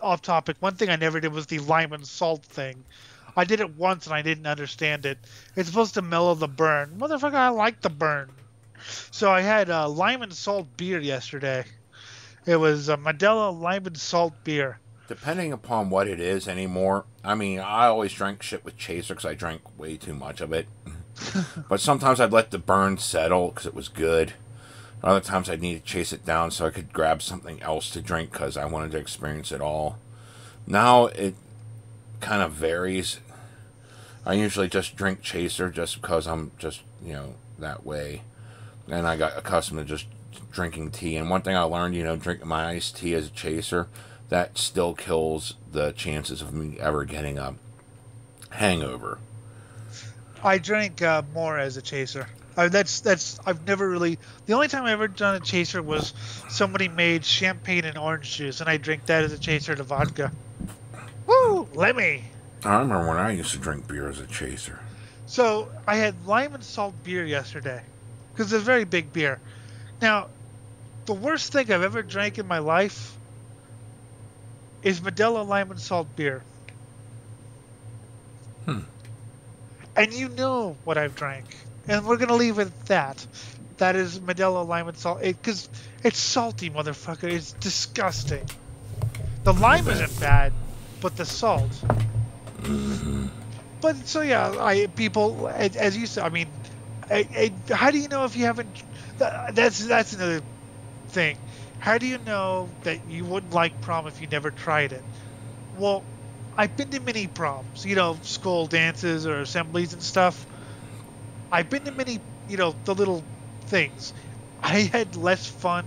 off topic, one thing I never did was the lime and salt thing. I did it once and I didn't understand it. It's supposed to mellow the burn. Motherfucker, I like the burn. So I had lime and salt beer yesterday. It was a Modelo lime and salt beer. Depending upon what it is anymore. I mean, I always drank shit with chaser because I drank way too much of it. But sometimes I'd let the burn settle because it was good. Other times I'd need to chase it down so I could grab something else to drink because I wanted to experience it all. Now it kind of varies. I usually just drink chaser just because I'm just, you know, that way. And I got accustomed to just drinking tea. And one thing I learned, you know, drinking my iced tea as a chaser, that still kills the chances of me ever getting a hangover. I drank more as a chaser. I've never really... The only time I ever done a chaser was somebody made champagne and orange juice, and I drank that as a chaser to vodka. Woo! Lemmy! I remember when I used to drink beer as a chaser. So, I had lime and salt beer yesterday, because it's a very big beer. Now, the worst thing I've ever drank in my life is Modelo lime and salt beer. And you know what I've drank. And we're going to leave it at that. That is Modelo lime and salt. Because it's salty, motherfucker. It's disgusting. The lime isn't bad, but the salt. But, so yeah, people, as you said, I mean, how do you know if you haven't... That's another thing. How do you know that you wouldn't like prom if you never tried it? Well, I've been to many proms, school dances or assemblies and stuff. I've been to many, the little things. I had less fun.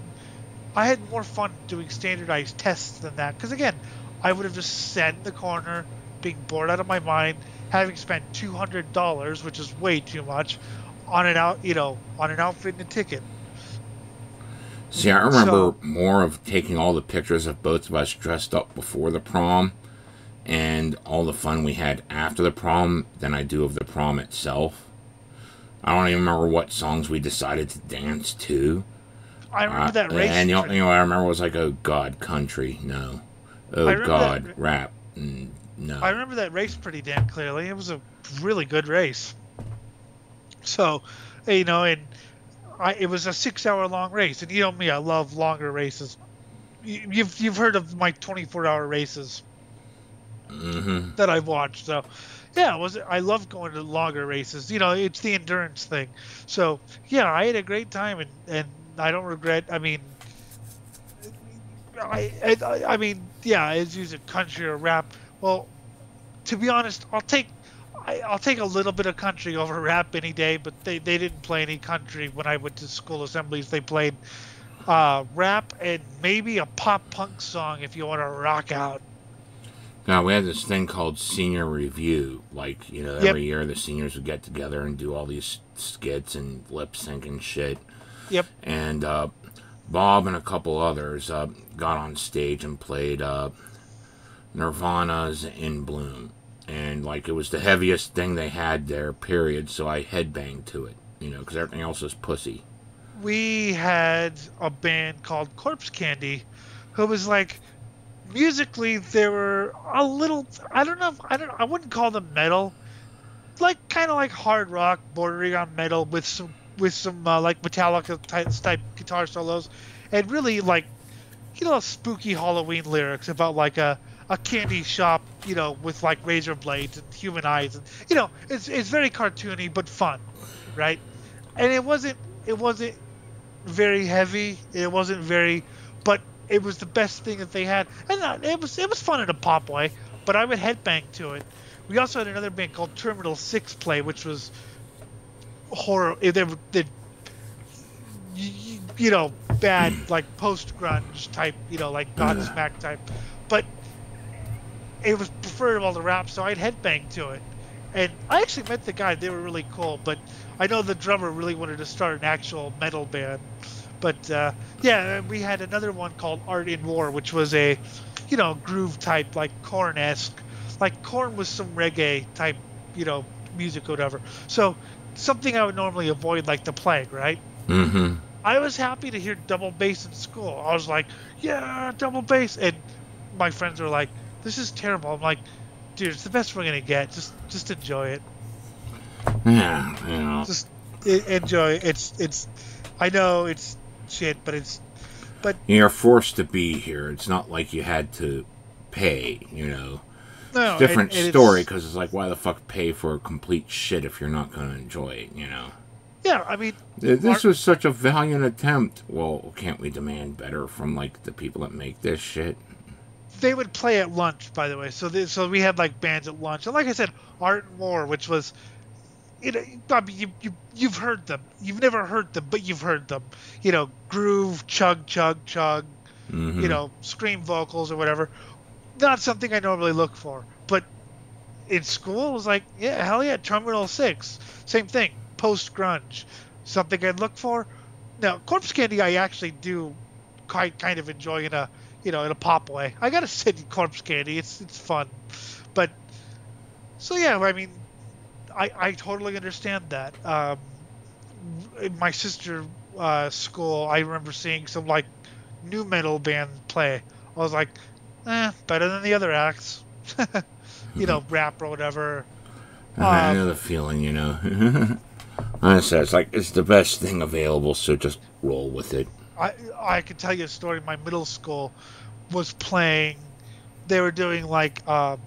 I had more fun doing standardized tests than that. Because again, I would have just sat in the corner, being bored out of my mind, having spent $200, which is way too much, on an outfit and a ticket. See, I remember more of taking all the pictures of both of us dressed up before the prom and all the fun we had after the prom than I do of the prom itself. I don't even remember what songs we decided to dance to. I remember that race. And I remember was like, oh God, country, no. Oh God, rap, no. I remember that race pretty damn clearly. It was a really good race. So, it was a 6-hour long race, and you know me, I love longer races. You've heard of my 24-hour races that I've watched. So, yeah, I love going to longer races. It's the endurance thing. So, yeah, I had a great time, and I don't regret. I mean, yeah, it's usually country or rap. Well, to be honest, I'll take a little bit of country over rap any day, but they didn't play any country when I went to school assemblies. They played rap and maybe a pop punk song if you want to rock out. Now, we had this thing called Senior Review. Like, every year the seniors would get together and do all these skits and lip sync and shit. Yep. And Bob and a couple others got on stage and played Nirvana's In Bloom. And, it was the heaviest thing they had there, period, so I headbanged to it, because everything else was pussy. We had a band called Corpse Candy, who was, musically, they were a little, I wouldn't call them metal, kind of like hard rock, bordering on metal, with some Metallica type guitar solos, and really, spooky Halloween lyrics about, a candy shop, with razor blades and human eyes, and it's very cartoony but fun, right? And it wasn't very heavy. It wasn't very, but it was the best thing that they had, and it was fun in a pop way. But I would headbang to it. We also had another band called Terminal 6 play, which was horror. They bad post grunge type, Godsmack type, but it was preferred of all the rap, so I'd headbang to it. And I actually met the guy. They were really cool, but I know the drummer really wanted to start an actual metal band. But, yeah, we had another one called Art in War, which was a, groove type, Korn-esque. Korn was some reggae type, music or whatever. So something I would normally avoid, like the plague, right? Mm-hmm. I was happy to hear double bass in school. I was like, yeah, double bass. And my friends were like, this is terrible. I'm like, dude, it's the best we're gonna get. Just enjoy it. Yeah, Just enjoy it. It's. I know it's shit, but you're forced to be here. It's not like you had to pay. No, it's a different story because it's like, why the fuck pay for complete shit if you're not gonna enjoy it? Yeah, I mean, this was such a valiant attempt. Well, can't we demand better from the people that make this shit? They would play at lunch, by the way. So we had bands at lunch, and like I said, Art and War, which was, you've heard them. You've never heard them, but you've heard them. Groove, chug, chug, chug. Mm-hmm. Scream vocals or whatever. Not something I normally look for, but in school it was like, yeah, hell yeah, Terminal 6, same thing, post grunge, something I'd look for. Now, Corpse Candy, I actually do kind of enjoy in a pop way. I gotta say, Corpse Candy, it's fun. But, so yeah, I mean, I totally understand that. In my sister's school, I remember seeing some, new metal band play. I was like, better than the other acts. Rap or whatever. I know the feeling, Honestly, it's the best thing available, so just roll with it. I could tell you a story. My middle school was playing. They were doing a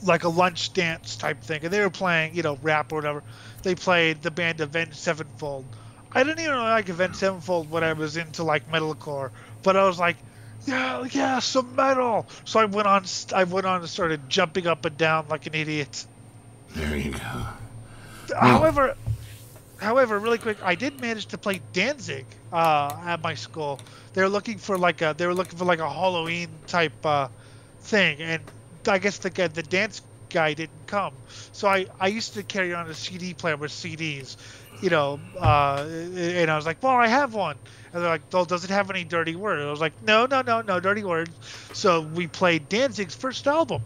lunch dance type thing, and they were playing rap or whatever. They played the band Avenged Sevenfold. I didn't even like Avenged Sevenfold when I was into metalcore, but I was like, yeah, some metal. So I went on and started jumping up and down like an idiot. There you go. However, really quick, I did manage to play Danzig at my school. They were looking for like a Halloween type thing, and I guess the dance guy didn't come. So I used to carry on a CD player with CDs, and I was like, well, I have one. And they're like, well, does it have any dirty words? I was like, no dirty words. So we played Danzig's first album,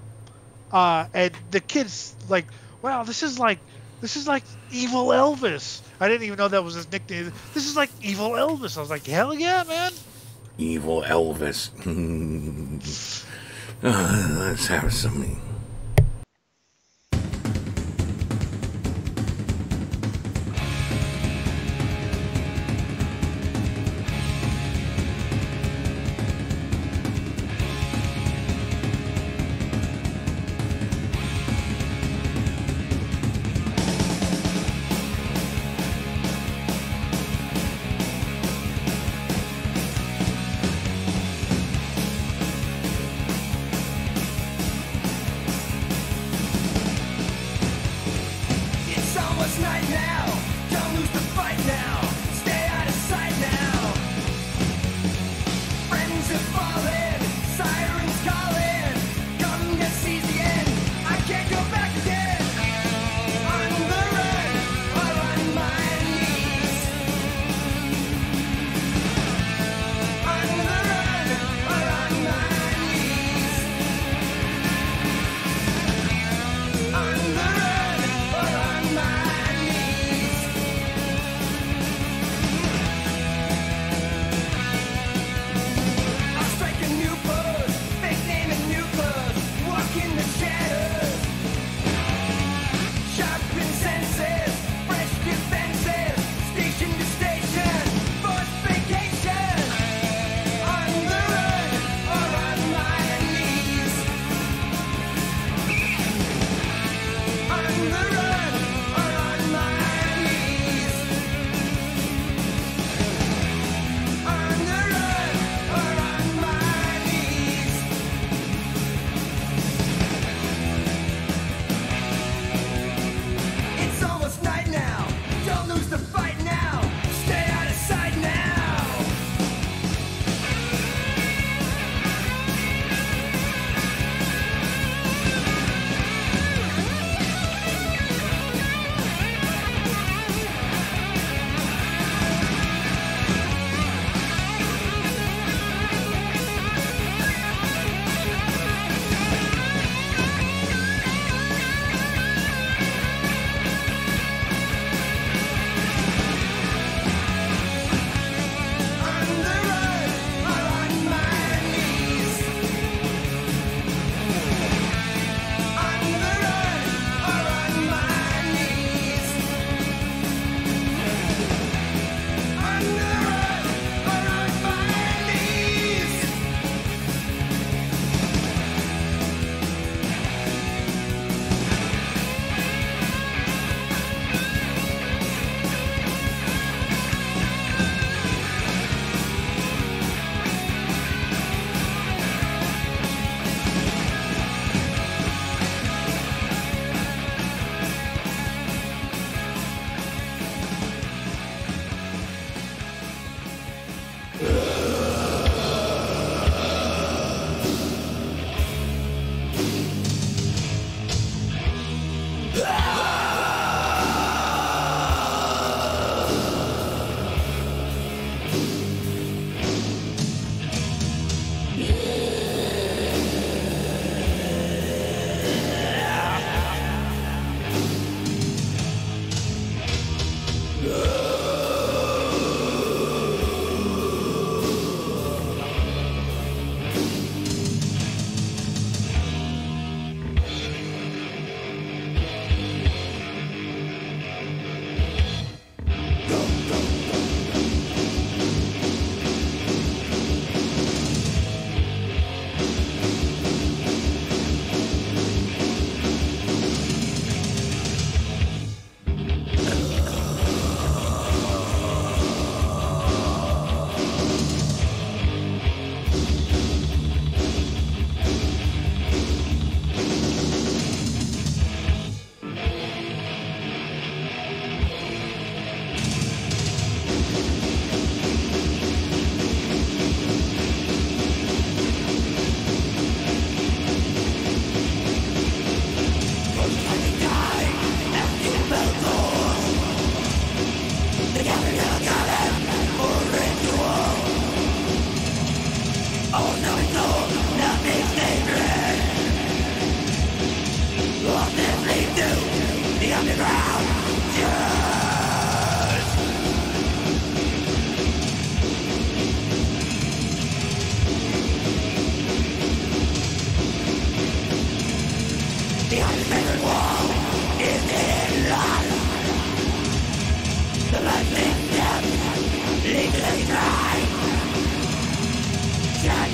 and the kids like, wow, this is like Evil Elvis. I didn't even know that was his nickname. This is like Evil Elvis. I was like, hell yeah, man. Evil Elvis. Let's have some.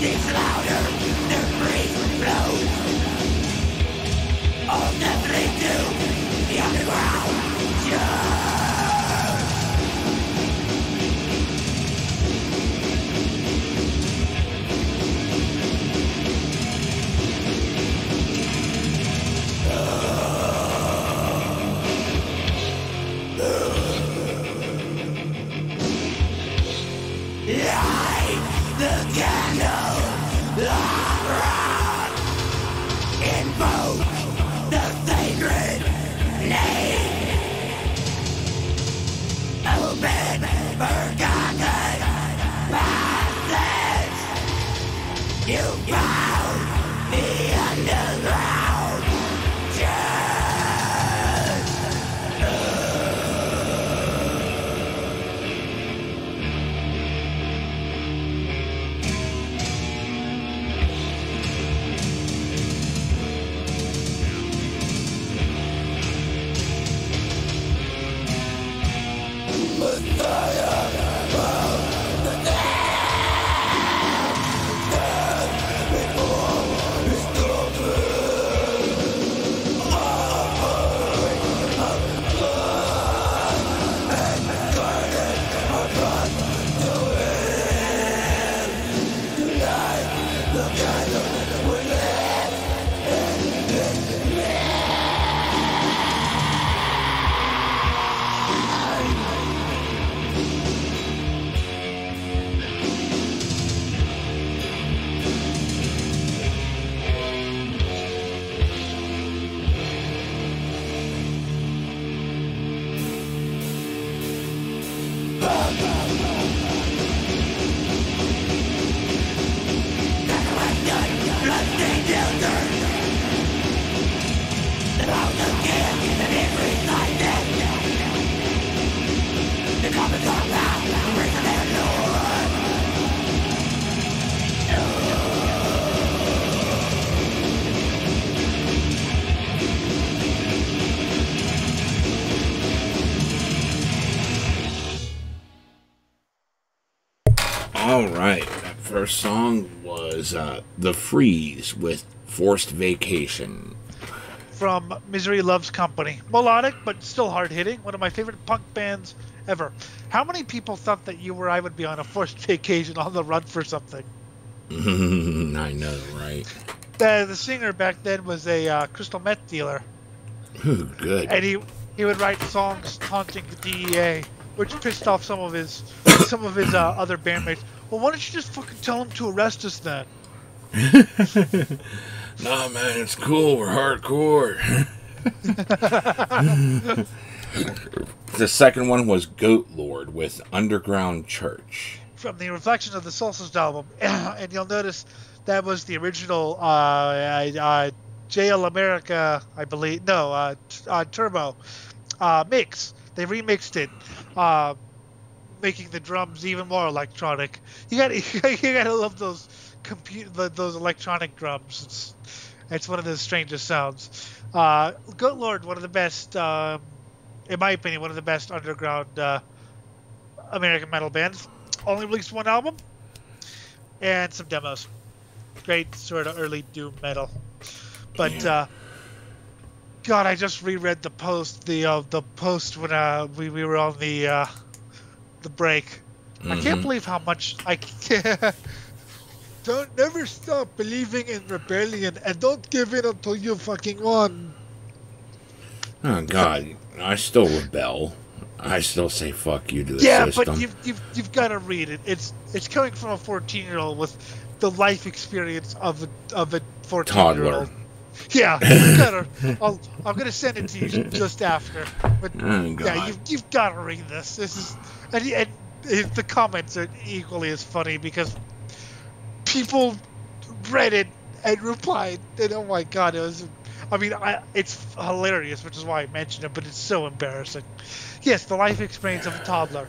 It's louder, their breath blows. All definitely to the underground. Yeah. Light the candle, invoke the sacred name. Open forgotten passage. You found the underground. Alright, that first song was The Freeze with Forced Vacation. From Misery Loves Company. Melodic, but still hard-hitting. One of my favorite punk bands ever. How many people thought that you or I would be on a forced vacation on the run for something? I know, right? The singer back then was a crystal meth dealer. Ooh, good. And he would write songs taunting the DEA, which pissed off some of his other bandmates. Well, why don't you just fucking tell them to arrest us then? Nah, man, it's cool. We're hardcore. The second one was Goat Lord with Underground Church. From the Reflection of the Solstice album. And you'll notice that was the original JL America, I believe. No, Turbo mix. They remixed it, making the drums even more electronic. You gotta love those those electronic drums. It's one of the strangest sounds. Goat Lord, one of the best, in my opinion, one of the best underground American metal bands. Only released one album and some demos. Great sort of early doom metal. But God, I just reread the post, the post when we were on the break. Mm-hmm. I can't believe how much I can't. Don't never stop believing in rebellion and don't give in until you fucking won. Oh God, I still rebel. I still say fuck you to the system. Yeah, but you've got to read it. It's coming from a 14-year-old with the life experience of a 14-year-old. Toddler. Yeah, I'm gonna send it to you just after. But yeah, you've got to read this. This is and the comments are equally as funny because people read it and replied, and oh my God, it was. I mean, it's hilarious, which is why I mentioned it, but it's so embarrassing. Yes, the life experience of a toddler.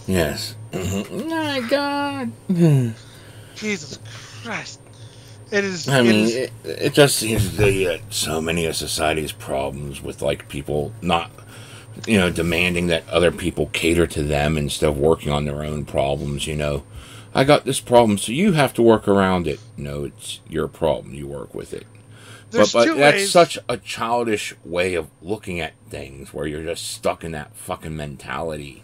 Yes. Mm-hmm. My God. Jesus Christ. It is. I mean, it just seems that so many of society's problems with like people not, demanding that other people cater to them instead of working on their own problems. I got this problem, so you have to work around it. No, it's your problem. You work with it. There's But two that's ways. such a childish way of looking at things, where you're just stuck in that fucking mentality.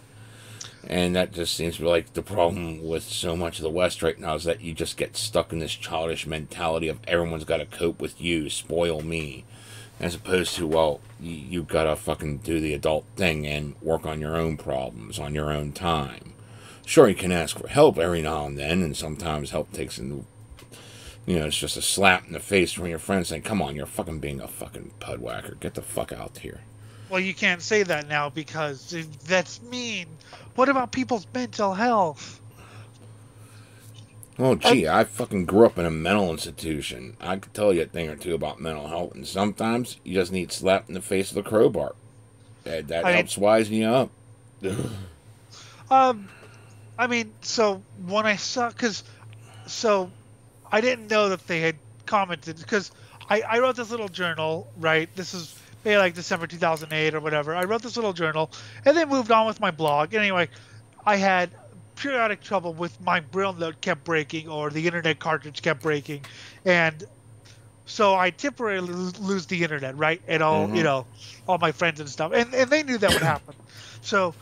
And that just seems to be like the problem with so much of the West right now, is that you just get stuck in this childish mentality of everyone's got to cope with you, spoil me. As opposed to, well, you've got to fucking do the adult thing and work on your own problems on your own time. Sure, you can ask for help every now and then, and sometimes help takes into, it's just a slap in the face from your friends saying, come on, you're fucking being a fucking pudwhacker. Get the fuck out here. Well, you can't say that now because that's mean. What about people's mental health? Oh, gee, I fucking grew up in a mental institution. I could tell you a thing or two about mental health, and sometimes you just need slapped in the face with a crowbar. That helps wisen you up. So when I saw, I didn't know that they had commented, because I wrote this little journal, right? This is maybe like December 2008 or whatever. I wrote this little journal and then moved on with my blog. Anyway, I had periodic trouble with my Braille note kept breaking, or the internet cartridge kept breaking, and so I temporarily lose the internet, right? And all all my friends and stuff, and they knew that would happen. So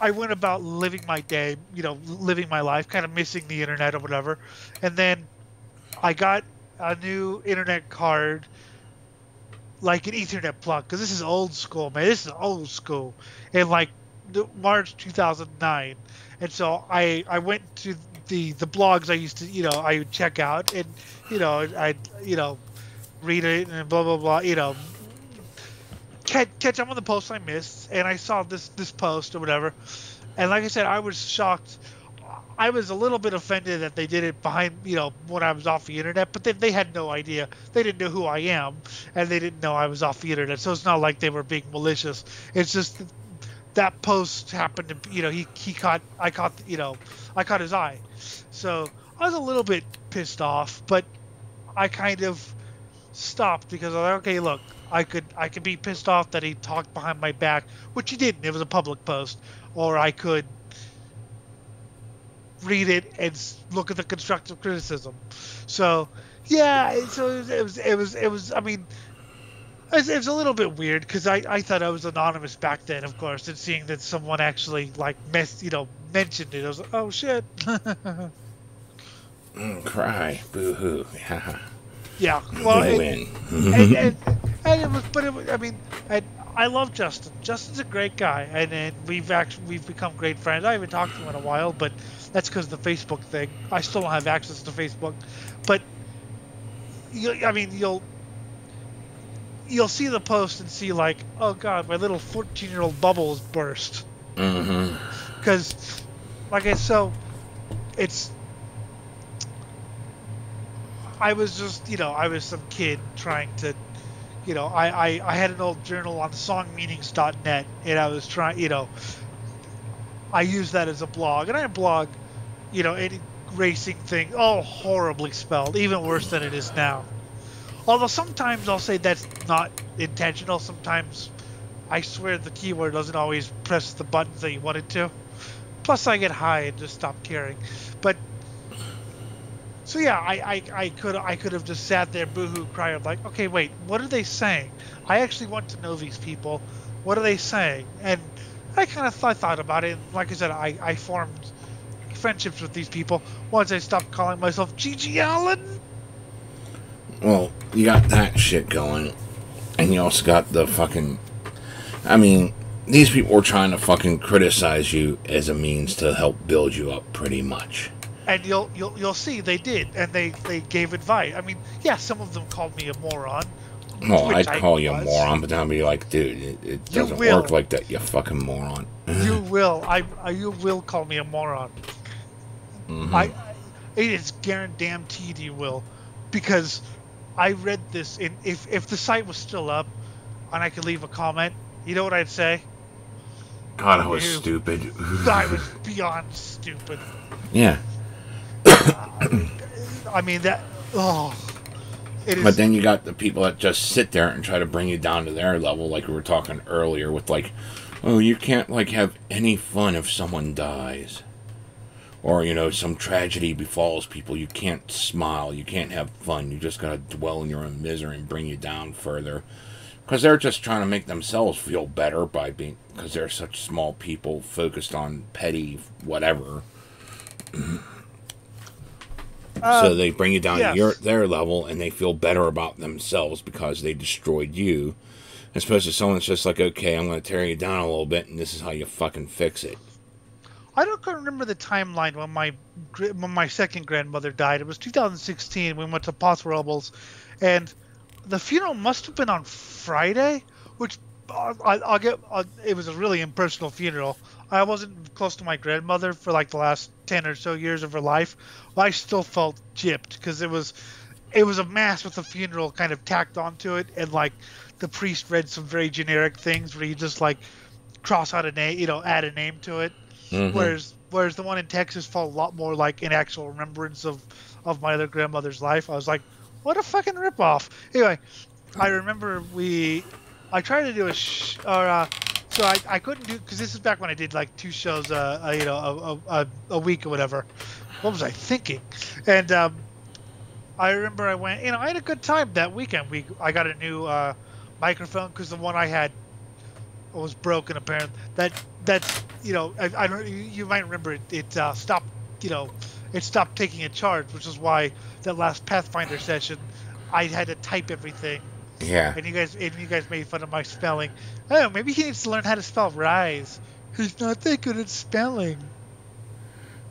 I went about living my day, living my life, kind of missing the internet or whatever. And then I got a new internet card, like an Ethernet plug, because this is old school, man. This is old school. In like March 2009. And so I went to the blogs I used to, I would check out, and, I'd, read it and blah, blah, blah, catch up on the posts I missed, and I saw this post or whatever, and like I said, I was shocked. I was a little bit offended that they did it behind, when I was off the internet, but they had no idea. They didn't know who I am, and they didn't know I was off the internet, so it's not like they were being malicious. It's just that post happened to, I caught his eye. So I was a little bit pissed off, but I kind of stopped, because I was like, okay, look, I could be pissed off that he talked behind my back, which he didn't. It was a public post. Or I could read it and look at the constructive criticism. So yeah, so it was. I mean, it was a little bit weird, because I thought I was anonymous back then, of course, and seeing that someone actually mentioned it, I was like, oh shit. Cry, boo hoo. Yeah, well, You win. and it was, but it was, I mean, I love Justin. Justin's a great guy, and we've become great friends. I haven't talked to him in a while, but that's because of the Facebook thing. I still don't have access to Facebook, but you'll see the post and see, like, oh god, my little 14-year-old bubble is burst. Mm-hmm. Because, I was just, I was some kid trying to, I had an old journal on songmeanings.net, and I was trying, I used that as a blog, and I blog, any racing thing, all horribly spelled, even worse than it is now. Although sometimes I'll say that's not intentional. Sometimes I swear the keyboard doesn't always press the buttons that you want it to. Plus I get high and just stop caring. But so yeah, I could have just sat there boohoo crying, like, okay, wait, what are they saying? I actually want to know these people. What are they saying? And I kind of thought about it. And like I said, I formed friendships with these people once I stopped calling myself Gigi Allen. Well, you got that shit going, and you also got the fucking, I mean, these people were trying to fucking criticize you as a means to help build you up, pretty much. And you'll see they did, and they gave advice. I mean, yeah, some of them called me a moron. Well, I'd call you a moron, but then I'd be like, dude, it doesn't work like that, you fucking moron. You will. You will call me a moron. Mm-hmm. It is guaranteed you will, because I read this, and if the site was still up and I could leave a comment, you know what I'd say? God, I was stupid. I was beyond stupid. Yeah. I mean, that... Oh. It is. But then you got the people that just sit there and try to bring you down to their level, like we were talking earlier, with like, oh, you can't, like, have any fun if someone dies. or, you know, some tragedy befalls people, you can't smile, you can't have fun. You just gotta dwell in your own misery and bring you down further. Because they're just trying to make themselves feel better by being, because they're such small people focused on petty whatever. So they bring you down to their level, and they feel better about themselves because they destroyed you. As opposed to someone that's just like, okay, I'm going to tear you down a little bit, and this is how you fucking fix it. I don't remember the timeline when my second grandmother died. It was 2016. We went to Paso Robles, and the funeral must have been on Friday, which it was a really impersonal funeral. I wasn't close to my grandmother for like the last 10 or so years of her life. But I still felt gypped because it was a mass with a funeral kind of tacked onto it, and like the priest read some very generic things where you just like cross out a name, you know, add a name to it. Mm-hmm. Whereas the one in Texas felt a lot more like an actual remembrance of my other grandmother's life. I was like, what a fucking ripoff. Anyway, I remember I tried to do so I couldn't do, because this is back when I did like 2 shows a week or whatever. What was I thinking? And I remember I went, I had a good time that weekend. I got a new microphone because the one I had was broken apparently. That's I don't, you might remember it stopped, it stopped taking a charge, which is why that last Pathfinder session I had to type everything. Yeah. And you guys made fun of my spelling. Oh, maybe he needs to learn how to spell rise. He's not that good at spelling.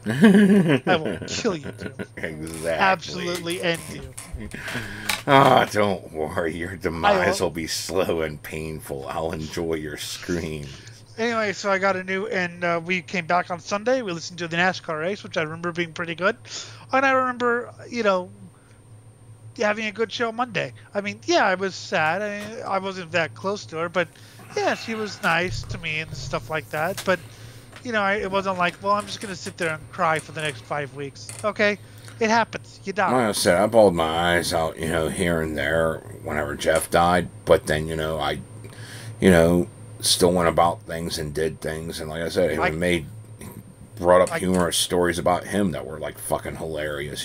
I will kill you, dude. Exactly. Absolutely end you. Ah, don't worry. Your demise will be slow and painful. I'll enjoy your screams. Anyway, so I got and we came back on Sunday. We listened to the NASCAR race, which I remember being pretty good. And I remember, having a good show Monday. I mean, yeah, I was sad. I wasn't that close to her, but yeah, she was nice to me and stuff like that. But it wasn't like, well, I'm just going to sit there and cry for the next 5 weeks. Okay, it happens. You die. Like I said, I bawled my eyes out, here and there whenever Jeff died. But then, I, still went about things and did things. And like I said, it brought up humorous stories about him that were like fucking hilarious,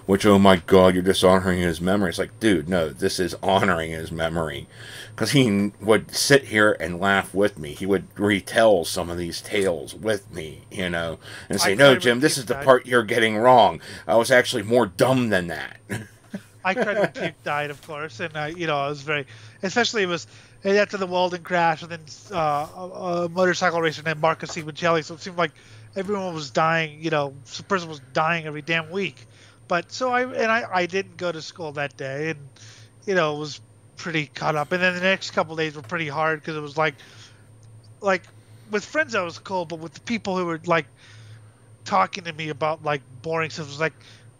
which, oh my God, you're dishonoring his memory. It's like, dude, no, this is honoring his memory, because he would sit here and laugh with me. He would retell some of these tales with me, and say, no, Jim, this is the part you're getting wrong. I was actually more dumb than that. I cried when Puke died, of course, and I was very, especially it was after the Walden crash, and then a motorcycle racer named Marcus Simoncelli, so it seemed like everyone was dying, some person was dying every damn week. But so I didn't go to school that day, and it was pretty caught up. And then the next couple of days were pretty hard because it was like with friends I was cool, but with the people who were like talking to me about like boring stuff, it was like,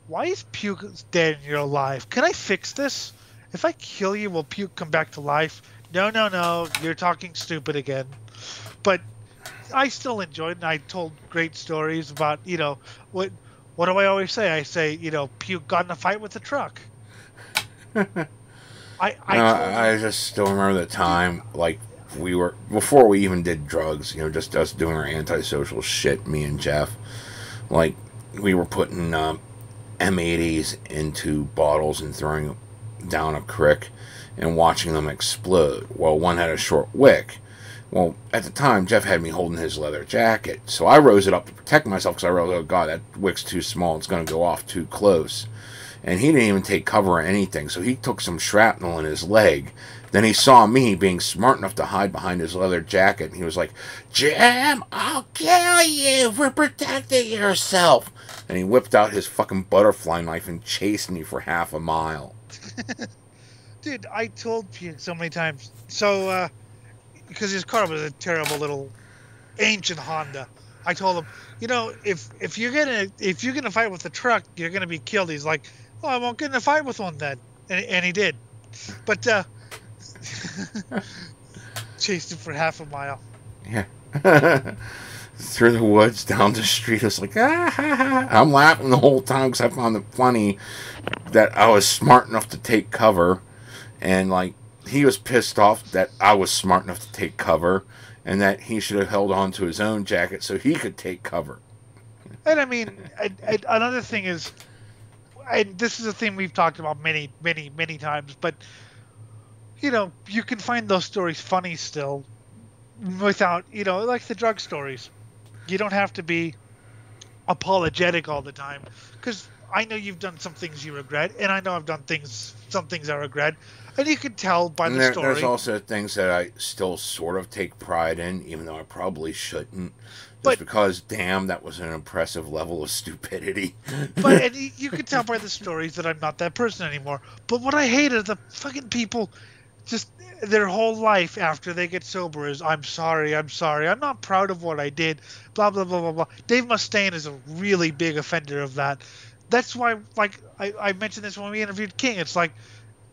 why is Puke dead and you're alive? Can I fix this? If I kill you, will Puke come back to life? No, you're talking stupid again. But I still enjoyed it, and I told great stories about, what do I always say? I say, Puke got in a fight with the truck. I just still remember the time, like, before we even did drugs, just us doing our antisocial shit, me and Jeff, like, we were putting M80s into bottles and throwing them down a creek and watching them explode. Well, one had a short wick. Well, at the time, Jeff had me holding his leather jacket, so I rose it up to protect myself because I realized, oh God, that wick's too small. It's going to go off too close. And he didn't even take cover or anything, so he took some shrapnel in his leg. Then he saw me being smart enough to hide behind his leather jacket, and he was like, Jim, I'll kill you for protecting yourself. And he whipped out his fucking butterfly knife and chased me for half a mile. Dude, I told Puke so many times. So, because his car was a terrible little ancient Honda. I told him, if you're gonna fight with the truck, you're gonna be killed. He's like, oh, I won't get in a fight with one then, and he did. But chased him for half a mile. Yeah. Through the woods, down the street. I was like, ah, ha, ha. I'm laughing the whole time because I found it funny that I was smart enough to take cover, and like he was pissed off that I was smart enough to take cover, and that he should have held on to his own jacket so he could take cover. And I mean, another thing is, and this is a thing we've talked about many, many, many times, but you know, you can find those stories funny still without, you know, like the drug stories. You don't have to be apologetic all the time, because I know you've done some things you regret, and I know I've done some things I regret, and you can tell by And the story. there's also things that I still sort of take pride in, even though I probably shouldn't. Just because, damn, that was an impressive level of stupidity. But and you can tell by the stories that I'm not that person anymore. But what I hate is the fucking people, just their whole life after they get sober is, I'm sorry, I'm not proud of what I did, blah, blah, blah, blah, blah. Dave Mustaine is a really big offender of that. That's why, like, I mentioned this when we interviewed King. It's like,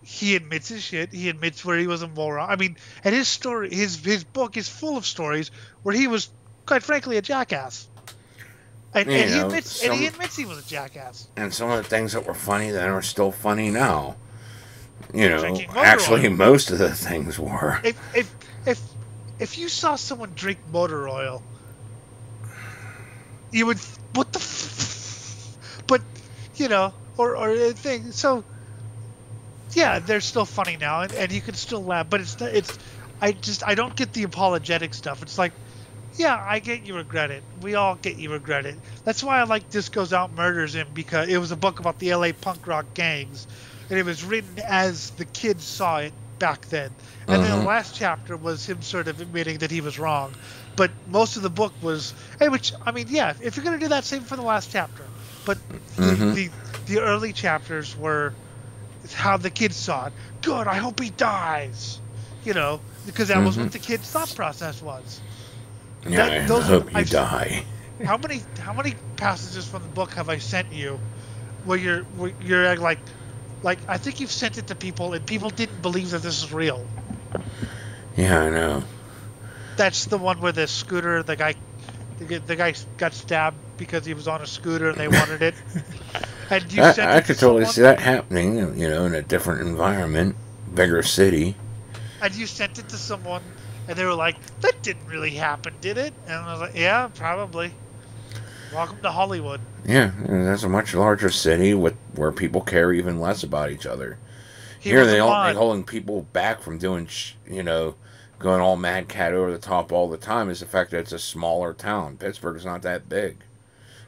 he admits his shit. He admits where he was a moron. I mean, and his story, his book is full of stories where he was, quite frankly, a jackass. And he admits he was a jackass. And some of the things that were funny then are still funny now. You know, Drinking motor actually, oil. most of the things were. If you saw someone drink motor oil, you would, what the but, you know, or a thing. So, yeah, they're still funny now, and you can still laugh, but I don't get the apologetic stuff. It's like, yeah, I get you regret it. We all get you regret it. That's why I like This Goes Out Murders Him, because it was a book about the LA punk rock gangs, and it was written as the kids saw it back then. And then the last chapter was him sort of admitting that he was wrong. But most of the book was, which, I mean, yeah, if you're going to do that, same for the last chapter. But the early chapters were how the kids saw it. Good, I hope he dies. You know, because that was what the kid's thought process was. Yeah, I hope you die. How many passages from the book have I sent you where you're like I think you've sent it to people and people didn't believe that this is real? Yeah, I know. That's the one where the scooter, the guy got stabbed because he was on a scooter and they wanted it. And you sent I it to could totally someone? see that happening, you know, in a different environment, bigger city. And you sent it to someone, and they were like, that didn't really happen, did it? And I was like, yeah, probably. Welcome to Hollywood. Yeah, that's a much larger city where people care even less about each other. Here, was they're a mod. holding people back from doing, you know, going all mad cat over the top all the time is the fact that it's a smaller town. Pittsburgh's not that big.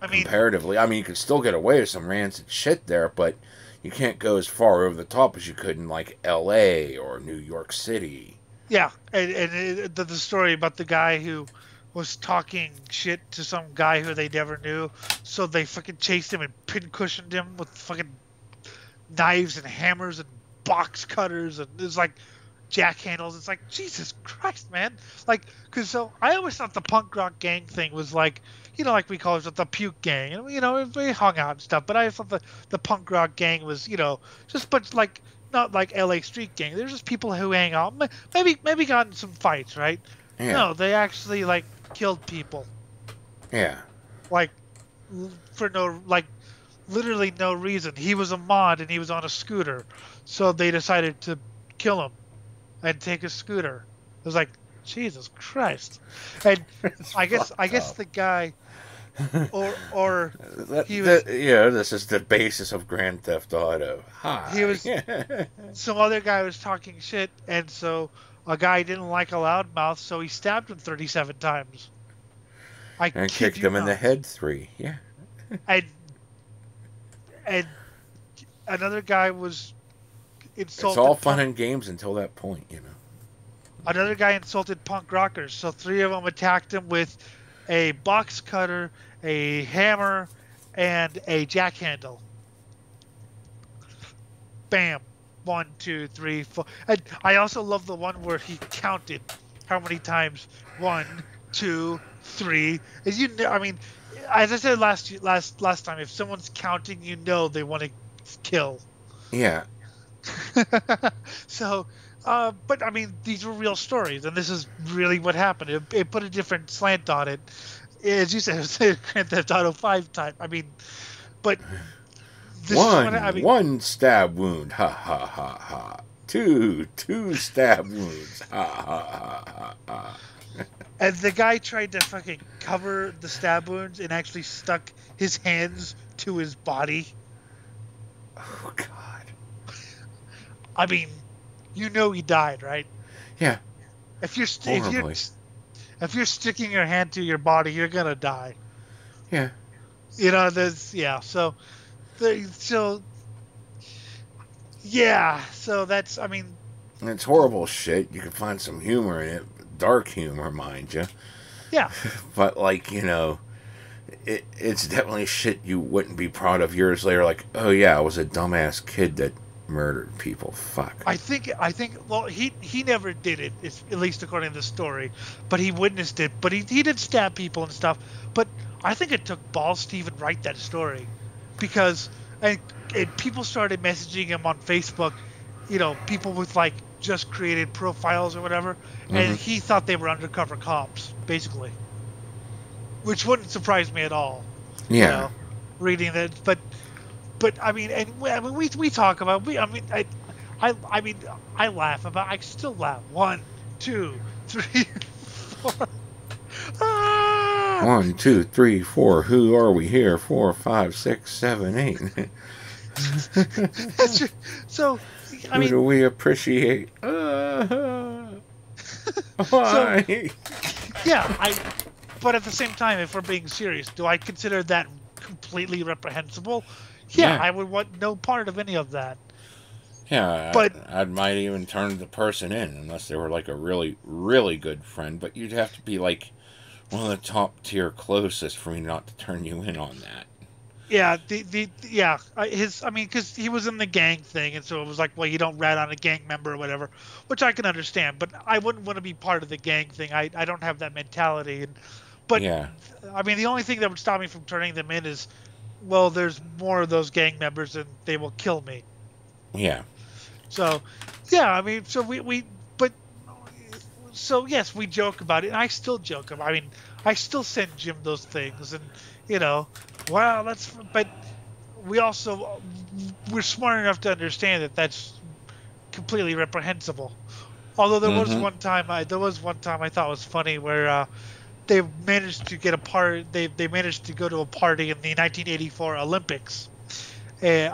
I mean, Comparatively. I mean, you can still get away with some rancid shit there, but you can't go as far over the top as you could in, like, L.A. or New York City. yeah, and the story about the guy who was talking shit to some guy who they never knew, so they fucking chased him and pincushioned him with fucking knives and hammers and box cutters, and it's like jack handles. It's like, Jesus Christ, man. Like, because so I always thought the punk rock gang thing was like, you know, like we call it the puke gang, and you know, we hung out and stuff. But I thought the punk rock gang was, you know, just but like not like LA street gang. They're just people who hang out, maybe got in some fights, right? Yeah. No, they actually like killed people, Yeah. like for no, like literally no reason. He was a mod and he was on a scooter, so they decided to kill him and take a scooter. It was like, Jesus Christ. And I guess the guy or he was, this is the basis of Grand Theft Auto. Hi. he was some other guy was talking shit, and so a guy didn't like a loudmouth, so he stabbed him 37 times. And kicked him in the head 3. Yeah. And another guy was insulted. It's all fun and games until that point, you know. Another guy insulted punk rockers, so 3 of them attacked him with a box cutter, a hammer, and a jack handle. Bam. 1, 2, 3, 4. And I also love the one where he counted how many times. 1, 2, 3. As you know, I mean, as I said last time, if someone's counting, you know they want to kill. Yeah. So, but I mean, these were real stories, and this is really what happened. It put a different slant on it. As you said, it was a Grand Theft Auto 5 type. I mean, but this one stab wound, ha ha ha ha. Two stab wounds, ha ha ha ha ha. And the guy tried to fucking cover the stab wounds and actually stuck his hands to his body. Oh, God. I mean, you know he died, right? Yeah. If you're Horribly. if you're sticking your hand to your body, you're gonna die. Yeah. You know, there's so so that's I mean, And it's horrible shit. You can find some humor in it. Dark humor, mind you. yeah. But, like, you know, it's definitely shit you wouldn't be proud of years later. Like, oh, yeah, I was a dumbass kid that murdered people. Fuck. I think well he never did it, at least according to the story, but he witnessed it. But he did stab people and stuff. But I think it took balls to even write that story, because and people started messaging him on Facebook, you know, people with like just created profiles or whatever, and he thought they were undercover cops, basically, which wouldn't surprise me at all. Yeah. You know, reading that, but I mean, and I mean, we talk about I mean, I laugh about. I still laugh. 1, 2, 3, 4. Ah! 1, 2, 3, 4. Who are we here? 4, 5, 6, 7, 8. So, I Who mean, do we appreciate? Why? So, yeah, but at the same time, if we're being serious, do I consider that completely reprehensible? Yeah, I would want no part of any of that. Yeah, but I might even turn the person in unless they were like a really, really good friend. But you'd have to be like one of the top tier closest for me not to turn you in on that. Yeah, I mean, because he was in the gang thing, and so it was like, well, you don't rat on a gang member or whatever, which I can understand. But I wouldn't want to be part of the gang thing. I don't have that mentality. But yeah. I mean, the only thing that would stop me from turning them in is, well, there's more of those gang members, and they will kill me. Yeah. So, yeah, I mean, so yes, we joke about it, and I still joke about it. I mean, I still send Jim those things, and, you know, wow, but we're smart enough to understand that that's completely reprehensible. Although there was one time I thought was funny where they managed to get they managed to go to a party in the 1984 Olympics, which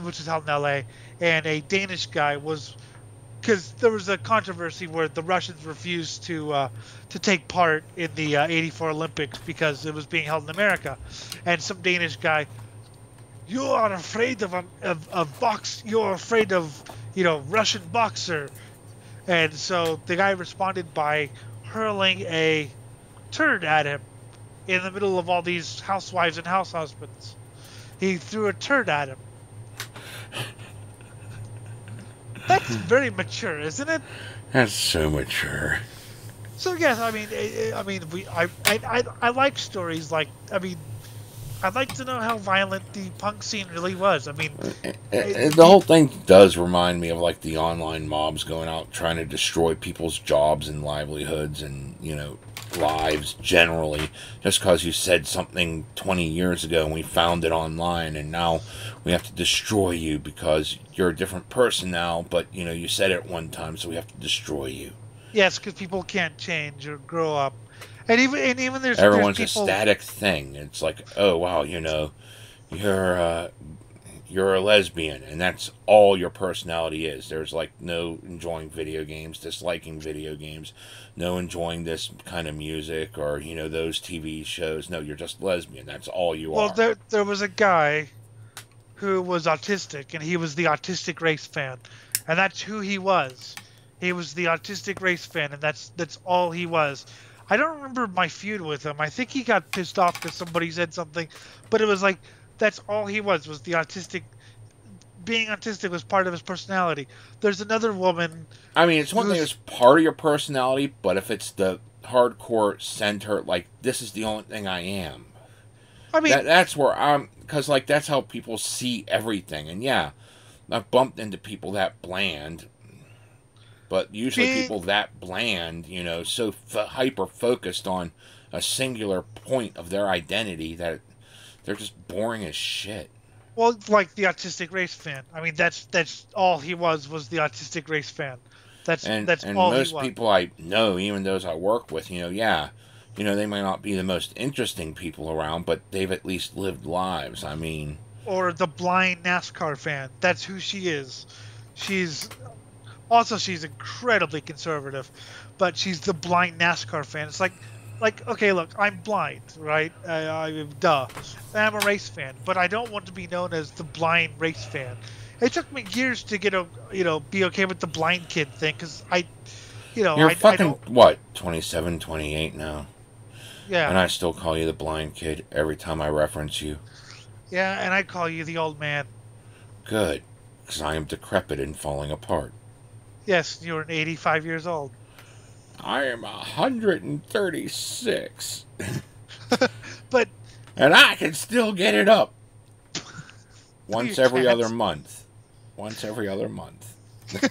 was held in LA, and a Danish guy because there was a controversy where the Russians refused to take part in the 84 Olympics because it was being held in America, and some Danish guy, you are afraid you're afraid of, you know, Russian boxer, and so the guy responded by hurling a turd at him in the middle of all these housewives and house husbands. He threw a turd at him. That's very mature, isn't it? That's so mature. So yes, I mean, I like stories like. I mean, I'd like to know how violent the punk scene really was. I mean, the whole thing does remind me of like the online mobs going out trying to destroy people's jobs and livelihoods and, you know, lives generally, just because you said something 20 years ago and we found it online, and now we have to destroy you because you're a different person now, but, you know, you said it one time, so we have to destroy you. Yes, because people can't change or grow up. And even everyone's there's people, a static thing. It's like, oh wow, you know, you're a lesbian, and that's all your personality is. There's like no enjoying video games, disliking video games, no enjoying this kind of music or, you know, those TV shows. No, you're just lesbian. That's all you are. Well, there was a guy who was autistic, and he was the Autistic Race fan, and that's who he was. He was the Autistic Race fan, and that's all he was. I don't remember my feud with him. I think he got pissed off because somebody said something, but it was like, that's all he was the autistic. Being autistic was part of his personality. There's another woman. I mean, it's one thing that's part of your personality, but if it's the hardcore center, like, this is the only thing I am. I mean, that's where I'm, because like that's how people see everything. And yeah, I've bumped into people that bland. But usually people that bland, you know, so hyper-focused on a singular point of their identity that they're just boring as shit. Well, like the Autistic Race fan. I mean, that's all he was the Autistic Race fan. That's And all he most wants. people I know, even those I work with, yeah, they may not be the most interesting people around, but they've at least lived lives. I mean, Or the blind NASCAR fan. That's who she is. She's she's incredibly conservative, but she's the blind NASCAR fan. It's like okay, look, I'm blind, right? Duh. I'm a race fan, but I don't want to be known as the blind race fan. It took me years to be okay with the blind kid thing, because you're I fucking, don't, what, 27, 28 now? yeah, And I still call you the blind kid every time I reference you. yeah, and I call you the old man. Good, because I am decrepit and falling apart. Yes, you're 85 years old. I am 136. But And I can still get it up. Once you every can't. other month. Once every other month. Well,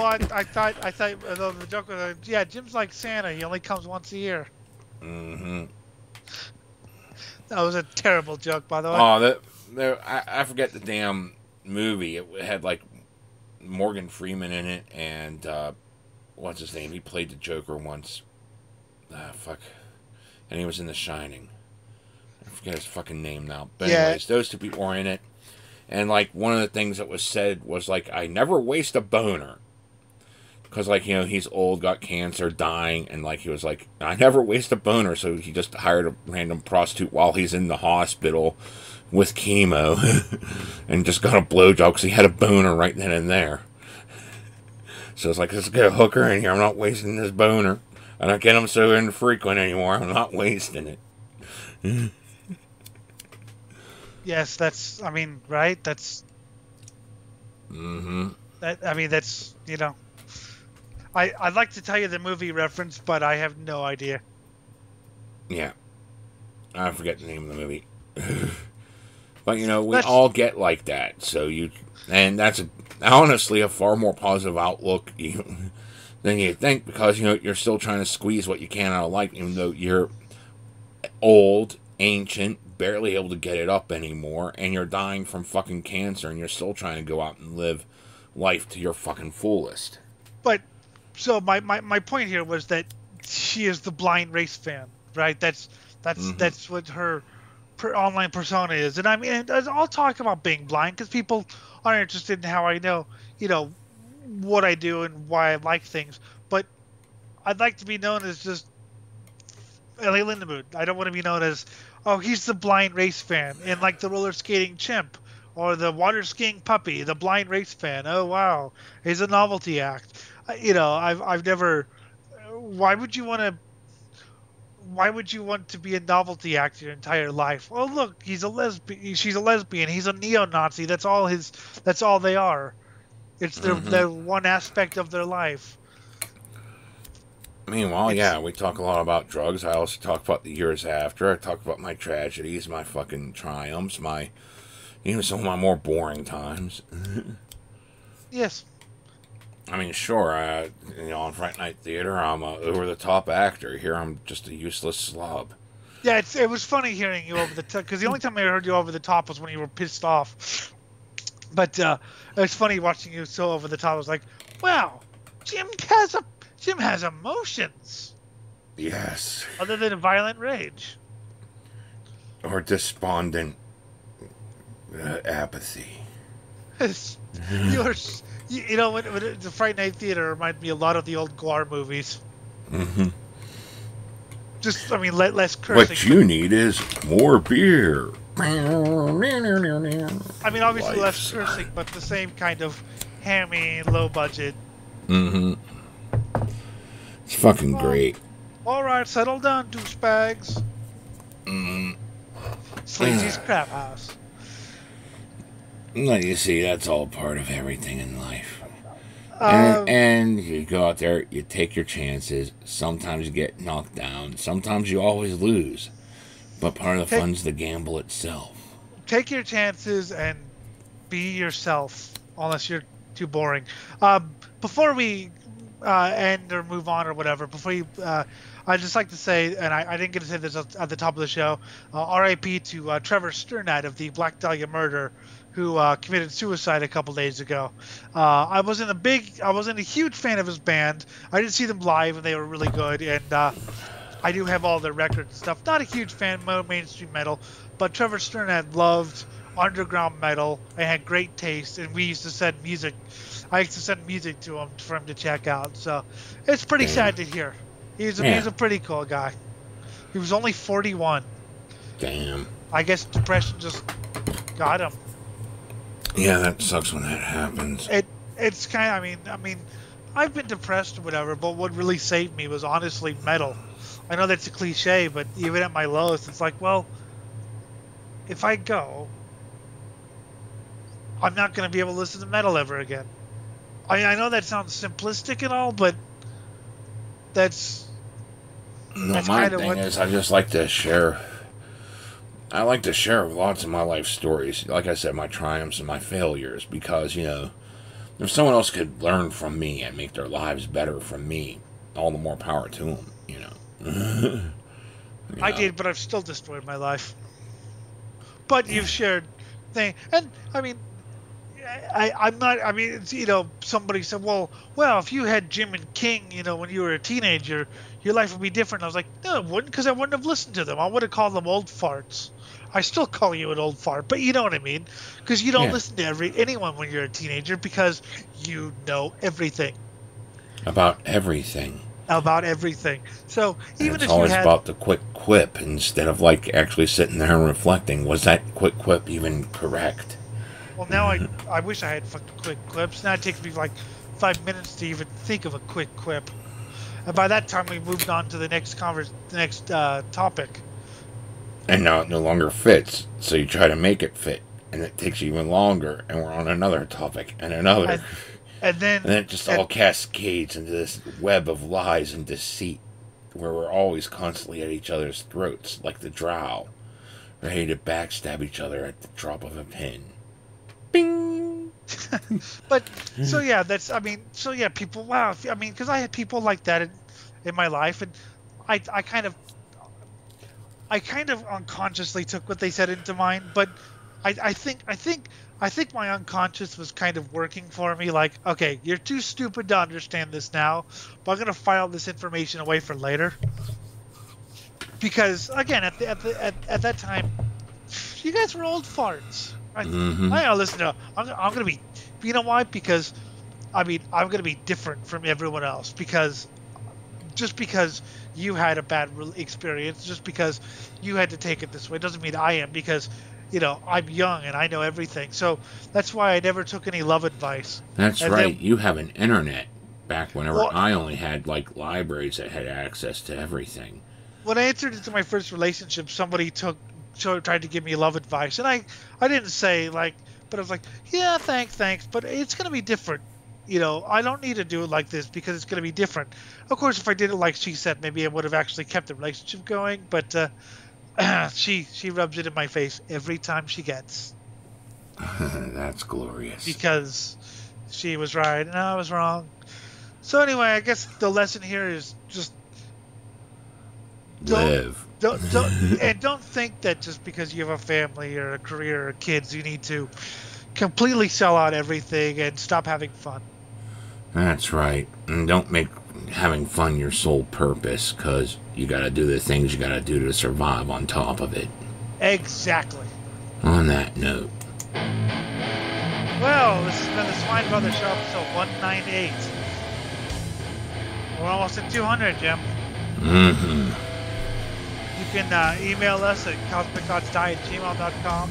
I thought the joke was, yeah, Jim's like Santa. He only comes once a year. Mm-hmm. That was a terrible joke, by the way. Oh, I forget the damn movie. It had, like, Morgan Freeman in it, and, what's his name? He played the Joker once. Fuck. And he was in The Shining. I forget his fucking name now. But anyways, those two people were in it. And, like, one of the things that was said was, like, I never waste a boner. Because, like, he's old, got cancer, dying, and, like, he was like, I never waste a boner. So he just hired a random prostitute while he's in the hospital with chemo and just got a blowjob because he had a boner right then and there. So it's like, let's get a hooker in here. I'm not wasting this boner. I don't get them so infrequent anymore. I'm not wasting it. Yes, that's. I mean, right? That's. Mm-hmm. That's. I'd like to tell you the movie reference, but I have no idea. Yeah. I forget the name of the movie. But, we all get like that. So and that's honestly a far more positive outlook than you think, because, you're still trying to squeeze what you can out of life, even though you're old, ancient, barely able to get it up anymore, and you're dying from fucking cancer, and you're still trying to go out and live life to your fucking fullest. But, so my point here was that she is the blind race fan, right? That's what her online persona is. And I mean, I'll talk about being blind because people are interested in how I know, what I do and why I like things. But I'd like to be known as just L.A. Lindemood. I don't want to be known as, oh, he's the blind race fan, and like the roller skating chimp or the water skiing puppy, the blind race fan. Oh wow, he's a novelty act. I've never. Why would you want to be a novelty act your entire life? Well, look, he's a lesbian. She's a lesbian. He's a neo-Nazi. That's all they are. It's their one aspect of their life. Meanwhile, yeah, we talk a lot about drugs. I also talk about the years after. I talk about my tragedies, my fucking triumphs, even some of my more boring times. Yes. I mean, sure, on Fright Night Theater, I'm a over-the-top actor. Here, I'm just a useless slob. Yeah, it was funny hearing you over the top, because the only time I heard you over the top was when you were pissed off. But it's funny watching you so over the top. I was like, wow, Jim has emotions. Yes. Other than a violent rage. Or despondent apathy. When the Fright Night Theater reminded me a lot of the old Guar movies. Mm-hmm. Just, less cursing. What you need is more beer. Obviously less cursing, but the same kind of hammy, low budget. Mm-hmm. It's fucking great. Alright, settle down, douchebags. Mm-hmm. Sleazy's Crap House. Well, you see, that's all part of everything in life. And you go out there, you take your chances. Sometimes you get knocked down. Sometimes you always lose. But part of the fun's the gamble itself. Take your chances and be yourself, unless you're too boring. Before we end or move on or whatever, I'd just like to say, and I didn't get to say this at the top of the show, R.I.P. to Trevor Sternad of the Black Dahlia murder, who committed suicide a couple days ago. I wasn't a huge fan of his band. I didn't see them live, and they were really good. And I do have all their records and stuff. Not a huge fan of mainstream metal, but Trevor Stern had loved underground metal and had great taste. And we used to send music. I used to send music to him for him to check out. So it's pretty sad to hear. He's a pretty cool guy. He was only 41. Damn. I guess depression just got him. Yeah, that sucks when that happens. It's kind of, I mean, I've been depressed or whatever, but what really saved me was honestly metal. I know that's a cliche, but even at my lowest, it's like, well, if I go, I'm not going to be able to listen to metal ever again. I know that sounds simplistic and all, but that's my thing is I just like to share. I like to share lots of my life stories. Like I said, my triumphs and my failures, because, you know, if someone else could learn from me and make their lives better from me, all the more power to them, you know. I did, but I've still destroyed my life. But you've shared things, and I mean, I'm not. I mean, it's, you know, somebody said, well, if you had Jim and King, you know, when you were a teenager, your life would be different. I was like, no, it wouldn't, because I wouldn't have listened to them. I would have called them old farts. I still call you an old fart, but you know what I mean, because you don't listen to anyone when you're a teenager, because you know everything about everything. So even it's if always you had about the quick quip instead of like actually sitting there and reflecting. Was that quick quip even correct? Well, now I wish I had fucking quick quips. Now it takes me like 5 minutes to even think of a quick quip, and by that time we moved on to the next topic. And now it no longer fits, so you try to make it fit, and it takes you even longer, and we're on another topic, and another. And then it just all cascades into this web of lies and deceit, where we're always constantly at each other's throats, like the drow, ready to backstab each other at the drop of a pin. Bing! But, so yeah, people, wow, I mean, because I had people like that in my life, and I kind of unconsciously took what they said into mine, but I think my unconscious was kind of working for me. Like, okay, you're too stupid to understand this now, but I'm gonna file this information away for later. Because again, at that time, you guys were old farts. I gotta listen to. I'm gonna be. You know why? Because, I mean, I'm gonna be different from everyone else. Because you had a bad experience, just because you had to take it this way, doesn't mean I am, because, you know, I'm young and I know everything. So that's why I never took any love advice. That's right. You have an internet back whenever I only had, like, libraries that had access to everything. When I entered into my first relationship, somebody tried to give me love advice. And I didn't say, like, but I was like, yeah, thanks, but it's going to be different. You know, I don't need to do it like this because it's going to be different. Of course, if I did it like she said, maybe I would have actually kept the relationship going. But she rubs it in my face every time she gets. That's glorious. Because she was right and I was wrong. So anyway, I guess the lesson here is just live. Don't think that just because you have a family or a career or kids, you need to completely sell out everything and stop having fun. That's right. And don't make having fun your sole purpose, because you got to do the things you got to do to survive on top of it. Exactly. On that note. Well, this has been the Swine Brothers Show, episode 198. We're almost at 200, Jim. Mm-hmm. You can email us at cosmicgodsdie@gmail.com.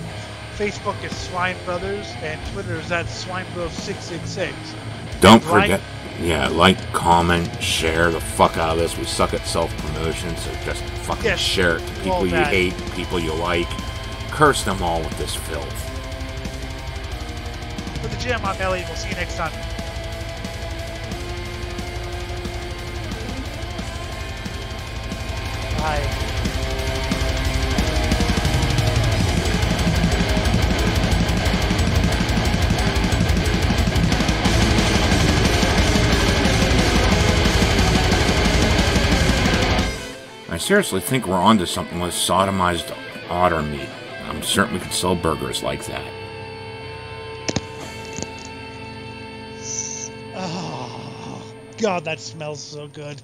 Facebook is Swine Brothers, and Twitter is at SwineBros666. Don't forget, like, comment, share the fuck out of this. We suck at self-promotion, so just fucking share it to people you hate, people you like. Curse them all with this filth. For the Jim, I'm Ellie. We'll see you next time. Bye. I seriously think we're onto something with sodomized otter meat. I'm certain we could sell burgers like that. Oh, God, that smells so good.